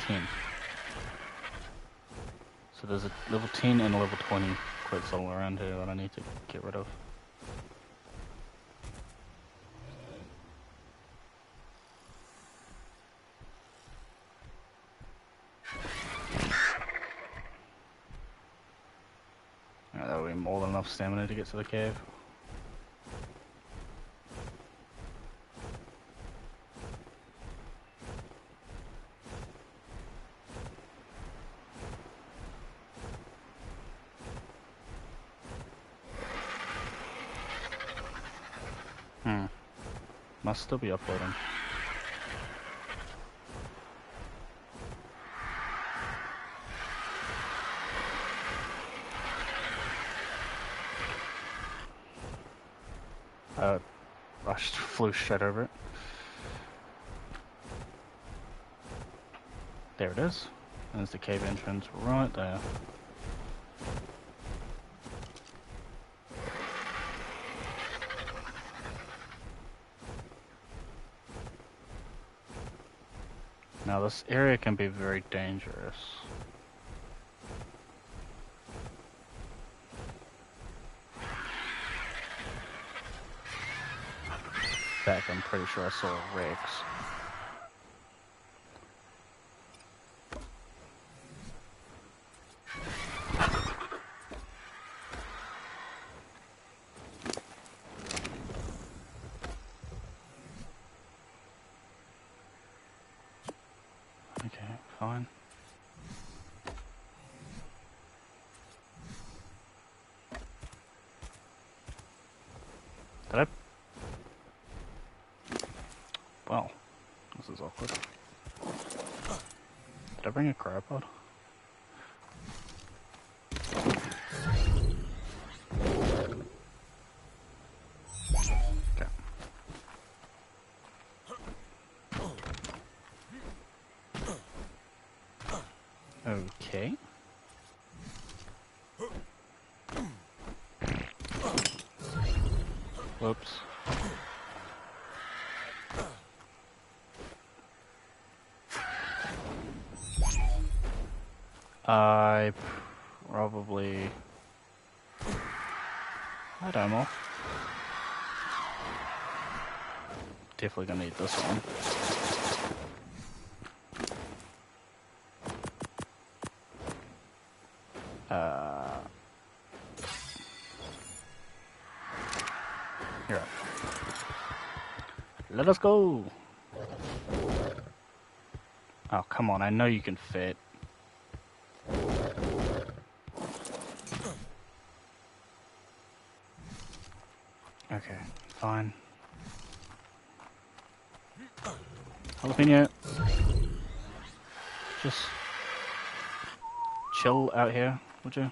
10. So there's a level 10 and a level 20 quetzal around here that I need to get rid of. That will be more than enough stamina to get to the cave. Must still be uploading. I just flew straight over it. There it is. There's the cave entrance right there. Now this area can be very dangerous. In fact, I'm pretty sure I saw a Rex. Okay, fine. Did I? Well, this is awkward. Did I bring a cryopod? Okay. Whoops. I probably... I don't know. Definitely gonna need this one. Here. Let us go! Oh, come on, I know you can fit. Okay, fine. Jalapeno. Just chill out here, would you?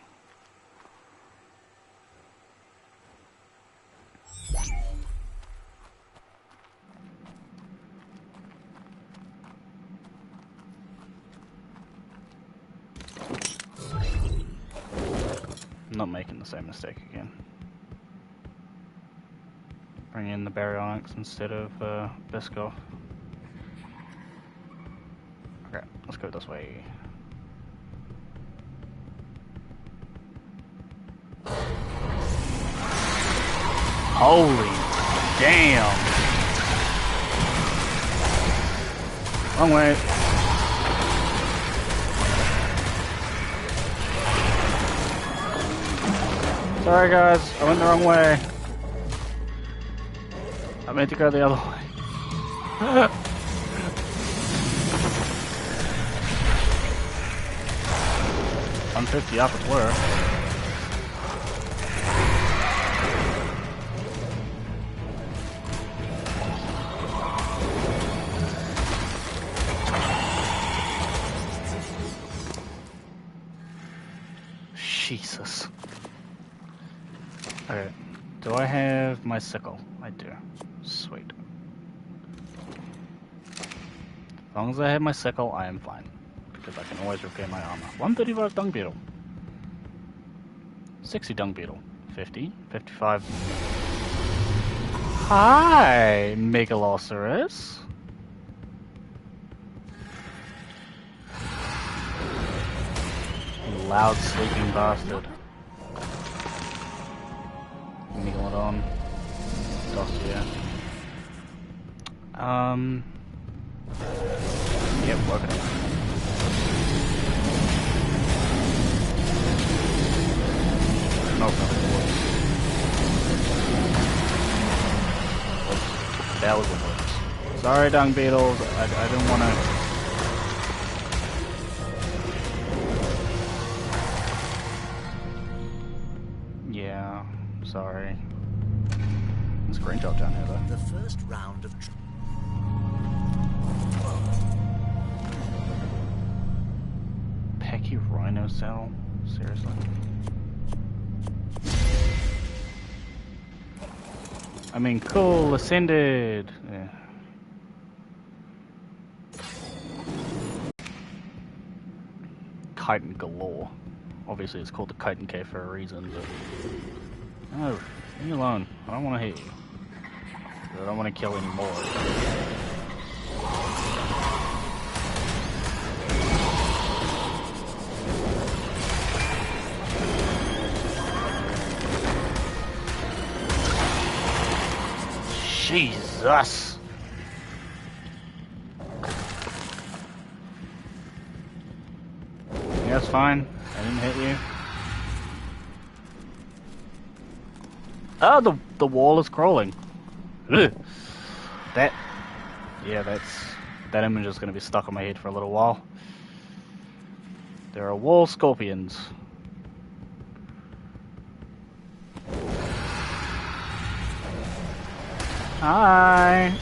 I'm not making the same mistake again. Bring in the baryonyx instead of Biscoff. Okay, let's go this way. Holy damn! Wrong way. Sorry guys, I went the wrong way. I meant to go the other way. 150 up at work. Jesus. Okay, do I have my sickle? I do. Sweet. As long as I have my sickle, I am fine. Because I can always repair my armor. 135 dung beetle. 60 dung beetle. 50. 55. Hi, Megalosaurus. Loud sleeping bastard. Megalodon. Dossier. Yep, working on it. No problem. That was a voice. Sorry, dung beetles. I didn't want to. Yeah, sorry. It's a great job down here, though. The first round of Pecky rhino cell? Seriously? I mean, cool, ascended! Yeah. Chiten galore. Obviously it's called the Chiten cave for a reason, but... No, leave me alone. I don't want to hit you. I don't want to kill any more. Jesus! Yeah, that's fine. I didn't hit you. Oh, the wall is crawling. Ugh. That image is going to be stuck on my head for a little while. There are wall scorpions. Hi.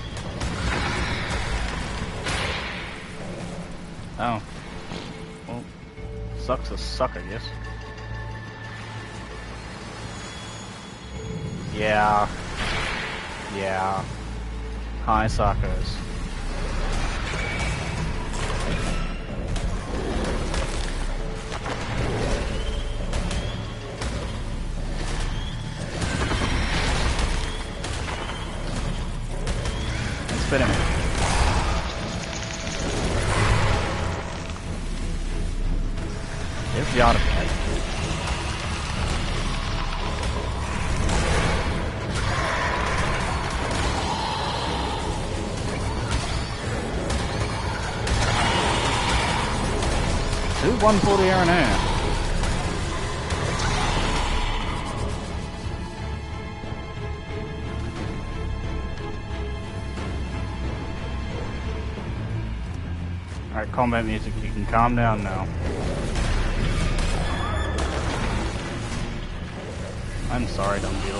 Oh. Well, sucks to suck, I guess. Yeah. Yeah. Hi, suckers. There's the artifact. Two 140 air and air. Alright, combat music, you can calm down now. I'm sorry, dumb beetle.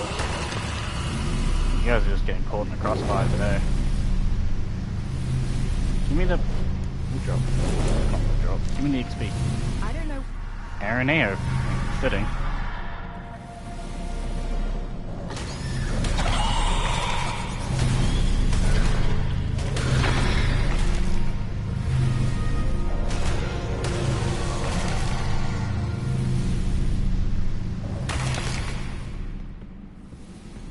You guys are just getting caught in the crossfire today. Give me the wood drop. Not wood drop. Give me the XP. I don't know. Air and air. Fitting.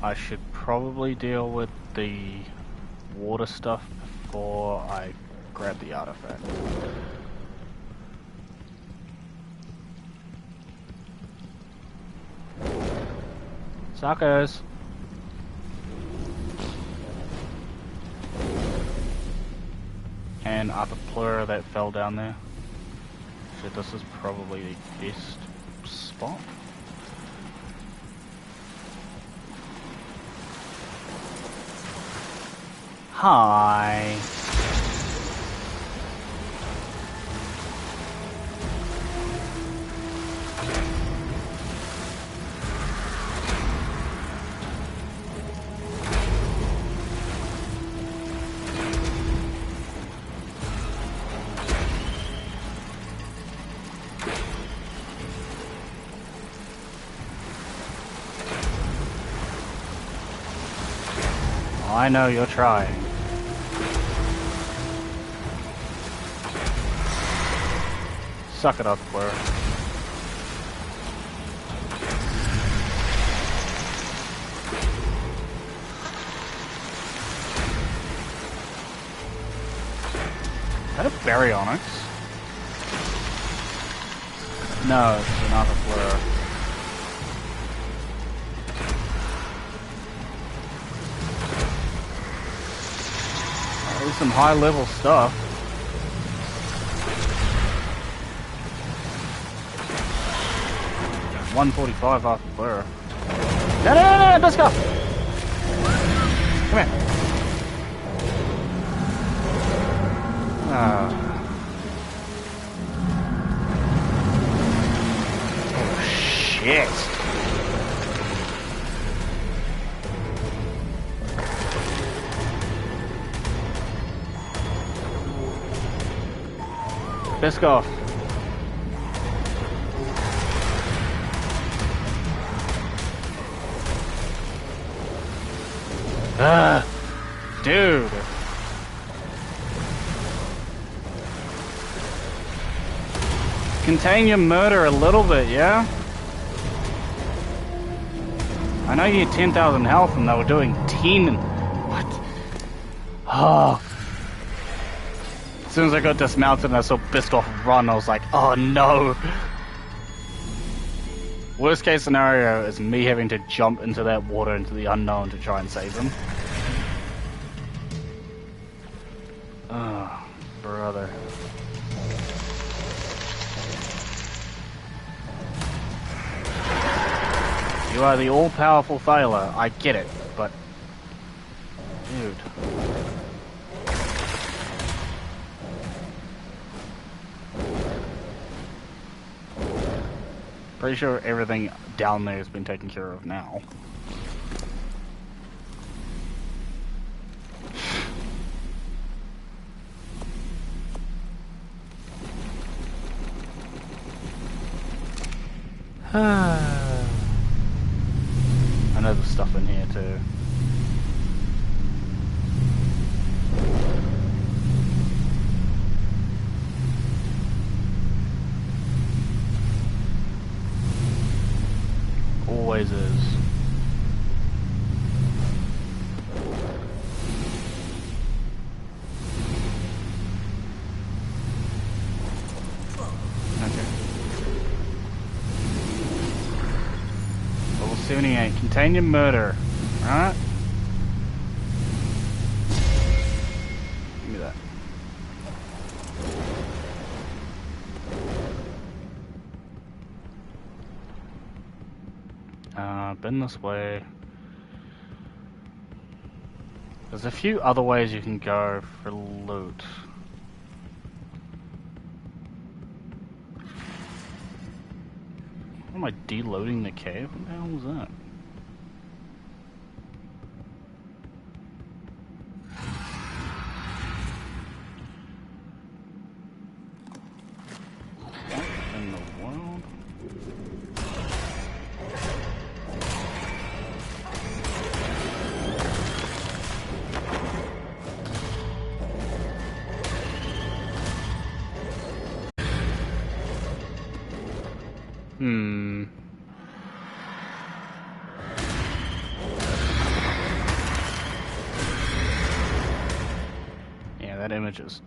I should probably deal with the water stuff before I grab the artifact. Suckers! And Arthropleura that fell down there. So this is probably the best spot. Hi. I know you're trying. Suck it up, Blur. Is that a Baryonyx? No, it's an Arthropleura. There's some high level stuff. $145 off the blur. No, let's go! Come here. Oh, shit. Biscoff. Dude. Contain your murder a little bit, yeah? I know you had 10,000 health and they were doing 10. What? Oh. As soon as I got dismounted and I saw Biscoff run, I was like, oh no. Worst case scenario is me having to jump into that water into the unknown to try and save him. Oh, brother. You are the all-powerful failure, I get it, but... Dude. Pretty sure everything down there has been taken care of now. I know there's stuff in here too. Always is. Okay. 78. Contain your murder. Alright? Give me that. Been this way. There's a few other ways you can go for loot. Am I deloading the cave? What the hell was that? What in the world? Yeah, that image is...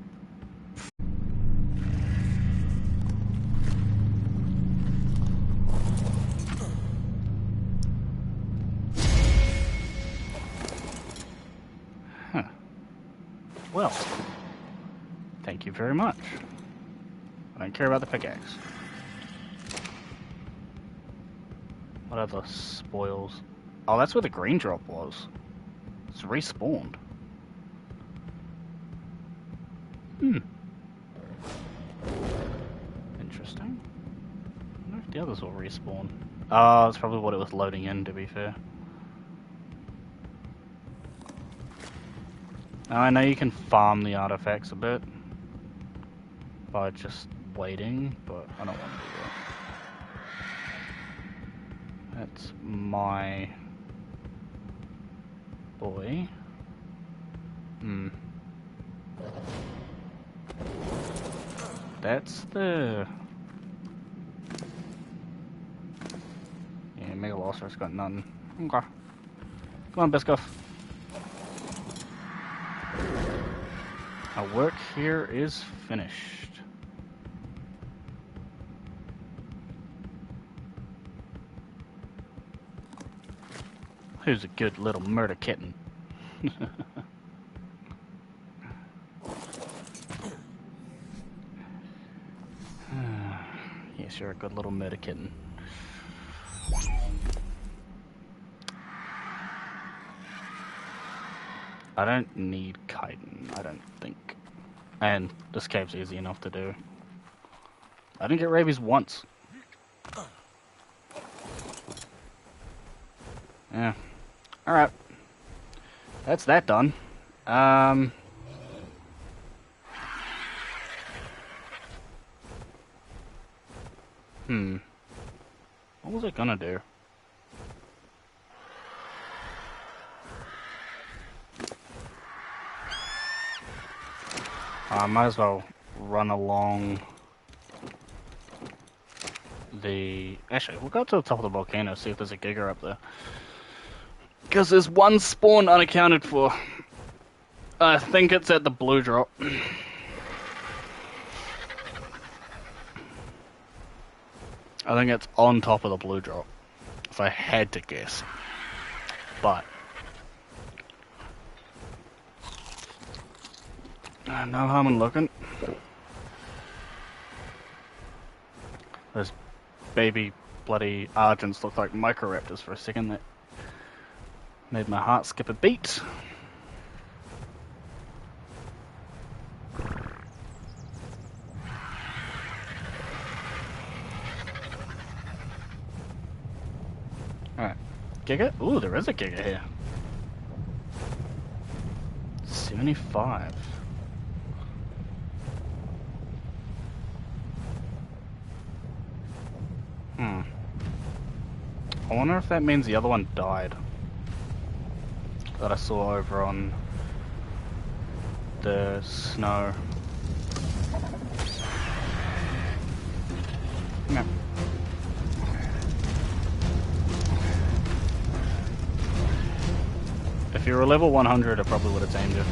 Huh. Well, thank you very much. I don't care about the pickaxe. What other spoils? Oh, that's where the green drop was. It's respawned. Interesting. I wonder if the others will respawn. Oh, that's probably what it was loading in, to be fair. Now, I know you can farm the artifacts a bit by just waiting, but I don't want to do that. That's my boy. That's the... Yeah, Megalosaurus got nothing. Okay. Come on, Biscoff. Our work here is finished. Who's a good little murder kitten? Yes, you're a good little murder kitten. I don't need chiten, I don't think. And this cave's easy enough to do. I didn't get rabies once. Yeah. Alright. That's that done. What was it gonna do? I might as well run along the... Actually, we'll go to the top of the volcano, see if there's a giga up there. Because there's one spawn unaccounted for. I think it's at the blue drop. I think it's on top of the blue drop, if I had to guess. But no harm in looking. Those baby bloody Argents look like Microraptors for a second. That made my heart skip a beat. Alright. Giga? Ooh, there is a giga here. 75. I wonder if that means the other one died. That I saw over on the snow. No. If you were level 100, I probably would have tamed you.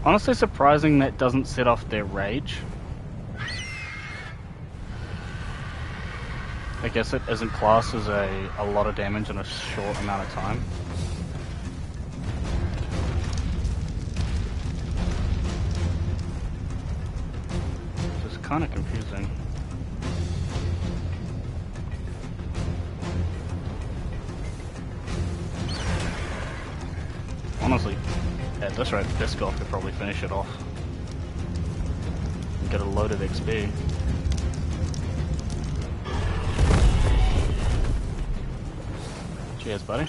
Honestly surprising that doesn't set off their rage. I guess it isn't classed as a lot of damage in a short amount of time. Just kind of confusing. Honestly, at this rate, this guy could probably finish it off and get a load of XP. Cheers, buddy.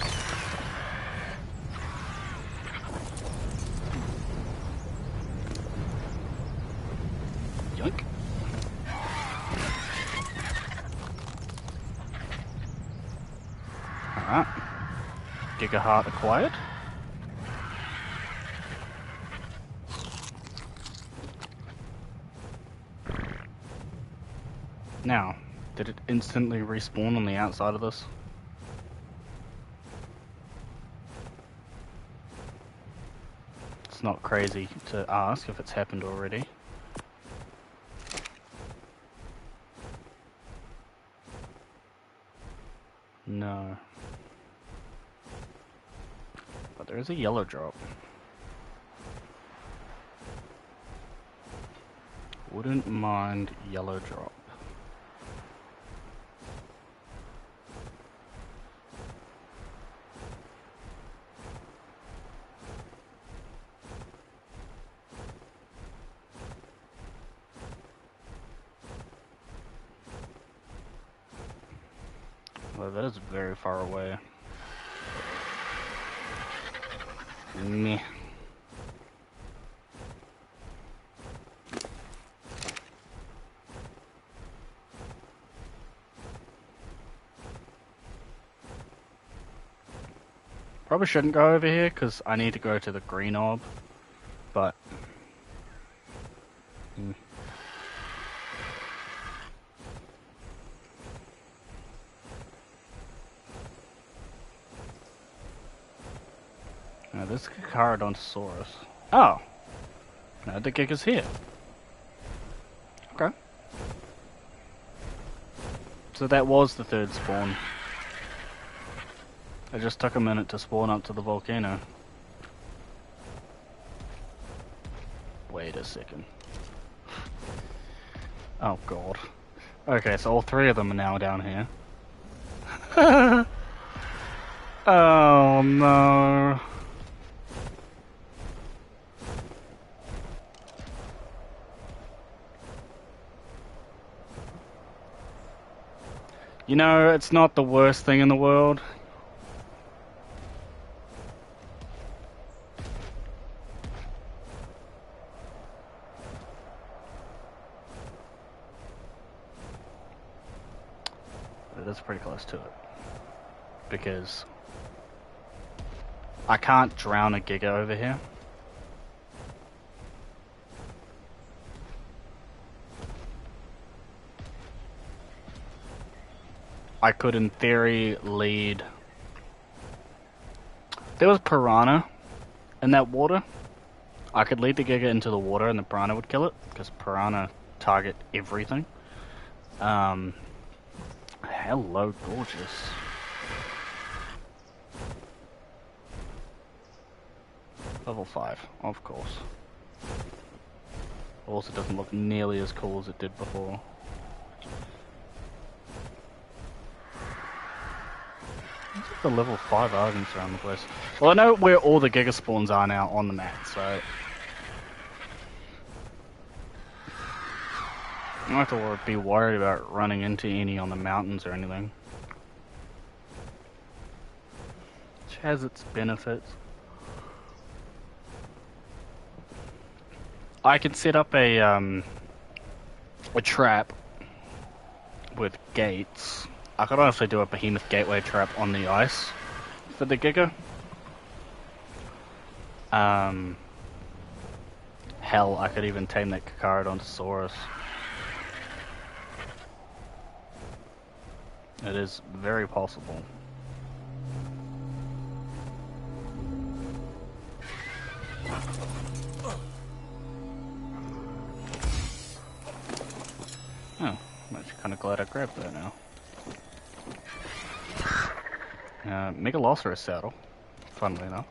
Yoink. Alright. Giga heart acquired. Now, did it instantly respawn on the outside of this? It's not crazy to ask if it's happened already. No. But there is a yellow drop. Wouldn't mind yellow drop. Well, that is very far away. Meh. Probably shouldn't go over here because I need to go to the green orb, but Now this is Caradontosaurus. Oh! No, the gig is here. Okay. So that was the third spawn. It just took a minute to spawn up to the volcano. Wait a second. Oh god. Okay, so all three of them are now down here. Oh no. You know, it's not the worst thing in the world. But it is pretty close to it. Because I can't drown a Giga over here. I could, in theory, lead... If there was Piranha in that water, I could lead the Giga into the water and the Piranha would kill it, because Piranha target everything. Hello, gorgeous. Level 5, of course. Also doesn't look nearly as cool as it did before. The level 5 Argons around the place. Well, I know where all the Giga spawns are now on the map, so I don't have to be worried about running into any on the mountains or anything. Which has its benefits. I could set up a trap with gates. I could honestly do a Behemoth Gateway trap on the ice for the Giga. Hell, I could even tame that Caradontosaurus. It is very possible. glad I grabbed that now. Megalosaurus saddle, funnily enough.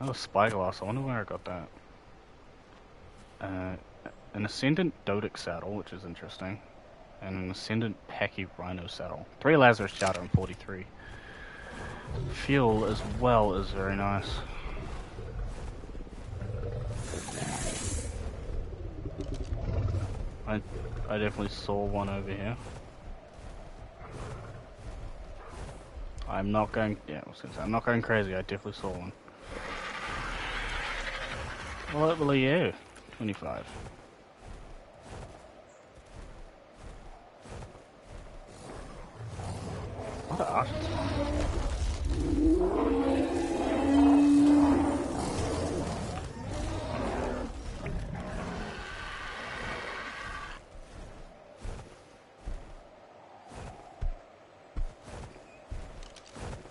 Oh, spyglass, I wonder where I got that. An Ascendant Dodic saddle, which is interesting. And an Ascendant Packy Rhino saddle. 3 Lazarus Chowder and 43. Fuel as well is very nice. I definitely saw one over here. I'm not going, yeah, I was gonna say, I'm not going crazy, I definitely saw one. What level are you? 25. What are archers?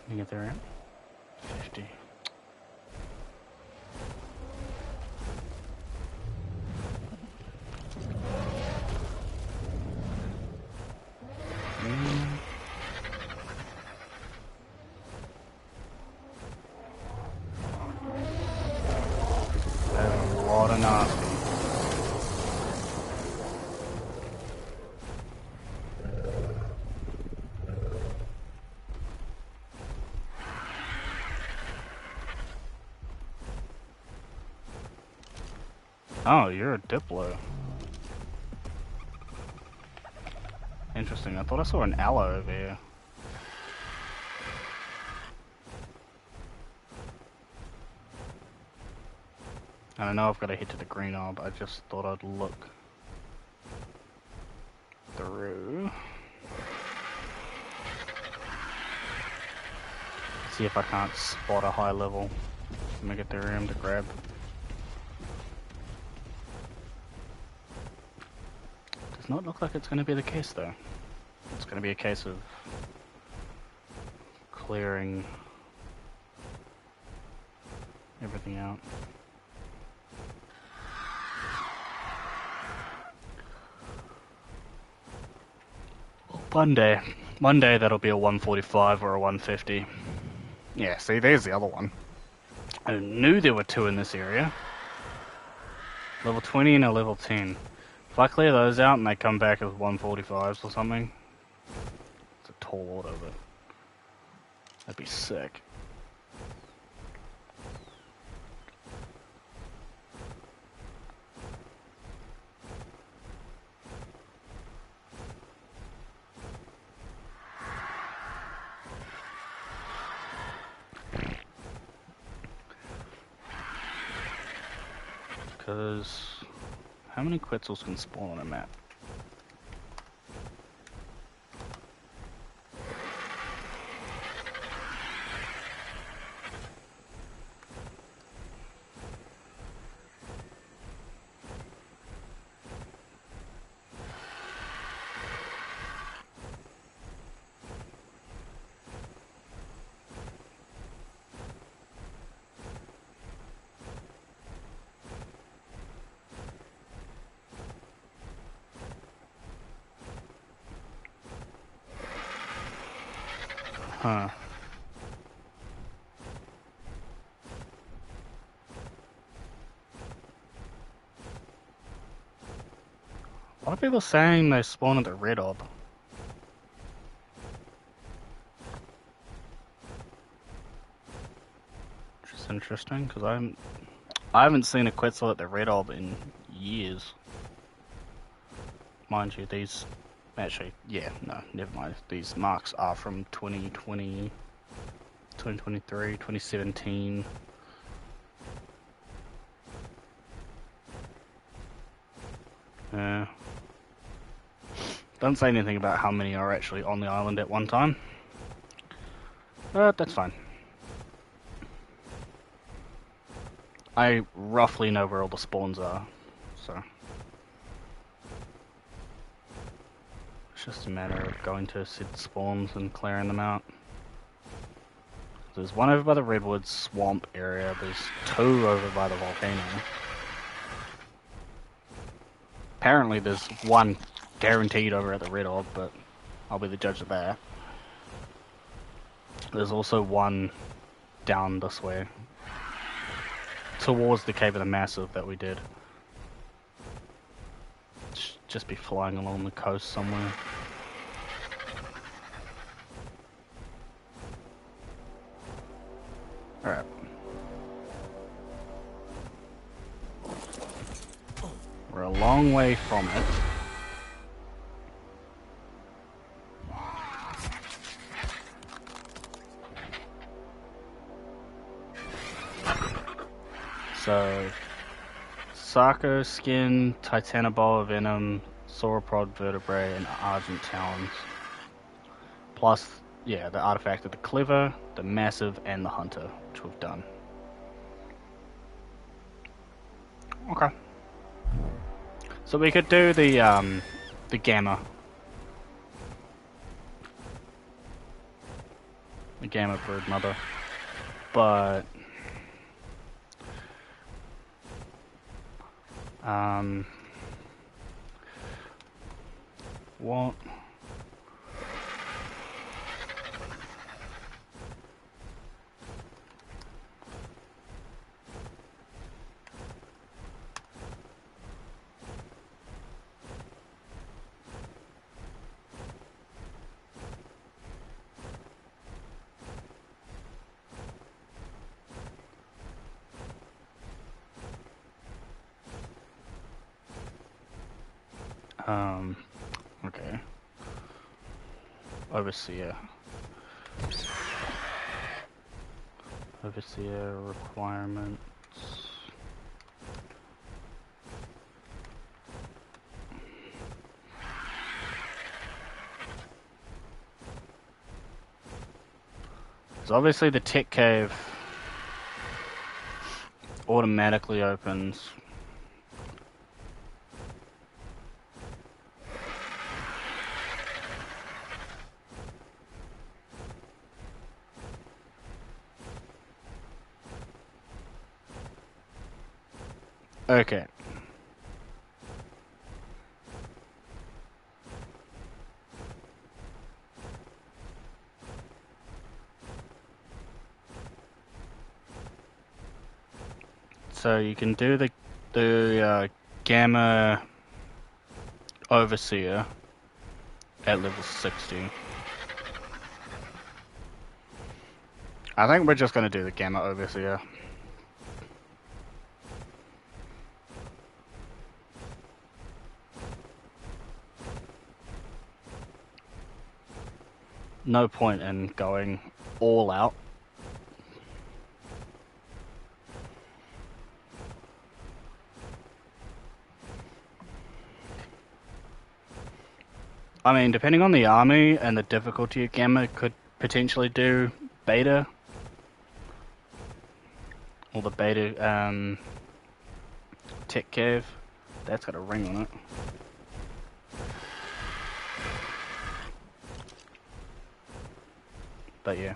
Can you get there in? 50. There's a lot of nasty. Oh, you're a Diplo. Interesting. I thought I saw an aloe over here. And I know I've got to head to the green orb. I just thought I'd look through. See if I can't spot a high level Megatherium to grab. Does not look like it's going to be the case though. It's going to be a case of clearing everything out. One day that'll be a 145 or a 150. Yeah, see, there's the other one. I knew there were 2 in this area. Level 20 and a level 10. If I clear those out and they come back as 145s or something, it's a tall order, but that'd be sick. Because how many Quetzals can spawn on a map? Huh. A lot of people saying they spawn at the red orb. Which is interesting, because I haven't seen a Quetzal at the red orb in years. Mind you, these... Actually, yeah, no, never mind. These marks are from 2020, 2023, 2017. Doesn't say anything about how many are actually on the island at one time. But that's fine. I roughly know where all the spawns are, so... just a matter of going to said spawns and clearing them out. There's one over by the redwood swamp area, there's 2 over by the volcano. Apparently there's one guaranteed over at the Red Orb, but I'll be the judge of that. There's also one down this way, towards the Cave of the Massive that we did. Just be flying along the coast somewhere. Alright. We're a long way from it. So, Sarco skin, Titanoboa venom, sauropod vertebrae, and argent talons. Plus, yeah, the artifact of the clever, the massive, and the hunter, which we've done. Okay. So we could do the gamma. The gamma broodmother. But what? Okay. Overseer. Overseer requirements. So obviously the tech cave automatically opens. Okay. So you can do the Gamma Overseer at level 60. I think we're just going to do the Gamma Overseer. No point in going all out. I mean, depending on the army and the difficulty of Gamma, could potentially do Beta. Or the Beta Tech Cave. That's got a ring on it. But yeah.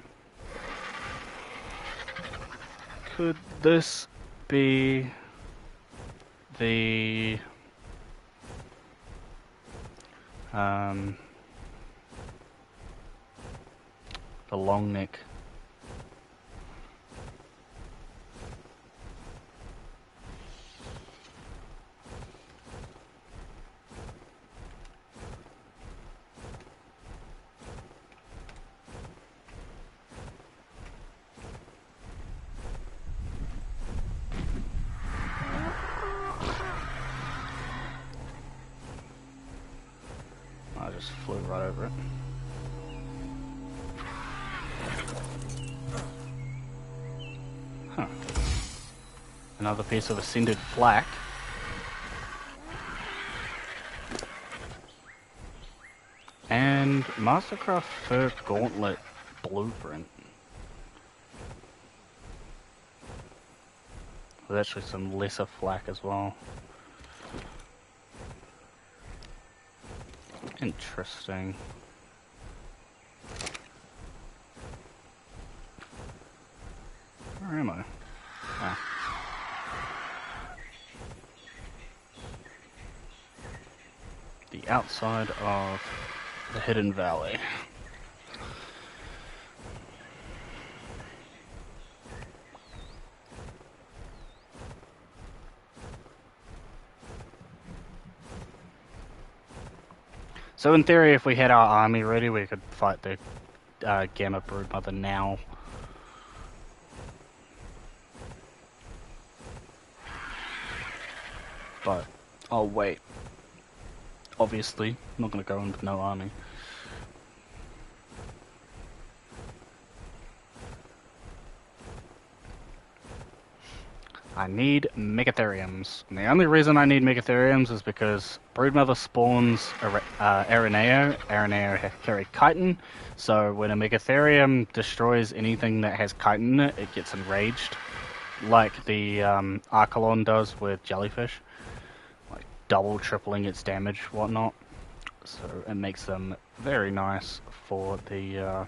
Could this be the long neck? I just flew right over it. Huh. Another piece of ascended flak. And Mastercraft Fur Gauntlet Blueprint. There's actually some lesser flak as well. Interesting. Where am I? Ah. The outside of the Hidden Valley. So in theory, if we had our army ready, we could fight the Gamma Broodmother now. But, oh wait. Obviously, I'm not going to go in with no army. I need Megatheriums. And the only reason I need Megatheriums is because Broodmother spawns Araneo. Araneo carry chiten. So when a Megatherium destroys anything that has chiten in it, it gets enraged. Like the Archelon does with jellyfish. Like double, tripling its damage, whatnot. So it makes them very nice for the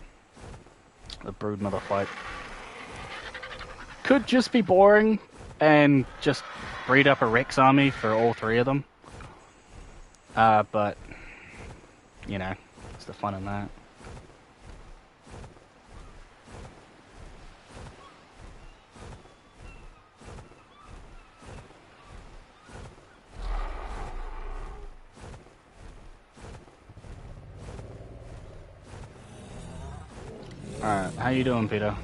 Broodmother fight. Could just be boring and just breed up a Rex army for all three of them. But, you know, it's the fun in that. Alright, how you doing, Peter?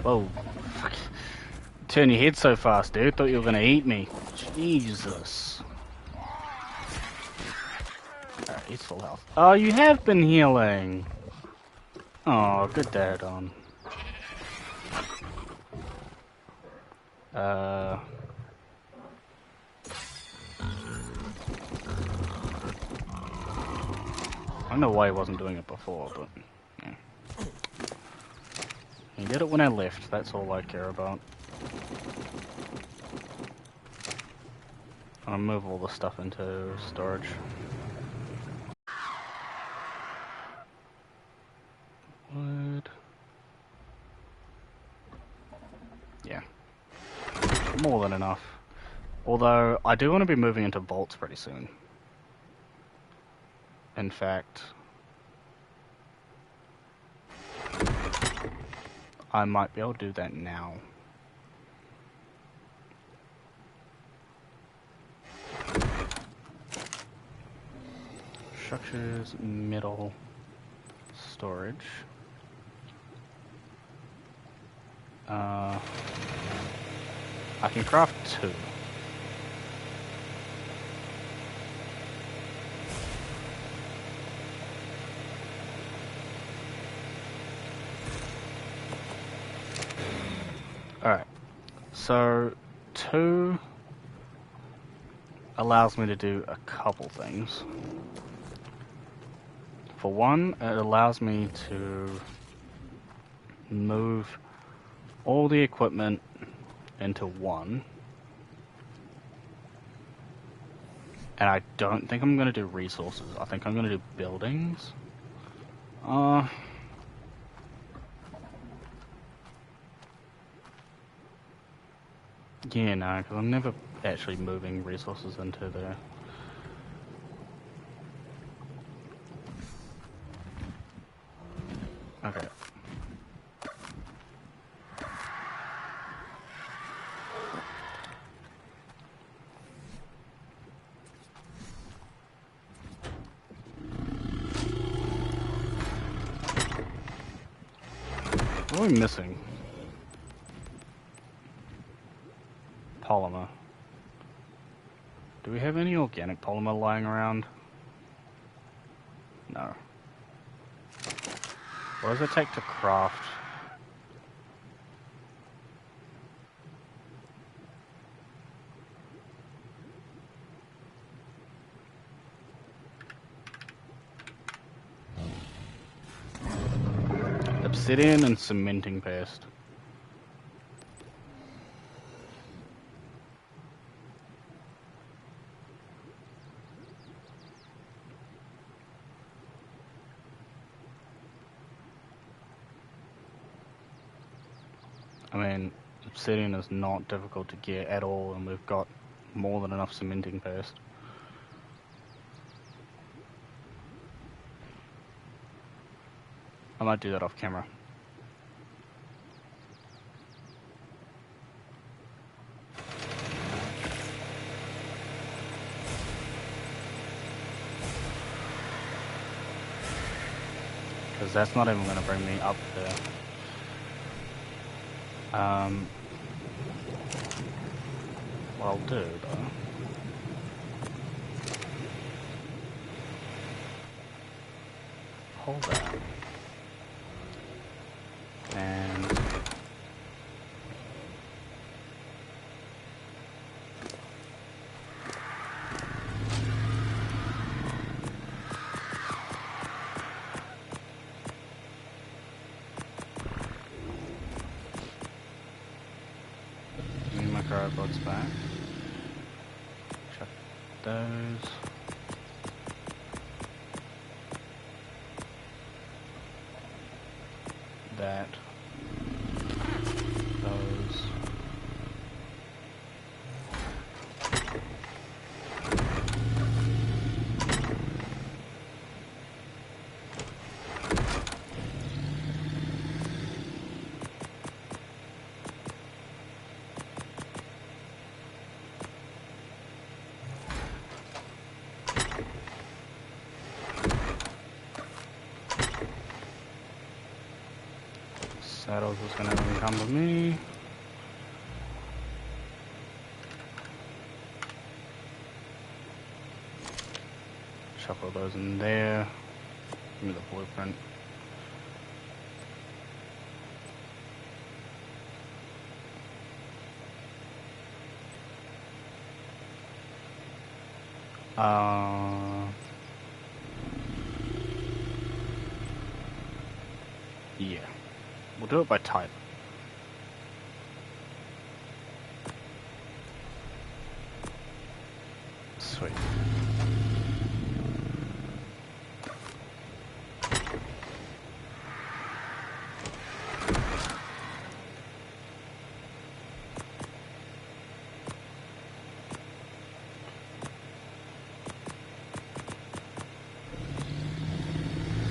Whoa. Fuck. Turn your head so fast, dude. Thought you were gonna eat me. Jesus. Alright, he's full health. Oh, you have been healing. Oh, good Daeadon. I don't know why he wasn't doing it before, but yeah. He did it when I left, that's all I care about. I'll move all the stuff into storage. Wood. Yeah. More than enough. Although, I do want to be moving into vaults pretty soon. In fact, I might be able to do that now. Structures, middle, storage. I can craft 2. Alright, so 2 allows me to do a couple things. For one, it allows me to move all the equipment into 1. And I don't think I'm going to do resources. I think I'm going to do buildings. Yeah, no, because I'm never actually moving resources into there. Okay. What are we missing? Polymer. Do we have any organic polymer lying around? No. What does it take to craft? Obsidian and cementing paste. I mean, obsidian is not difficult to get at all, and we've got more than enough cementing paste. I might do that off camera. Because that's not even going to bring me up there. What I'll do though, hold that, and bring my robots back. Chuck those. That. Those. Saddles was gonna encumber me. Shuffle those in there. Give me the blueprint. Yeah. We'll do it by type. Sweet.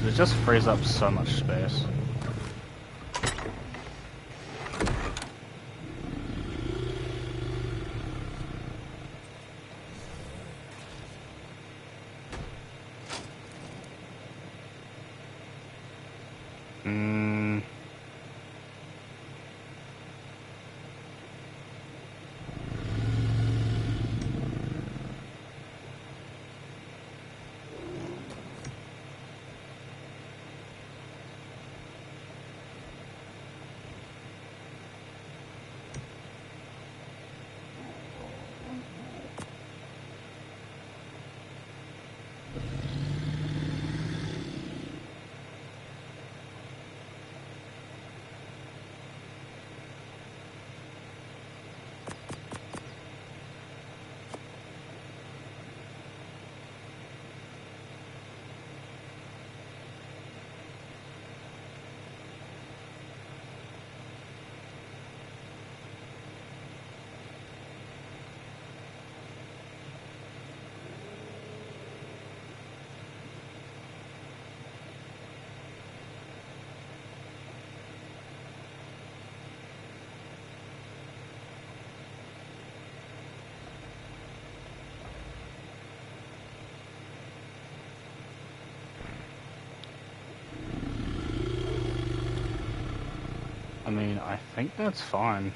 It just frees up so much space. I mean, I think that's fine.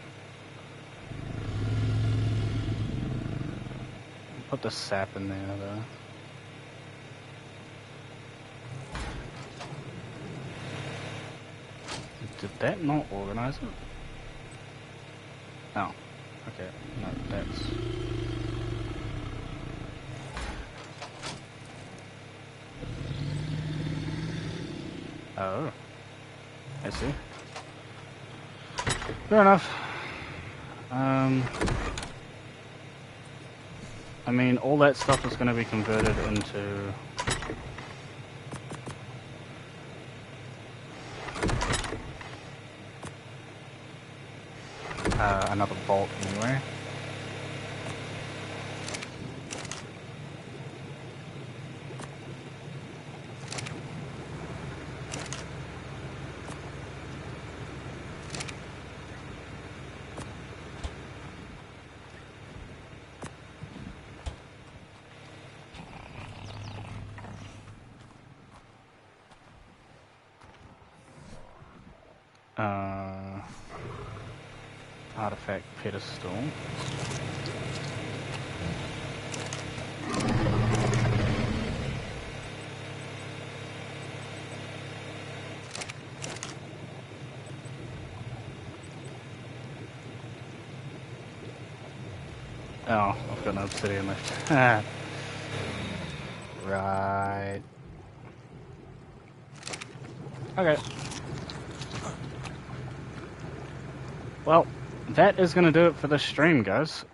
Put the sap in there though. Did that not organize it? Oh, okay. No, that's... Oh, I see. Fair enough. I mean, all that stuff is going to be converted into... another bolt anyway. Artifact pedestal. Oh, I've got no obsidian left. Right. Okay. Well, that is going to do it for this stream, guys.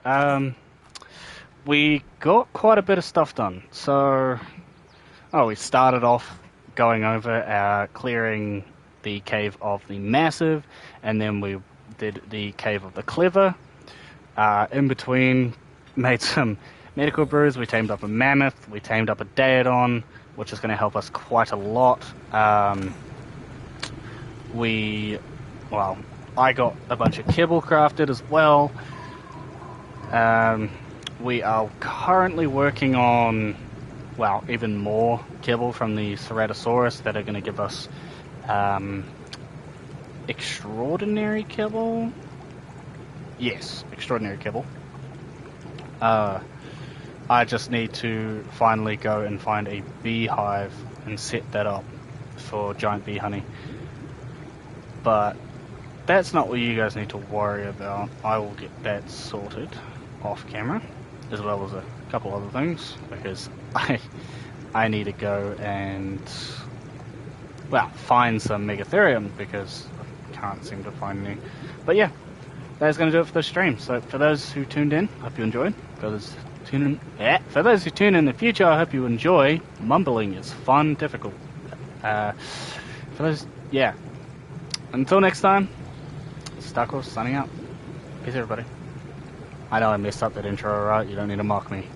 We got quite a bit of stuff done. So, we started off going over clearing the cave of the massive, and then we did the cave of the clever. In between, made some medical brews. We tamed up a mammoth. We tamed up a Daeadon, which is going to help us quite a lot. I got a bunch of kibble crafted as well. We are currently working on, even more kibble from the Ceratosaurus that are going to give us extraordinary kibble. Yes, extraordinary kibble. I just need to finally go and find a beehive and set that up for giant bee honey. But that's not what you guys need to worry about. I will get that sorted off camera, as well as a couple other things, because I need to go and find some Megatherium, because I can't seem to find any. But yeah, that's going to do it for this stream. So for those who tuned in, I hope you enjoyed. For those who tune in the future, I hope you enjoy. Mumbling is fun, difficult. For those, yeah. Until next time, Starcourse signing out. Peace, everybody. I know I messed up that intro, right? You don't need to mock me.